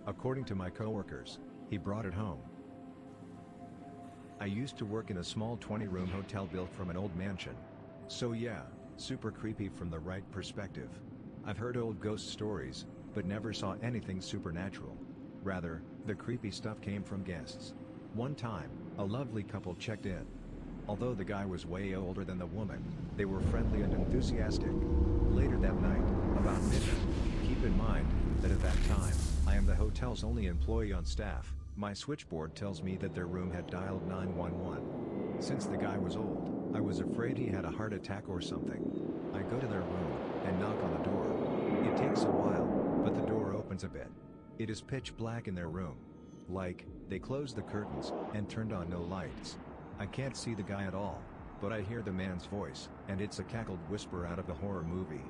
According to my coworkers, he brought it home. I used to work in a small 20-room hotel built from an old mansion. So yeah, super creepy from the right perspective. I've heard old ghost stories, but never saw anything supernatural. Rather, the creepy stuff came from guests. One time, a lovely couple checked in. Although the guy was way older than the woman, they were friendly and enthusiastic. Later that night, about midnight, keep in mind that at that time, I am the hotel's only employee on staff, my switchboard tells me that their room had dialed 911. Since the guy was old, I was afraid he had a heart attack or something. I go to their room, and knock on the door. It takes a while, but the door opens a bit. It is pitch black in their room. Like, they closed the curtains, and turned on no lights. I can't see the guy at all, but I hear the man's voice, and it's a cackled whisper out of the horror movie.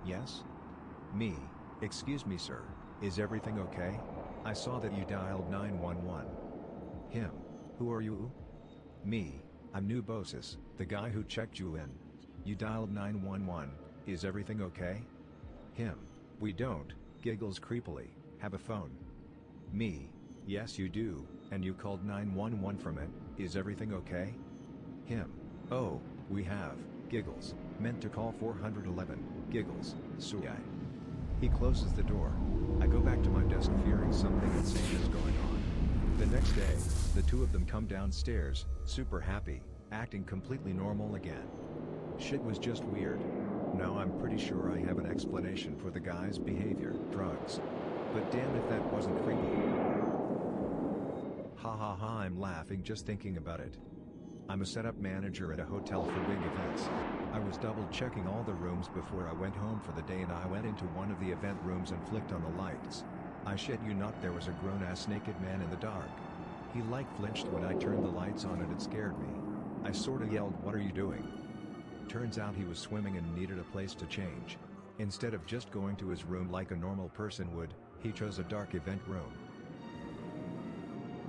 Yes? Me. Excuse me sir, is everything okay? I saw that you dialed 911. Him. Who are you? Me. I'm new bosses, the guy who checked you in. You dialed 911, Is everything okay? Him. We don't, giggles creepily, have a phone. Me. Yes you do, and you called 911 from it, is everything okay? Him. Oh, we have, giggles, meant to call 411, giggles, suai. He closes the door. I go back to my desk fearing something insane is going on. The next day, the two of them come downstairs, super happy, acting completely normal again. Shit was just weird. Now I'm pretty sure I have an explanation for the guy's behavior, drugs. But damn if that wasn't creepy. Ha ha ha, I'm laughing just thinking about it. I'm a setup manager at a hotel for big events. I was double checking all the rooms before I went home for the day and I went into one of the event rooms and flicked on the lights. I shit you not, there was a grown-ass naked man in the dark. He like flinched when I turned the lights on and it scared me. I sorta yelled, "What are you doing?" Turns out he was swimming and needed a place to change. Instead of just going to his room like a normal person would, he chose a dark event room.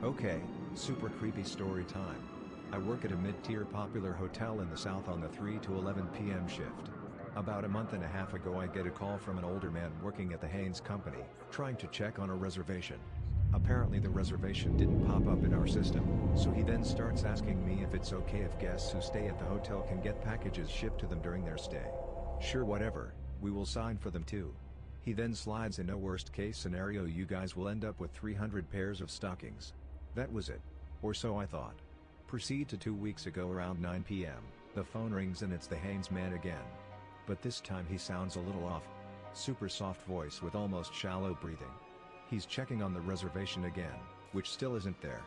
Okay, super creepy story time. I work at a mid-tier popular hotel in the south on the 3 to 11 p.m. shift. About a month and a half ago I get a call from an older man working at the Haynes Company, trying to check on a reservation. Apparently the reservation didn't pop up in our system, so he then starts asking me if it's okay if guests who stay at the hotel can get packages shipped to them during their stay. Sure, whatever, we will sign for them too. He then slides in a worst case scenario, you guys will end up with 300 pairs of stockings. That was it. Or so I thought. Proceed to 2 weeks ago around 9 p.m., the phone rings and it's the Haynes man again. But this time he sounds a little off. Super soft voice with almost shallow breathing. He's checking on the reservation again, which still isn't there.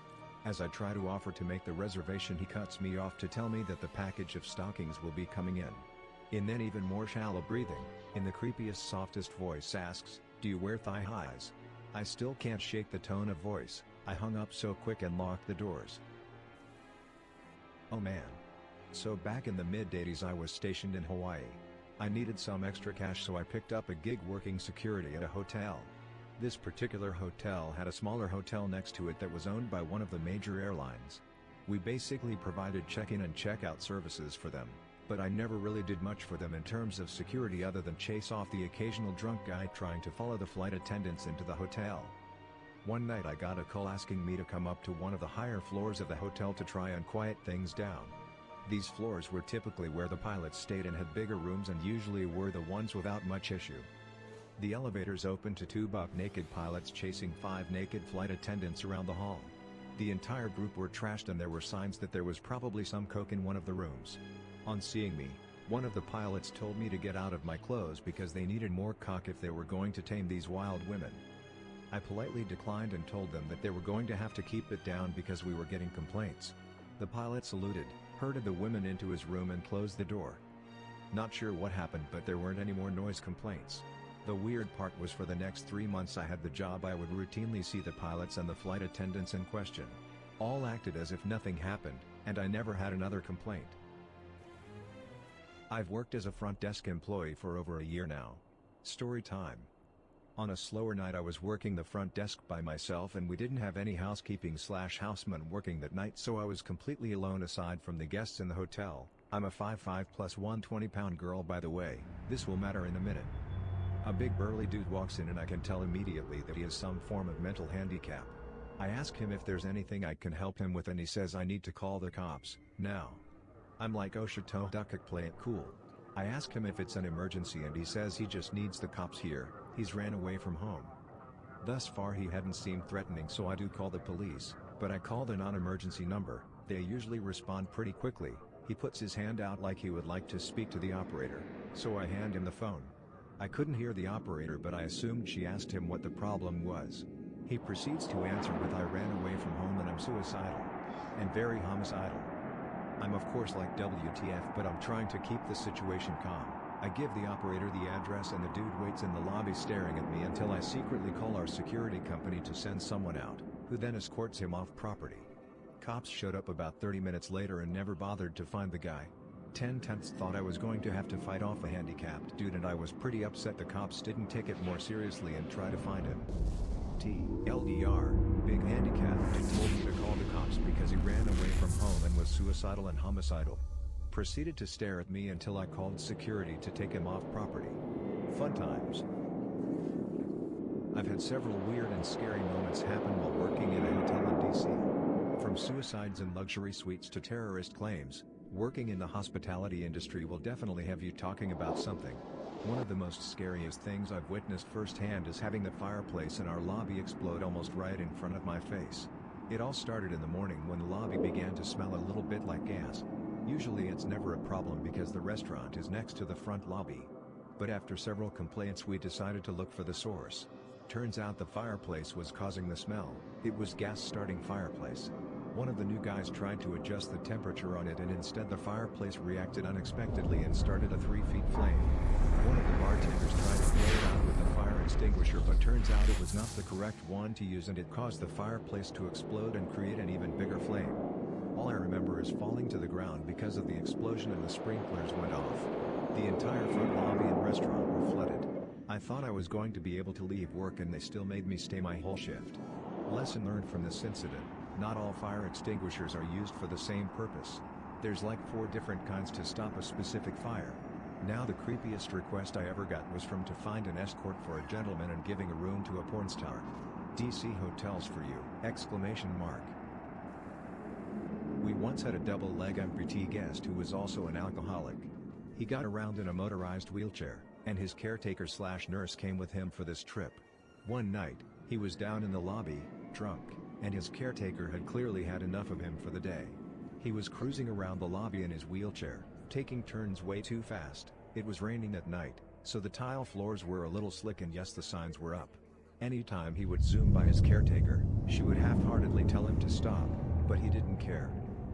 As I try to offer to make the reservation, he cuts me off to tell me that the package of stockings will be coming in. And then even more shallow breathing, in the creepiest softest voice asks, "Do you wear thigh highs?" I still can't shake the tone of voice. I hung up so quick and locked the doors. Oh man. So back in the mid-80s I was stationed in Hawaii. I needed some extra cash, so I picked up a gig working security at a hotel. This particular hotel had a smaller hotel next to it that was owned by one of the major airlines. We basically provided check-in and check-out services for them, but I never really did much for them in terms of security other than chase off the occasional drunk guy trying to follow the flight attendants into the hotel. One night I got a call asking me to come up to one of the higher floors of the hotel to try and quiet things down. These floors were typically where the pilots stayed and had bigger rooms and usually were the ones without much issue. The elevators opened to 2 buck-naked pilots chasing 5 naked flight attendants around the hall. The entire group were trashed and there were signs that there was probably some coke in one of the rooms. On seeing me, one of the pilots told me to get out of my clothes because they needed more cock if they were going to tame these wild women. I politely declined and told them that they were going to have to keep it down because we were getting complaints. The pilot saluted, herded the women into his room and closed the door. Not sure what happened, but there weren't any more noise complaints. The weird part was for the next 3 months I had the job, I would routinely see the pilots and the flight attendants in question. All acted as if nothing happened, and I never had another complaint. I've worked as a front desk employee for over a year now. Story time. On a slower night I was working the front desk by myself and we didn't have any housekeeping/houseman working that night, so I was completely alone aside from the guests in the hotel. I'm a 5'5" plus 120-pound girl, by the way, this will matter in a minute. A big burly dude walks in and I can tell immediately that he has some form of mental handicap. I ask him if there's anything I can help him with and he says I need to call the cops, now. I'm like, oh shit, play it cool. I ask him if it's an emergency and he says he just needs the cops here, he's ran away from home. Thus far he hadn't seemed threatening, so I do call the police, but I call the non-emergency number, they usually respond pretty quickly. He puts his hand out like he would like to speak to the operator, so I hand him the phone. I couldn't hear the operator, but I assumed she asked him what the problem was. He proceeds to answer with, I ran away from home and I'm suicidal. And very homicidal. I'm of course like WTF, but I'm trying to keep the situation calm. I give the operator the address and the dude waits in the lobby staring at me until I secretly call our security company to send someone out, who then escorts him off property. Cops showed up about 30 minutes later and never bothered to find the guy. 10/10 thought I was going to have to fight off a handicapped dude and I was pretty upset the cops didn't take it more seriously and try to find him. TLDR, big handicapped dude told me to call the cops because he ran away from home and was suicidal and homicidal. proceeded to stare at me until I called security to take him off property. Fun times. I've had several weird and scary moments happen while working in a hotel in DC. From suicides in luxury suites to terrorist claims, working in the hospitality industry will definitely have you talking about something. One of the most scariest things I've witnessed firsthand is having the fireplace in our lobby explode almost right in front of my face. It all started in the morning when the lobby began to smell a little bit like gas. Usually it's never a problem because the restaurant is next to the front lobby. But after several complaints we decided to look for the source. Turns out the fireplace was causing the smell. It was gas starting fireplace. One of the new guys tried to adjust the temperature on it and instead the fireplace reacted unexpectedly and started a 3-foot flame. One of the bartenders tried to blow it out with the fire extinguisher but turns out it was not the correct one to use and it caused the fireplace to explode and create an even bigger flame. All I remember is falling to the ground because of the explosion and the sprinklers went off. The entire front lobby and restaurant were flooded. I thought I was going to be able to leave work and they still made me stay my whole shift. Lesson learned from this incident: not all fire extinguishers are used for the same purpose. There's like 4 different kinds to stop a specific fire. Now the creepiest request I ever got was from to find an escort for a gentleman and giving a room to a porn star. DC hotels for you! Exclamation mark. We once had a double-leg amputee guest who was also an alcoholic. He got around in a motorized wheelchair, and his caretaker/nurse came with him for this trip. One night, he was down in the lobby, drunk, and his caretaker had clearly had enough of him for the day. He was cruising around the lobby in his wheelchair, taking turns way too fast. It was raining at night, so the tile floors were a little slick and yes, the signs were up. Anytime he would zoom by his caretaker, she would half-heartedly tell him to stop, but he didn't care.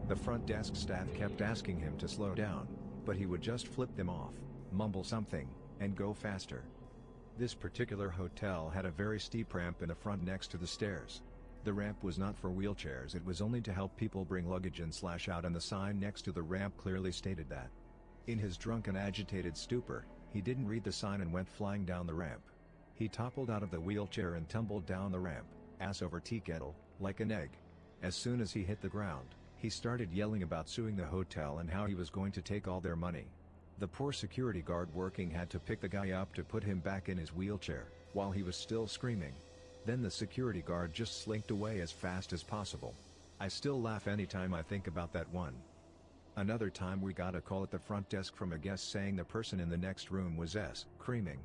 The front desk staff kept asking him to slow down, but he would just flip them off, mumble something, and go faster. This particular hotel had a very steep ramp in the front next to the stairs. The ramp was not for wheelchairs, it was only to help people bring luggage in / out, and the sign next to the ramp clearly stated that. In his drunken agitated stupor, he didn't read the sign and went flying down the ramp. He toppled out of the wheelchair and tumbled down the ramp, ass over tea kettle, like an egg. As soon as he hit the ground, he started yelling about suing the hotel and how he was going to take all their money. The poor security guard working had to pick the guy up to put him back in his wheelchair, while he was still screaming. Then the security guard just slinked away as fast as possible. I still laugh anytime I think about that one. Another time we got a call at the front desk from a guest saying the person in the next room was screaming.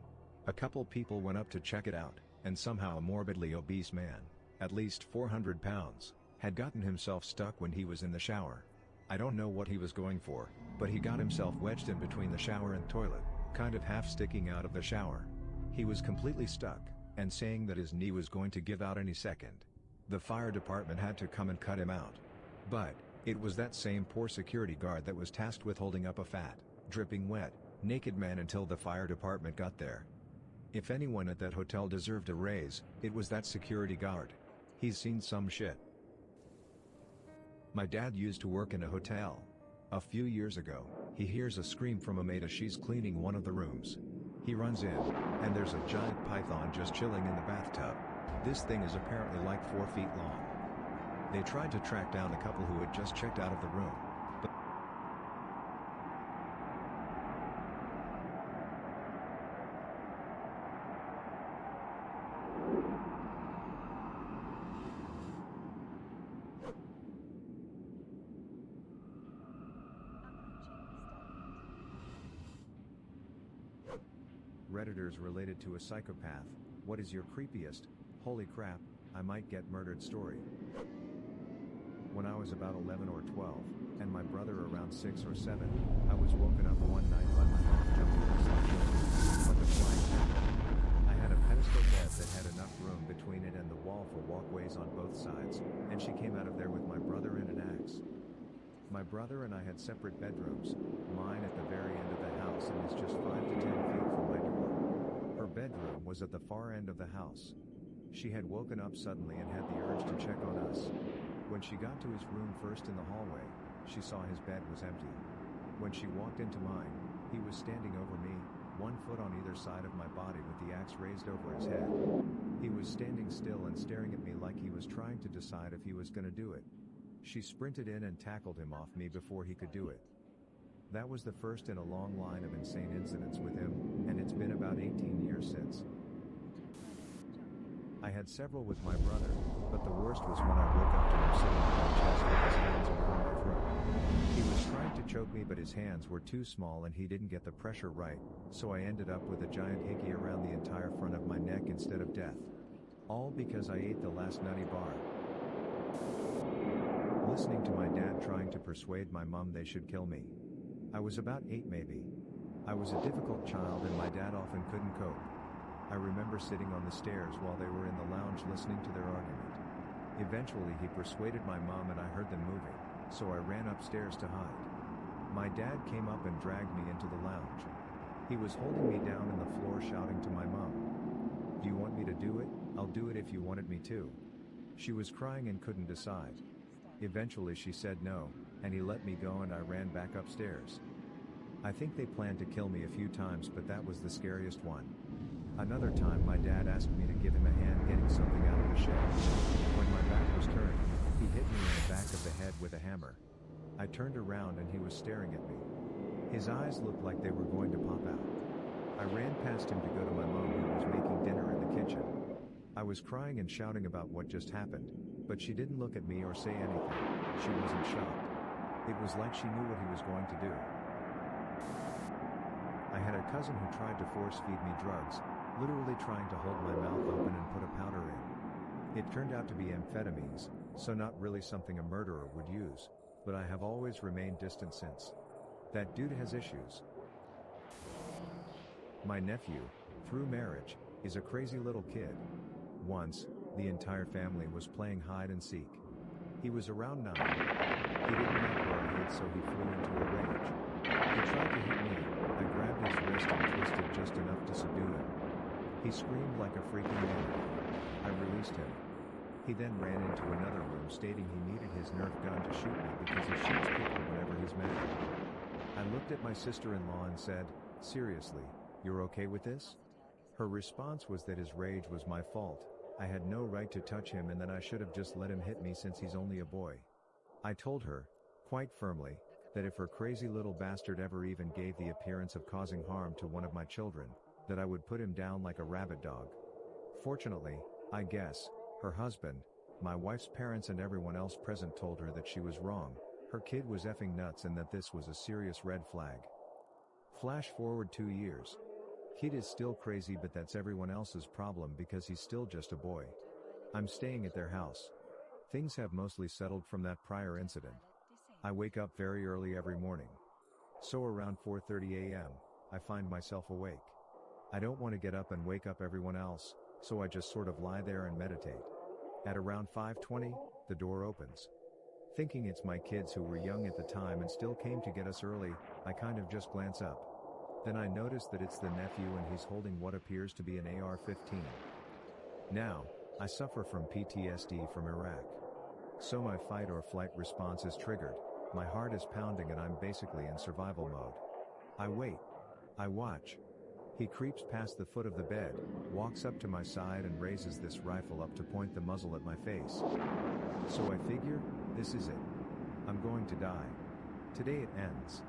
A couple people went up to check it out, and somehow a morbidly obese man, at least 400 pounds, had gotten himself stuck when he was in the shower. I don't know what he was going for, but he got himself wedged in between the shower and toilet, kind of half sticking out of the shower. He was completely stuck, and saying that his knee was going to give out any second. The fire department had to come and cut him out. But it was that same poor security guard that was tasked with holding up a fat, dripping wet, naked man until the fire department got there. If anyone at that hotel deserved a raise, it was that security guard. He's seen some shit. My dad used to work in a hotel. A few years ago, he hears a scream from a maid as she's cleaning one of the rooms. He runs in, and there's a giant python just chilling in the bathtub. This thing is apparently like 4 feet long. They tried to track down a couple who had just checked out of the room, but Redditors related to a psychopath. What is your creepiest, holy crap, I might get murdered story? When I was about 11 or 12, and my brother around 6 or 7, I was woken up one night by my mom jumping herself over. What the flying happened? I had a pedestal bed that had enough room between it and the wall for walkways on both sides, and she came out of there with my brother and an axe. My brother and I had separate bedrooms, mine at the very end of the house and is just 5 to 10 feet from my door. Her bedroom was at the far end of the house. She had woken up suddenly and had the urge to check on us. When she got to his room first in the hallway, she saw his bed was empty. When she walked into mine, he was standing over me, 1 foot on either side of my body with the axe raised over his head. He was standing still and staring at me like he was trying to decide if he was gonna do it. She sprinted in and tackled him off me before he could do it. That was the first in a long line of insane incidents with him, and it's been about 18 years since. I had several with my brother, but the worst was when I woke up to him sitting on my chest with his hands around my throat. He was trying to choke me, but his hands were too small and he didn't get the pressure right, so I ended up with a giant hickey around the entire front of my neck instead of death. All because I ate the last nutty bar. Listening to my dad trying to persuade my mom they should kill me. I was about 8 maybe. I was a difficult child and my dad often couldn't cope. I remember sitting on the stairs while they were in the lounge listening to their argument. Eventually he persuaded my mom and I heard them moving, so I ran upstairs to hide. My dad came up and dragged me into the lounge. He was holding me down in the floor shouting to my mom, "Do you want me to do it? I'll do it if you wanted me to." She was crying and couldn't decide. Eventually she said no, and he let me go and I ran back upstairs. I think they planned to kill me a few times, but that was the scariest one. Another time my dad asked me to give him a hand getting something out of the shed. When my back was turned, he hit me in the back of the head with a hammer. I turned around and he was staring at me. His eyes looked like they were going to pop out. I ran past him to go to my mom who was making dinner in the kitchen. I was crying and shouting about what just happened, but she didn't look at me or say anything. She wasn't shocked. It was like she knew what he was going to do. I had a cousin who tried to force feed me drugs, literally trying to hold my mouth open and put a powder in. It turned out to be amphetamines, so not really something a murderer would use, but I have always remained distant since. That dude has issues. My nephew, through marriage, is a crazy little kid. Once, the entire family was playing hide and seek. He was around 9. He didn't like where I hid, so he flew into a rage. He tried to hit me. I grabbed his wrist and twisted just enough to subdue him. He screamed like a freaking maniac. I released him. He then ran into another room stating he needed his Nerf gun to shoot me because he shoots people whenever he's mad. I looked at my sister-in-law and said, "Seriously, you're okay with this?" Her response was that his rage was my fault. I had no right to touch him and that I should have just let him hit me since he's only a boy. I told her, quite firmly, that if her crazy little bastard ever even gave the appearance of causing harm to one of my children, that I would put him down like a rabid dog. Fortunately, I guess, her husband, my wife's parents and everyone else present told her that she was wrong, her kid was effing nuts and that this was a serious red flag. Flash forward 2 years. Kid is still crazy, but that's everyone else's problem because he's still just a boy. I'm staying at their house. Things have mostly settled from that prior incident. I wake up very early every morning. So around 4:30 a.m., I find myself awake. I don't want to get up and wake up everyone else, so I just sort of lie there and meditate. At around 5:20, the door opens. Thinking it's my kids who were young at the time and still came to get us early, I kind of just glance up. Then I notice that it's the nephew and he's holding what appears to be an AR-15. Now, I suffer from PTSD from Iraq. So my fight or flight response is triggered, my heart is pounding and I'm basically in survival mode. I wait. I watch. He creeps past the foot of the bed, walks up to my side and raises this rifle up to point the muzzle at my face. So I figure, this is it. I'm going to die. Today it ends.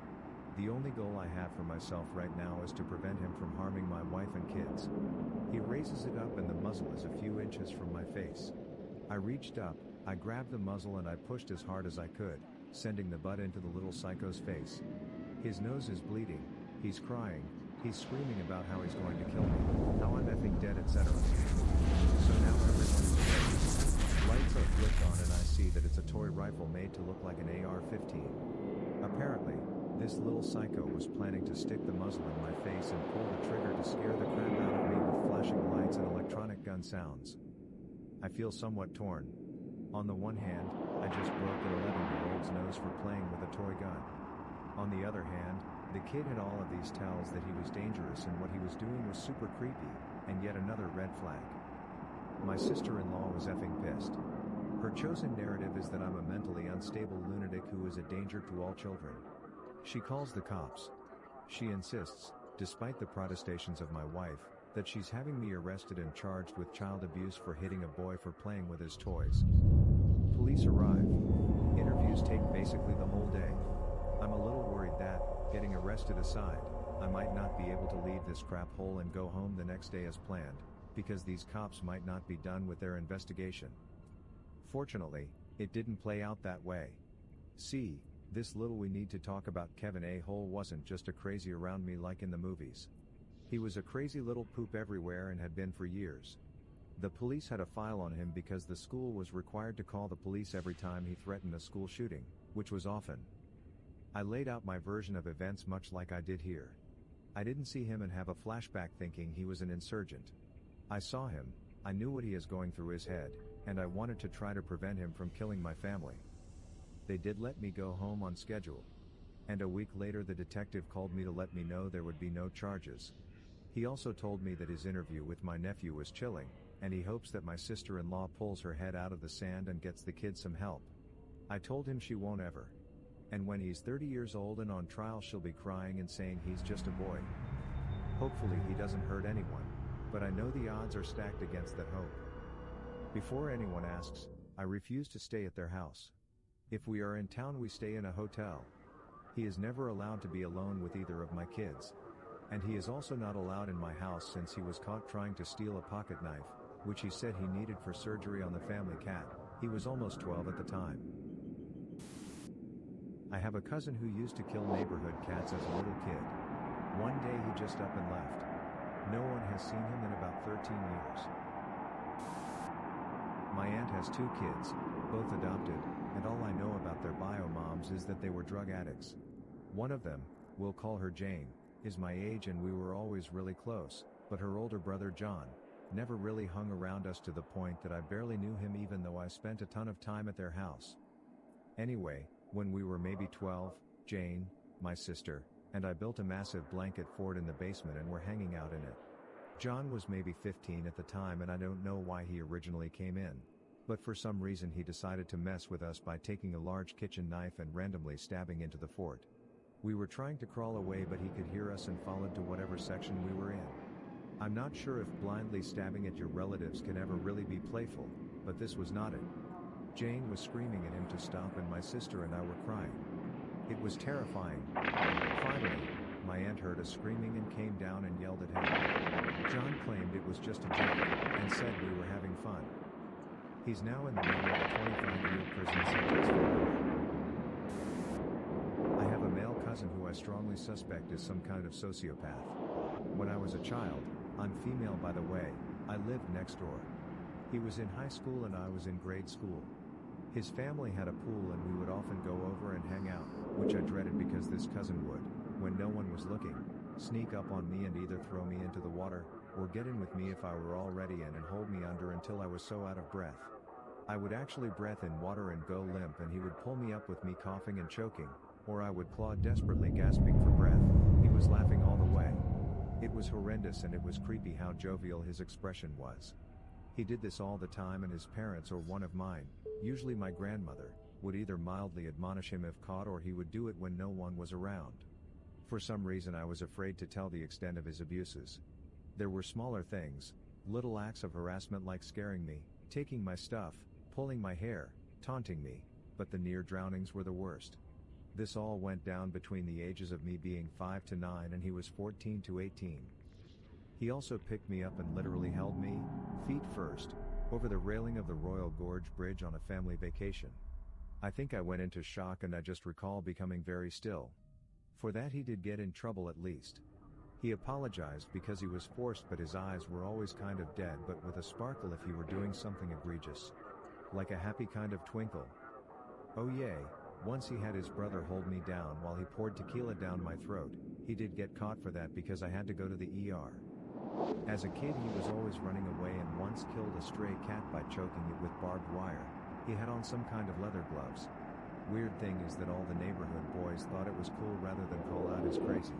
The only goal I have for myself right now is to prevent him from harming my wife and kids. He raises it up and the muzzle is a few inches from my face. I reached up, I grabbed the muzzle and I pushed as hard as I could, sending the butt into the little psycho's face. His nose is bleeding, he's crying, he's screaming about how he's going to kill me, how I'm effing dead, etc. So now everyone's dead. Lights are flipped on and I see that it's a toy rifle made to look like an AR-15. Apparently, this little psycho was planning to stick the muzzle in my face and pull the trigger to scare the crap out of me with flashing lights and electronic gun sounds. I feel somewhat torn. On the one hand, I just broke an 11-year-old's nose for playing with a toy gun. On the other hand, the kid had all of these tells that he was dangerous and what he was doing was super creepy, and yet another red flag. My sister-in-law was effing pissed. Her chosen narrative is that I'm a mentally unstable lunatic who is a danger to all children. She calls the cops. She insists, despite the protestations of my wife, that she's having me arrested and charged with child abuse for hitting a boy for playing with his toys. Police arrive. Interviews take basically the whole day. I'm a little worried that, Getting arrested aside, I might not be able to leave this crap hole and go home the next day as planned, because these cops might not be done with their investigation. Fortunately, it didn't play out that way. See, this little we need to talk about Kevin A-hole wasn't just a crazy around me like in the movies. He was a crazy little poop everywhere and had been for years. The police had a file on him because the school was required to call the police every time he threatened a school shooting, which was often. I laid out my version of events much like I did here. I didn't see him and have a flashback thinking he was an insurgent. I saw him, I knew what he is going through his head, and I wanted to try to prevent him from killing my family. They did let me go home on schedule. And a week later the detective called me to let me know there would be no charges. He also told me that his interview with my nephew was chilling, and he hopes that my sister-in-law pulls her head out of the sand and gets the kid some help. I told him she won't ever. And when he's 30 years old and on trial she'll be crying and saying he's just a boy. Hopefully he doesn't hurt anyone, but I know the odds are stacked against that hope. Before anyone asks, I refuse to stay at their house. If we are in town we stay in a hotel. He is never allowed to be alone with either of my kids. And he is also not allowed in my house since he was caught trying to steal a pocket knife, which he said he needed for surgery on the family cat. He was almost 12 at the time. I have a cousin who used to kill neighborhood cats as a little kid. One day he just up and left. No one has seen him in about 13 years. My aunt has 2 kids, both adopted, and all I know about their bio moms is that they were drug addicts. One of them, we'll call her Jane, is my age and we were always really close, but her older brother John never really hung around us to the point that I barely knew him even though I spent a ton of time at their house. Anyway, when we were maybe 12, Jane, my sister, and I built a massive blanket fort in the basement and were hanging out in it. John was maybe 15 at the time and I don't know why he originally came in. But for some reason he decided to mess with us by taking a large kitchen knife and randomly stabbing into the fort. We were trying to crawl away but he could hear us and followed to whatever section we were in. I'm not sure if blindly stabbing at your relatives can ever really be playful, but this was not it. Jane was screaming at him to stop and my sister and I were crying. It was terrifying. Finally, my aunt heard us screaming and came down and yelled at him. John claimed it was just a joke, and said we were having fun. He's now in the middle of a 25-year prison sentence for murder. I have a male cousin who I strongly suspect is some kind of sociopath. When I was a child, I'm female by the way, I lived next door. He was in high school and I was in grade school. His family had a pool and we would often go over and hang out, which I dreaded because this cousin would, when no one was looking, sneak up on me and either throw me into the water, or get in with me if I were already in and hold me under until I was so out of breath. I would actually breath in water and go limp and he would pull me up with me coughing and choking, or I would claw desperately gasping for breath. He was laughing all the way. It was horrendous and it was creepy how jovial his expression was. He did this all the time and his parents or one of mine, usually my grandmother, would either mildly admonish him if caught or he would do it when no one was around. For some reason I was afraid to tell the extent of his abuses. There were smaller things, little acts of harassment like scaring me, taking my stuff, pulling my hair, taunting me, but the near drownings were the worst. This all went down between the ages of me being 5 to 9 and he was 14 to 18. He also picked me up and literally held me, feet first, over the railing of the Royal Gorge Bridge on a family vacation. I think I went into shock and I just recall becoming very still. For that he did get in trouble at least. He apologized because he was forced but his eyes were always kind of dead but with a sparkle if he were doing something egregious. Like a happy kind of twinkle. Oh yay, once he had his brother hold me down while he poured tequila down my throat. He did get caught for that because I had to go to the ER. As a kid he was always running away and once killed a stray cat by choking it with barbed wire. He had on some kind of leather gloves. Weird thing is that all the neighborhood boys thought it was cool rather than call out as crazy.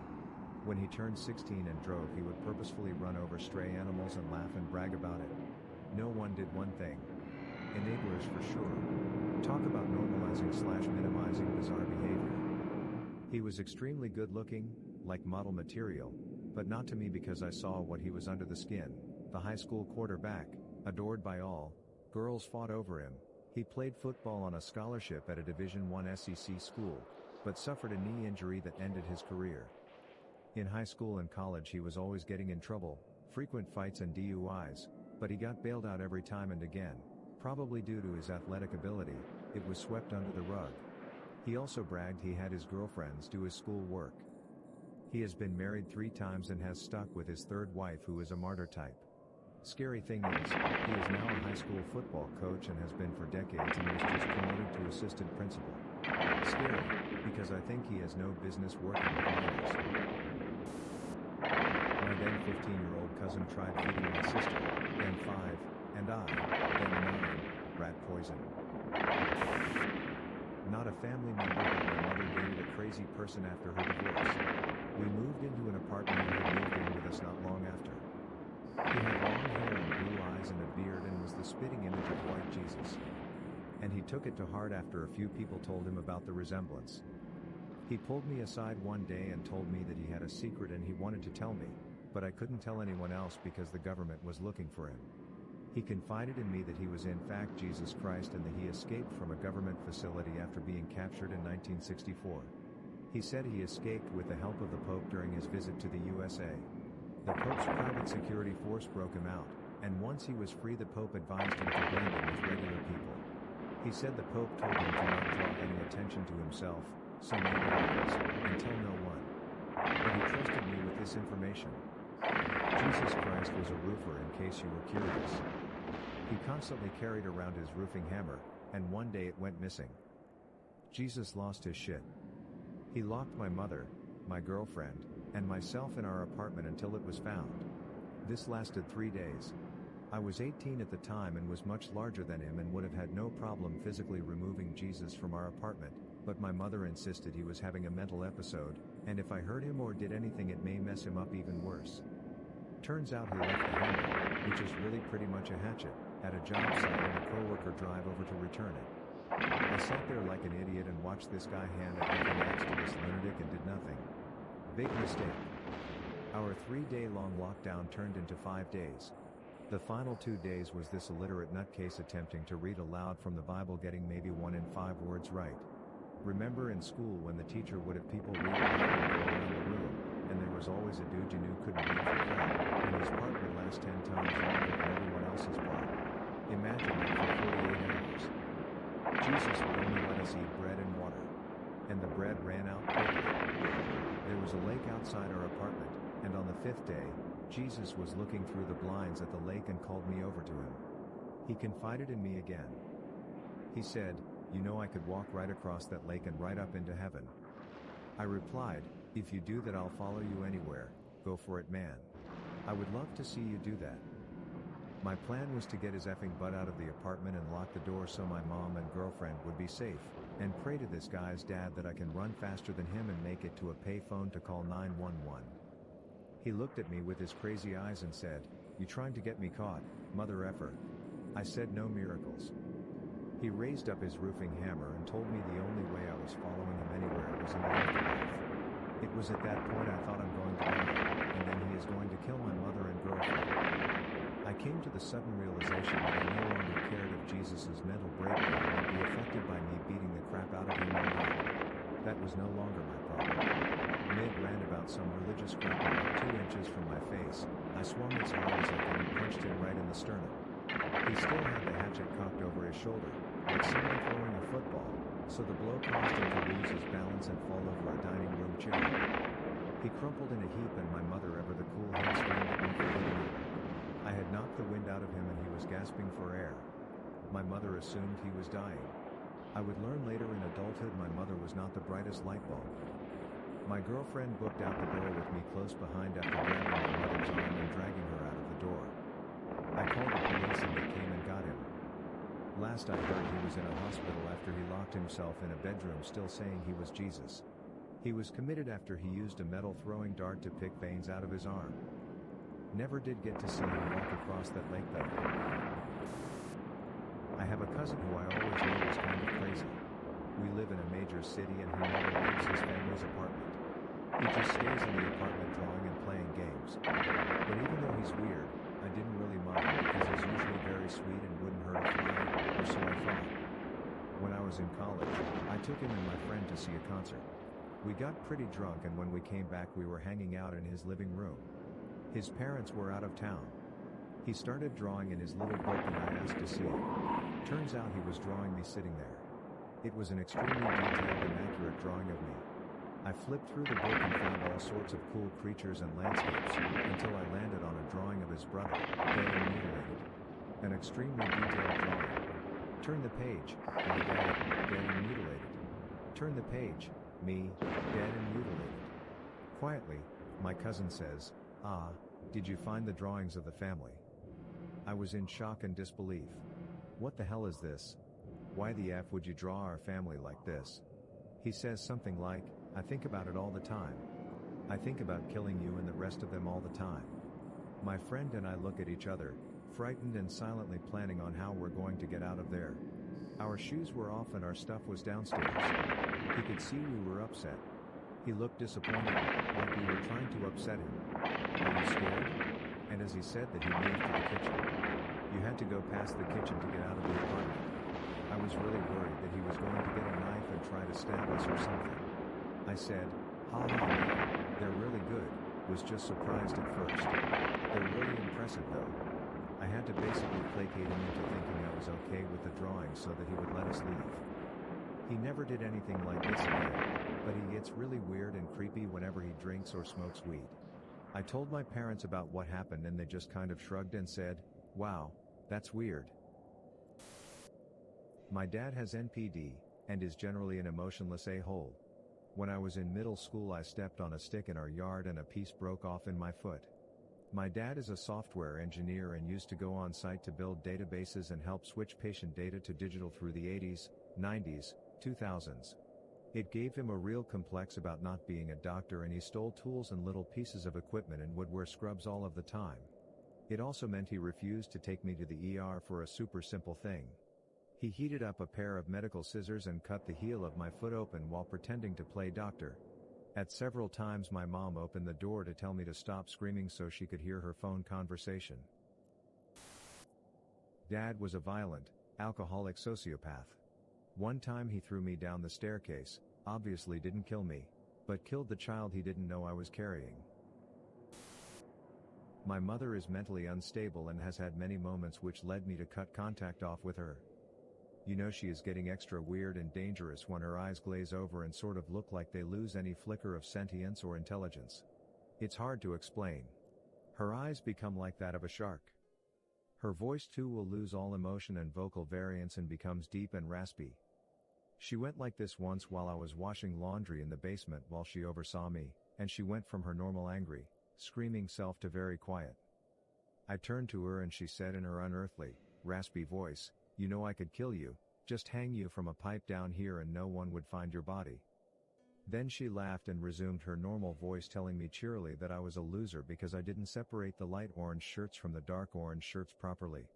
When he turned 16 and drove he would purposefully run over stray animals and laugh and brag about it. No one did one thing. Enablers for sure. Talk about normalizing/minimizing bizarre behavior. He was extremely good looking, like model material, but not to me because I saw what he was under the skin. The high school quarterback, adored by all, girls fought over him. He played football on a scholarship at a Division I SEC school. but suffered a knee injury that ended his career. In high school and college he was always getting in trouble, frequent fights and DUIs, but he got bailed out every time and again, probably due to his athletic ability. It was swept under the rug. He also bragged he had his girlfriends do his school work. He has been married 3 times and has stuck with his third wife, who is a martyr type. Scary thing is, he is now a high school football coach and has been for decades and was just promoted to assistant principal. Scary, because I think he has no business working with minors. My then 15-year-old cousin tried feeding my sister, then 5, and I, then 9, rat poison. Not a family member, but my mother dated a crazy person after her divorce. We moved into an apartment and he moved in with us not long after. He had long hair and blue eyes and a beard and was the spitting image of white Jesus. And he took it to heart after a few people told him about the resemblance. He pulled me aside one day and told me that he had a secret and he wanted to tell me, but I couldn't tell anyone else because the government was looking for him. He confided in me that he was in fact Jesus Christ and that he escaped from a government facility after being captured in 1964. He said he escaped with the help of the Pope during his visit to the USA. The Pope's private security force broke him out, and once he was free the Pope advised him to blend in with regular people. He said the Pope told him to not draw any attention to himself, so no miracles, and tell no one. But he trusted me with this information. Jesus Christ was a roofer, in case you were curious. He constantly carried around his roofing hammer, and one day it went missing. Jesus lost his shit. He locked my mother, my girlfriend, and myself in our apartment until it was found. This lasted 3 days. I was 18 at the time and was much larger than him and would have had no problem physically removing Jesus from our apartment, but my mother insisted he was having a mental episode, and if I hurt him or did anything it may mess him up even worse. Turns out he left the hammer, which is really pretty much a hatchet, at a job site and a coworker drive over to return it. I sat there like an idiot and watched this guy hand a heavy axe to this lunatic and did nothing. Big mistake. Our 3-day-long lockdown turned into 5 days. The final 2 days was this illiterate nutcase attempting to read aloud from the Bible, getting maybe 1 in 5 words right. Remember in school when the teacher would have people read aloud and go around the room, and there was always a dude you knew couldn't read for crap, and his part would last 10 times longer than everyone else's part. Imagine that for 48 hours. Jesus would only let us eat bread and water. And the bread ran out quickly. There was a lake outside our apartment, and on the 5th day, Jesus was looking through the blinds at the lake and called me over to him. He confided in me again. He said, "You know I could walk right across that lake and right up into heaven." I replied, "If you do that I'll follow you anywhere, go for it man. I would love to see you do that." My plan was to get his effing butt out of the apartment and lock the door so my mom and girlfriend would be safe, and pray to this guy's dad that I can run faster than him and make it to a payphone to call 911. He looked at me with his crazy eyes and said, "You trying to get me caught, mother effer?" I said no miracles. He raised up his roofing hammer and told me the only way I was following him anywhere was in the afterlife. It was at that point I thought I'm going to die, and then he is going to kill my mother and girlfriend. I came to the sudden realization that I no longer cared if Jesus' mental breakdown would be affected by me beating the crap out of him or not. That was no longer my problem. Mid ran about some religious crap about 2 inches from my face. I swung as hard as I could and punched him right in the sternum. He still had the hatchet cocked over his shoulder, like someone throwing a football, so the blow caused him to lose his balance and fall over a dining room chair. He crumpled in a heap and my mother, ever the cool head, screamed at me for hitting him. I had knocked the wind out of him and he was gasping for air. My mother assumed he was dying. I would learn later in adulthood my mother was not the brightest light bulb. My girlfriend booked out the door with me close behind after grabbing my mother's arm and dragging her out of the door. I called the police and they came and got him. Last I heard he was in a hospital after he locked himself in a bedroom still saying he was Jesus. He was committed after he used a metal throwing dart to pick veins out of his arm. Never did get to see him walk across that lake though. I have a cousin who I always knew was kind of crazy. We live in a major city and he never leaves his family's apartment. He just stays in the apartment drawing and playing games. But even though he's weird, I didn't really mind because he's usually very sweet and wouldn't hurt a fly, or so I thought. When I was in college, I took him and my friend to see a concert. We got pretty drunk and when we came back we were hanging out in his living room. His parents were out of town. He started drawing in his little book and I asked to see it. Turns out he was drawing me sitting there. It was an extremely detailed and accurate drawing of me. I flipped through the book and found all sorts of cool creatures and landscapes, until I landed on a drawing of his brother, dead and mutilated. An extremely detailed drawing. Turn the page, my dad, dead and mutilated. Turn the page, me, dead and mutilated. Quietly, my cousin says, "Ah, did you find the drawings of the family?" I was in shock and disbelief. What the hell is this? Why the F would you draw our family like this? He says something like, "I think about it all the time. I think about killing you and the rest of them all the time." My friend and I look at each other, frightened and silently planning on how we're going to get out of there. Our shoes were off and our stuff was downstairs. He could see we were upset. He looked disappointed, like we were trying to upset him. "Are you scared?" And as he said that, he moved to the kitchen. You had to go past the kitchen to get out of the apartment. I was really worried that he was going to get a knife and try to stab us or something. I said, "Ha ha man, they're really good," was just surprised at first. "They're really impressive though." I had to basically placate him into thinking I was okay with the drawing so that he would let us leave. He never did anything like this again, but he gets really weird and creepy whenever he drinks or smokes weed. I told my parents about what happened and they just kind of shrugged and said, "Wow, that's weird." My dad has NPD, and is generally an emotionless a-hole. When I was in middle school I stepped on a stick in our yard and a piece broke off in my foot. My dad is a software engineer and used to go on site to build databases and help switch patient data to digital through the 80s, 90s, 2000s. It gave him a real complex about not being a doctor and he stole tools and little pieces of equipment and would wear scrubs all of the time. It also meant he refused to take me to the ER for a super simple thing. He heated up a pair of medical scissors and cut the heel of my foot open while pretending to play doctor. At several times my mom opened the door to tell me to stop screaming so she could hear her phone conversation. Dad was a violent, alcoholic sociopath. One time he threw me down the staircase, obviously didn't kill me, but killed the child he didn't know I was carrying. My mother is mentally unstable and has had many moments which led me to cut contact off with her. You know, she is getting extra weird and dangerous when her eyes glaze over and sort of look like they lose any flicker of sentience or intelligence. It's hard to explain. Her eyes become like that of a shark. Her voice too will lose all emotion and vocal variance and becomes deep and raspy. She went like this once while I was washing laundry in the basement while she oversaw me, and she went from her normal angry, screaming self to very quiet. I turned to her and she said in her unearthly, raspy voice, "You know I could kill you, just hang you from a pipe down here and no one would find your body." Then she laughed and resumed her normal voice telling me cheerily that I was a loser because I didn't separate the light orange shirts from the dark orange shirts properly.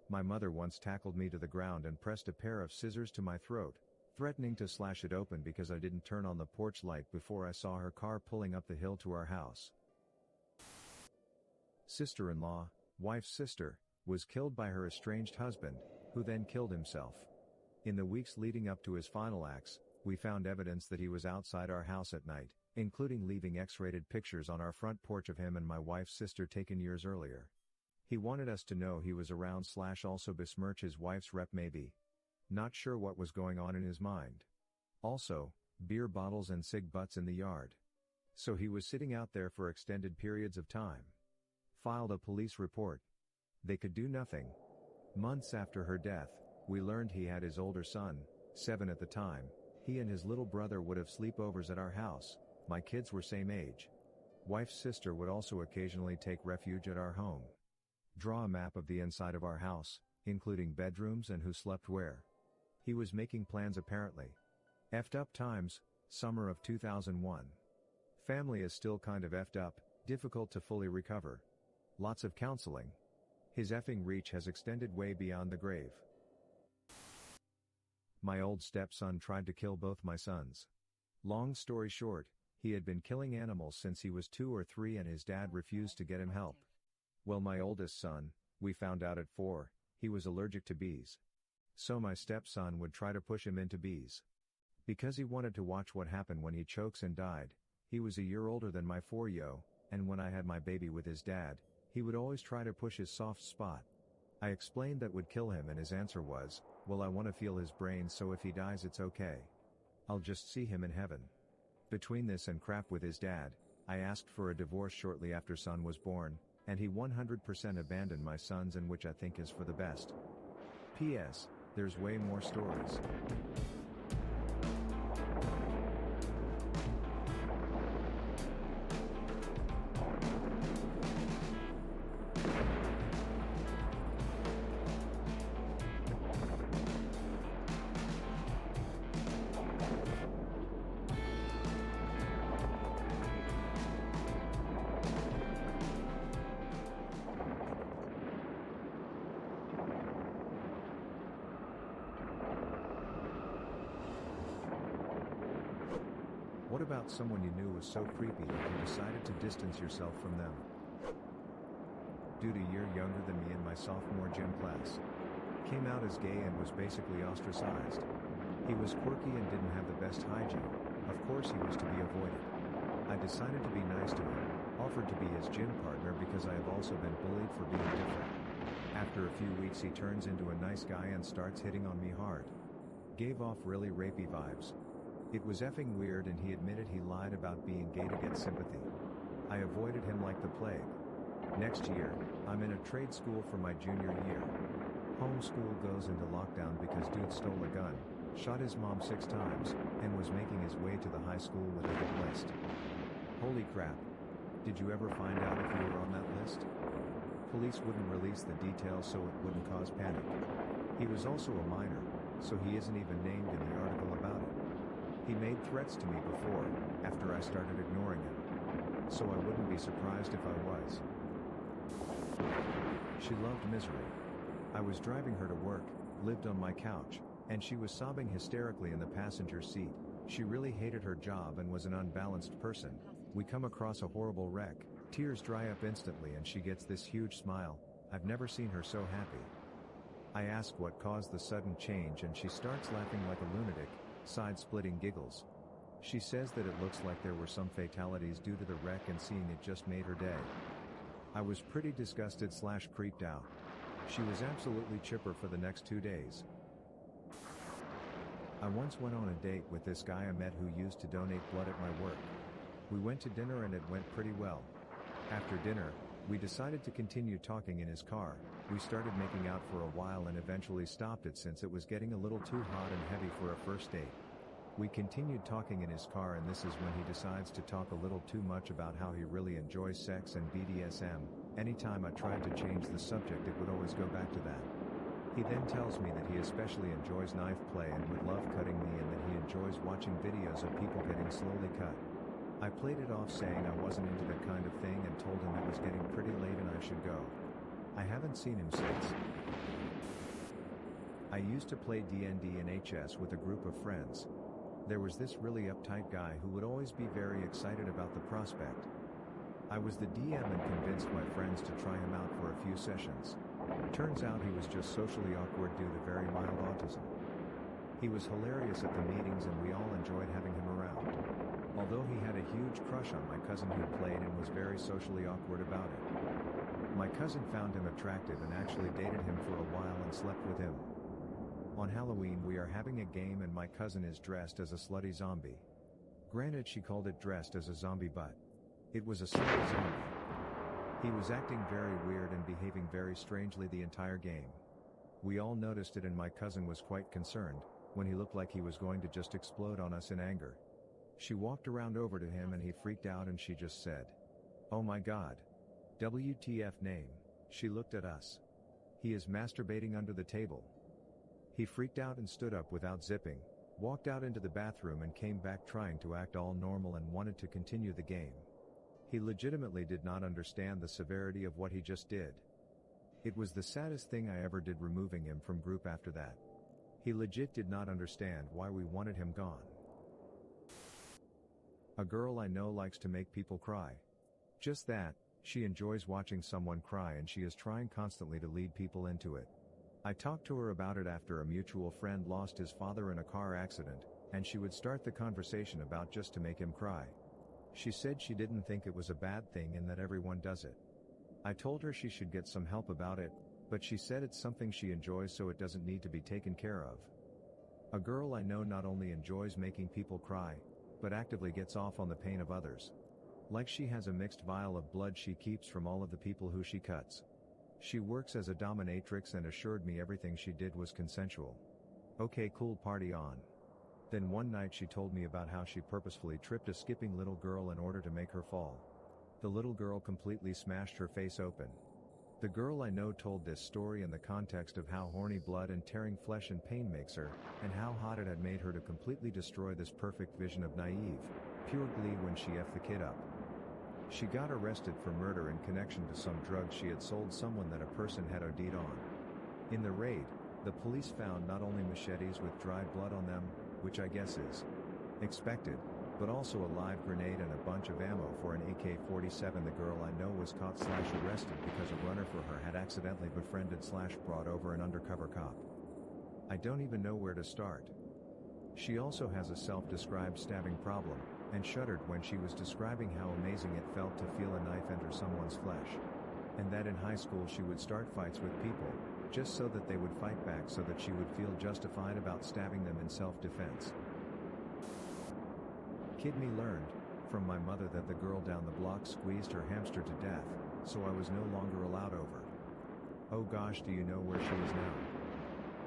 My mother once tackled me to the ground and pressed a pair of scissors to my throat, threatening to slash it open because I didn't turn on the porch light before I saw her car pulling up the hill to our house. Sister-in-law, wife's sister, was killed by her estranged husband, who then killed himself. In the weeks leading up to his final acts, we found evidence that he was outside our house at night, including leaving X-rated pictures on our front porch of him and my wife's sister taken years earlier. He wanted us to know he was around / also besmirch his wife's rep maybe. Not sure what was going on in his mind. Also, beer bottles and cig butts in the yard. So he was sitting out there for extended periods of time. Filed a police report. They could do nothing. Months after her death, we learned he had his older son, 7 at the time. He and his little brother would have sleepovers at our house. My kids were same age. Wife's sister would also occasionally take refuge at our home. Draw a map of the inside of our house, including bedrooms and who slept where. He was making plans apparently. Effed up times, summer of 2001. Family is still kind of effed up, difficult to fully recover. Lots of counseling. His effing reach has extended way beyond the grave. My old stepson tried to kill both my sons. Long story short, he had been killing animals since he was 2 or 3 and his dad refused to get him help. Well, my oldest son, we found out at 4, he was allergic to bees. So my stepson would try to push him into bees. Because he wanted to watch what happened when he chokes and died. He was a year older than my 4-yo, and when I had my baby with his dad, he would always try to push his soft spot. I explained that would kill him and his answer was, well, I want to feel his brain, so if he dies it's okay. I'll just see him in heaven. Between this and crap with his dad, I asked for a divorce shortly after son was born, and he 100% abandoned my sons, and which I think is for the best. P.S. There's way more stories. What about someone you knew was so creepy that you decided to distance yourself from them? Dude a year younger than me in my sophomore gym class. Came out as gay and was basically ostracized. He was quirky and didn't have the best hygiene. Of course he was to be avoided. I decided to be nice to him, offered to be his gym partner because I have also been bullied for being different. After a few weeks he turns into a nice guy and starts hitting on me hard. Gave off really rapey vibes. It was effing weird, and he admitted he lied about being gay to get sympathy. I avoided him like the plague. Next year, I'm in a trade school for my junior year. Homeschool goes into lockdown because dude stole a gun, shot his mom 6 times, and was making his way to the high school with a hit list. Holy crap. Did you ever find out if you were on that list? Police wouldn't release the details so it wouldn't cause panic. He was also a minor, so he isn't even named in the article about it. He made threats to me before, after I started ignoring him. So I wouldn't be surprised if I was. She loved misery. I was driving her to work, lived on my couch, and she was sobbing hysterically in the passenger seat. She really hated her job and was an unbalanced person. We come across a horrible wreck, tears dry up instantly and she gets this huge smile. I've never seen her so happy. I ask what caused the sudden change and she starts laughing like a lunatic, side-splitting giggles. She says that it looks like there were some fatalities due to the wreck and seeing it just made her day. I was pretty disgusted / creeped out. She was absolutely chipper for the next 2 days. I once went on a date with this guy I met who used to donate blood at my work. We went to dinner and it went pretty well. After dinner, we decided to continue talking in his car. We started making out for a while and eventually stopped it since it was getting a little too hot and heavy for a first date. We continued talking in his car and this is when he decides to talk a little too much about how he really enjoys sex and BDSM. Anytime I tried to change the subject it would always go back to that. He then tells me that he especially enjoys knife play and would love cutting me and that he enjoys watching videos of people getting slowly cut. I played it off saying I wasn't into that kind of thing and told him it was getting pretty late and I should go. I haven't seen him since. I used to play D&D and HS with a group of friends. There was this really uptight guy who would always be very excited about the prospect. I was the DM and convinced my friends to try him out for a few sessions. Turns out he was just socially awkward due to very mild autism. He was hilarious at the meetings and we all enjoyed having him around. Although he had a huge crush on my cousin who played and was very socially awkward about it. My cousin found him attractive and actually dated him for a while and slept with him. On Halloween we are having a game and my cousin is dressed as a slutty zombie. Granted she called it dressed as a zombie but it was a slutty zombie. He was acting very weird and behaving very strangely the entire game. We all noticed it and my cousin was quite concerned, when he looked like he was going to just explode on us in anger. She walked around over to him and he freaked out and she just said, "Oh my god. WTF name." She looked at us. He is masturbating under the table. He freaked out and stood up without zipping, walked out into the bathroom and came back trying to act all normal and wanted to continue the game. He legitimately did not understand the severity of what he just did. It was the saddest thing I ever did removing him from group after that. He legit did not understand why we wanted him gone. A girl I know likes to make people cry. Just that, she enjoys watching someone cry and she is trying constantly to lead people into it. I talked to her about it after a mutual friend lost his father in a car accident, and she would start the conversation about just to make him cry. She said she didn't think it was a bad thing and that everyone does it. I told her she should get some help about it, but she said it's something she enjoys so it doesn't need to be taken care of. A girl I know not only enjoys making people cry, but actively gets off on the pain of others. Like she has a mixed vial of blood she keeps from all of the people who she cuts. She works as a dominatrix and assured me everything she did was consensual. Okay, cool, party on. Then one night she told me about how she purposefully tripped a skipping little girl in order to make her fall. The little girl completely smashed her face open. The girl I know told this story in the context of how horny blood and tearing flesh and pain makes her, and how hot it had made her to completely destroy this perfect vision of naive, pure glee when she effed the kid up. She got arrested for murder in connection to some drugs she had sold someone that a person had OD'd on. In the raid, the police found not only machetes with dried blood on them, which I guess is expected, but also a live grenade and a bunch of ammo for an AK-47. The girl I know was caught/arrested because a runner for her had accidentally befriended/brought over an undercover cop. I don't even know where to start. She also has a self-described stabbing problem, and shuddered when she was describing how amazing it felt to feel a knife enter someone's flesh. And that in high school she would start fights with people, just so that they would fight back so that she would feel justified about stabbing them in self-defense. Kid me learned, from my mother, that the girl down the block squeezed her hamster to death, so I was no longer allowed over. Oh gosh, do you know where she is now?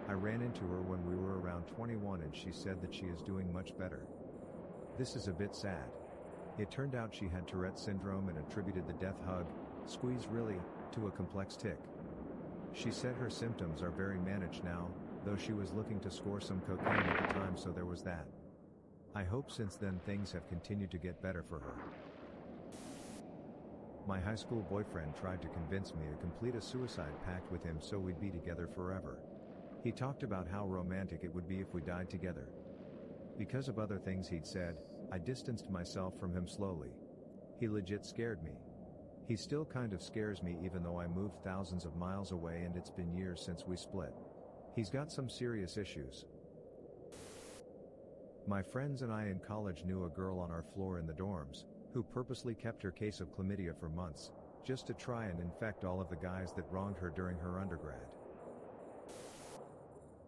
I ran into her when we were around 21 and she said that she is doing much better. This is a bit sad. It turned out she had Tourette's syndrome and attributed the death hug, squeeze really, to a complex tic. She said her symptoms are very managed now, though she was looking to score some cocaine at the time, so there was that. I hope since then things have continued to get better for her. My high school boyfriend tried to convince me to complete a suicide pact with him so we'd be together forever. He talked about how romantic it would be if we died together. Because of other things he'd said, I distanced myself from him slowly. He legit scared me. He still kind of scares me even though I moved thousands of miles away and it's been years since we split. He's got some serious issues. My friends and I in college knew a girl on our floor in the dorms, who purposely kept her case of chlamydia for months, just to try and infect all of the guys that wronged her during her undergrad.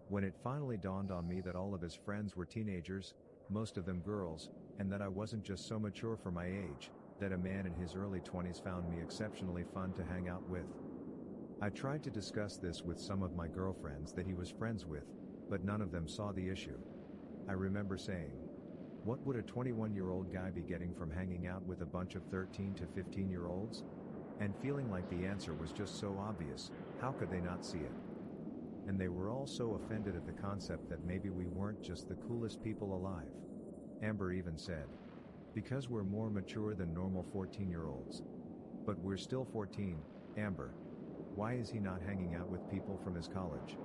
When it finally dawned on me that all of his friends were teenagers, most of them girls, and that I wasn't just so mature for my age, that a man in his early 20s found me exceptionally fun to hang out with. I tried to discuss this with some of my girlfriends that he was friends with, but none of them saw the issue. I remember saying, "What would a 21-year-old guy be getting from hanging out with a bunch of 13 to 15-year-olds? And feeling like the answer was just so obvious, how could they not see it? And they were all so offended at the concept that maybe we weren't just the coolest people alive." Amber even said, "Because we're more mature than normal 14-year-olds. But we're still 14, Amber. Why is he not hanging out with people from his college?"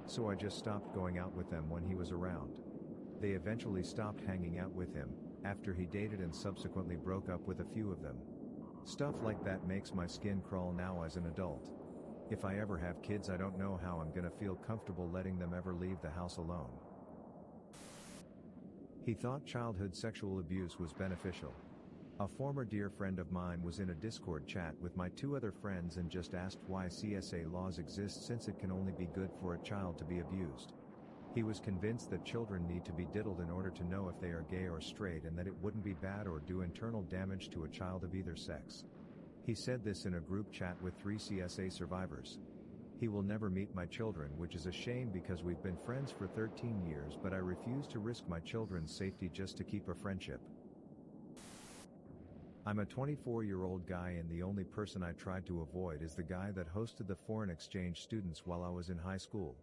So I just stopped going out with them when he was around. They eventually stopped hanging out with him, after he dated and subsequently broke up with a few of them. Stuff like that makes my skin crawl now as an adult. If I ever have kids, I don't know how I'm gonna feel comfortable letting them ever leave the house alone. He thought childhood sexual abuse was beneficial. A former dear friend of mine was in a Discord chat with my two other friends and just asked why CSA laws exist since it can only be good for a child to be abused. He was convinced that children need to be diddled in order to know if they are gay or straight and that it wouldn't be bad or do internal damage to a child of either sex. He said this in a group chat with 3 CSA survivors. He will never meet my children, which is a shame because we've been friends for 13 years, but I refuse to risk my children's safety just to keep a friendship. I'm a 24-year-old guy and the only person I tried to avoid is the guy that hosted the foreign exchange students while I was in high school.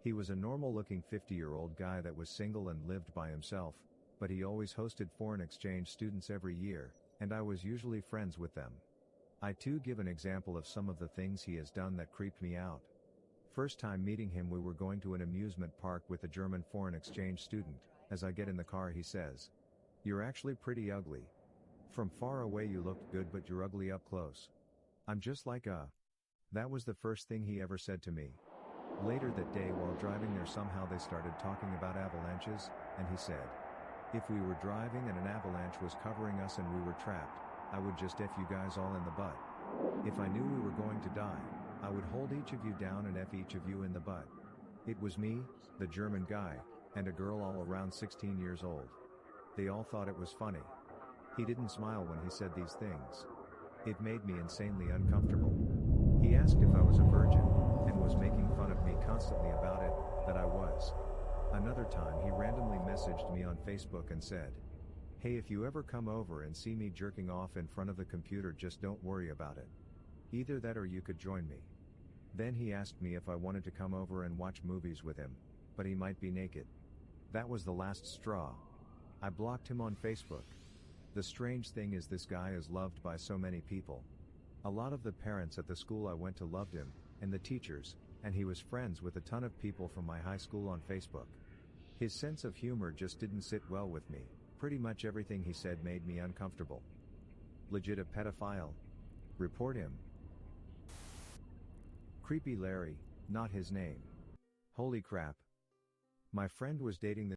He was a normal-looking 50-year-old guy that was single and lived by himself, but he always hosted foreign exchange students every year, and I was usually friends with them. I too give an example of some of the things he has done that creeped me out. First time meeting him, we were going to an amusement park with a German foreign exchange student. As I get in the car, he says, "You're actually pretty ugly. From far away you looked good, but you're ugly up close." I'm just like, That was the first thing he ever said to me. Later that day while driving there somehow they started talking about avalanches, and he said, if we were driving and an avalanche was covering us and we were trapped, I would just F you guys all in the butt. If I knew we were going to die, I would hold each of you down and F each of you in the butt. It was me, the German guy, and a girl all around 16 years old. They all thought it was funny. He didn't smile when he said these things. It made me insanely uncomfortable. He asked if I was a virgin, and was making fun of me constantly about it, that I was. Another time he randomly messaged me on Facebook and said, hey, if you ever come over and see me jerking off in front of the computer, just don't worry about it. Either that or you could join me. Then he asked me if I wanted to come over and watch movies with him, but he might be naked. That was the last straw. I blocked him on Facebook. The strange thing is this guy is loved by so many people. A lot of the parents at the school I went to loved him, and the teachers, and he was friends with a ton of people from my high school on Facebook. His sense of humor just didn't sit well with me. Pretty much everything he said made me uncomfortable. Legit a pedophile? Report him. Creepy Larry, not his name. Holy crap. My friend was dating the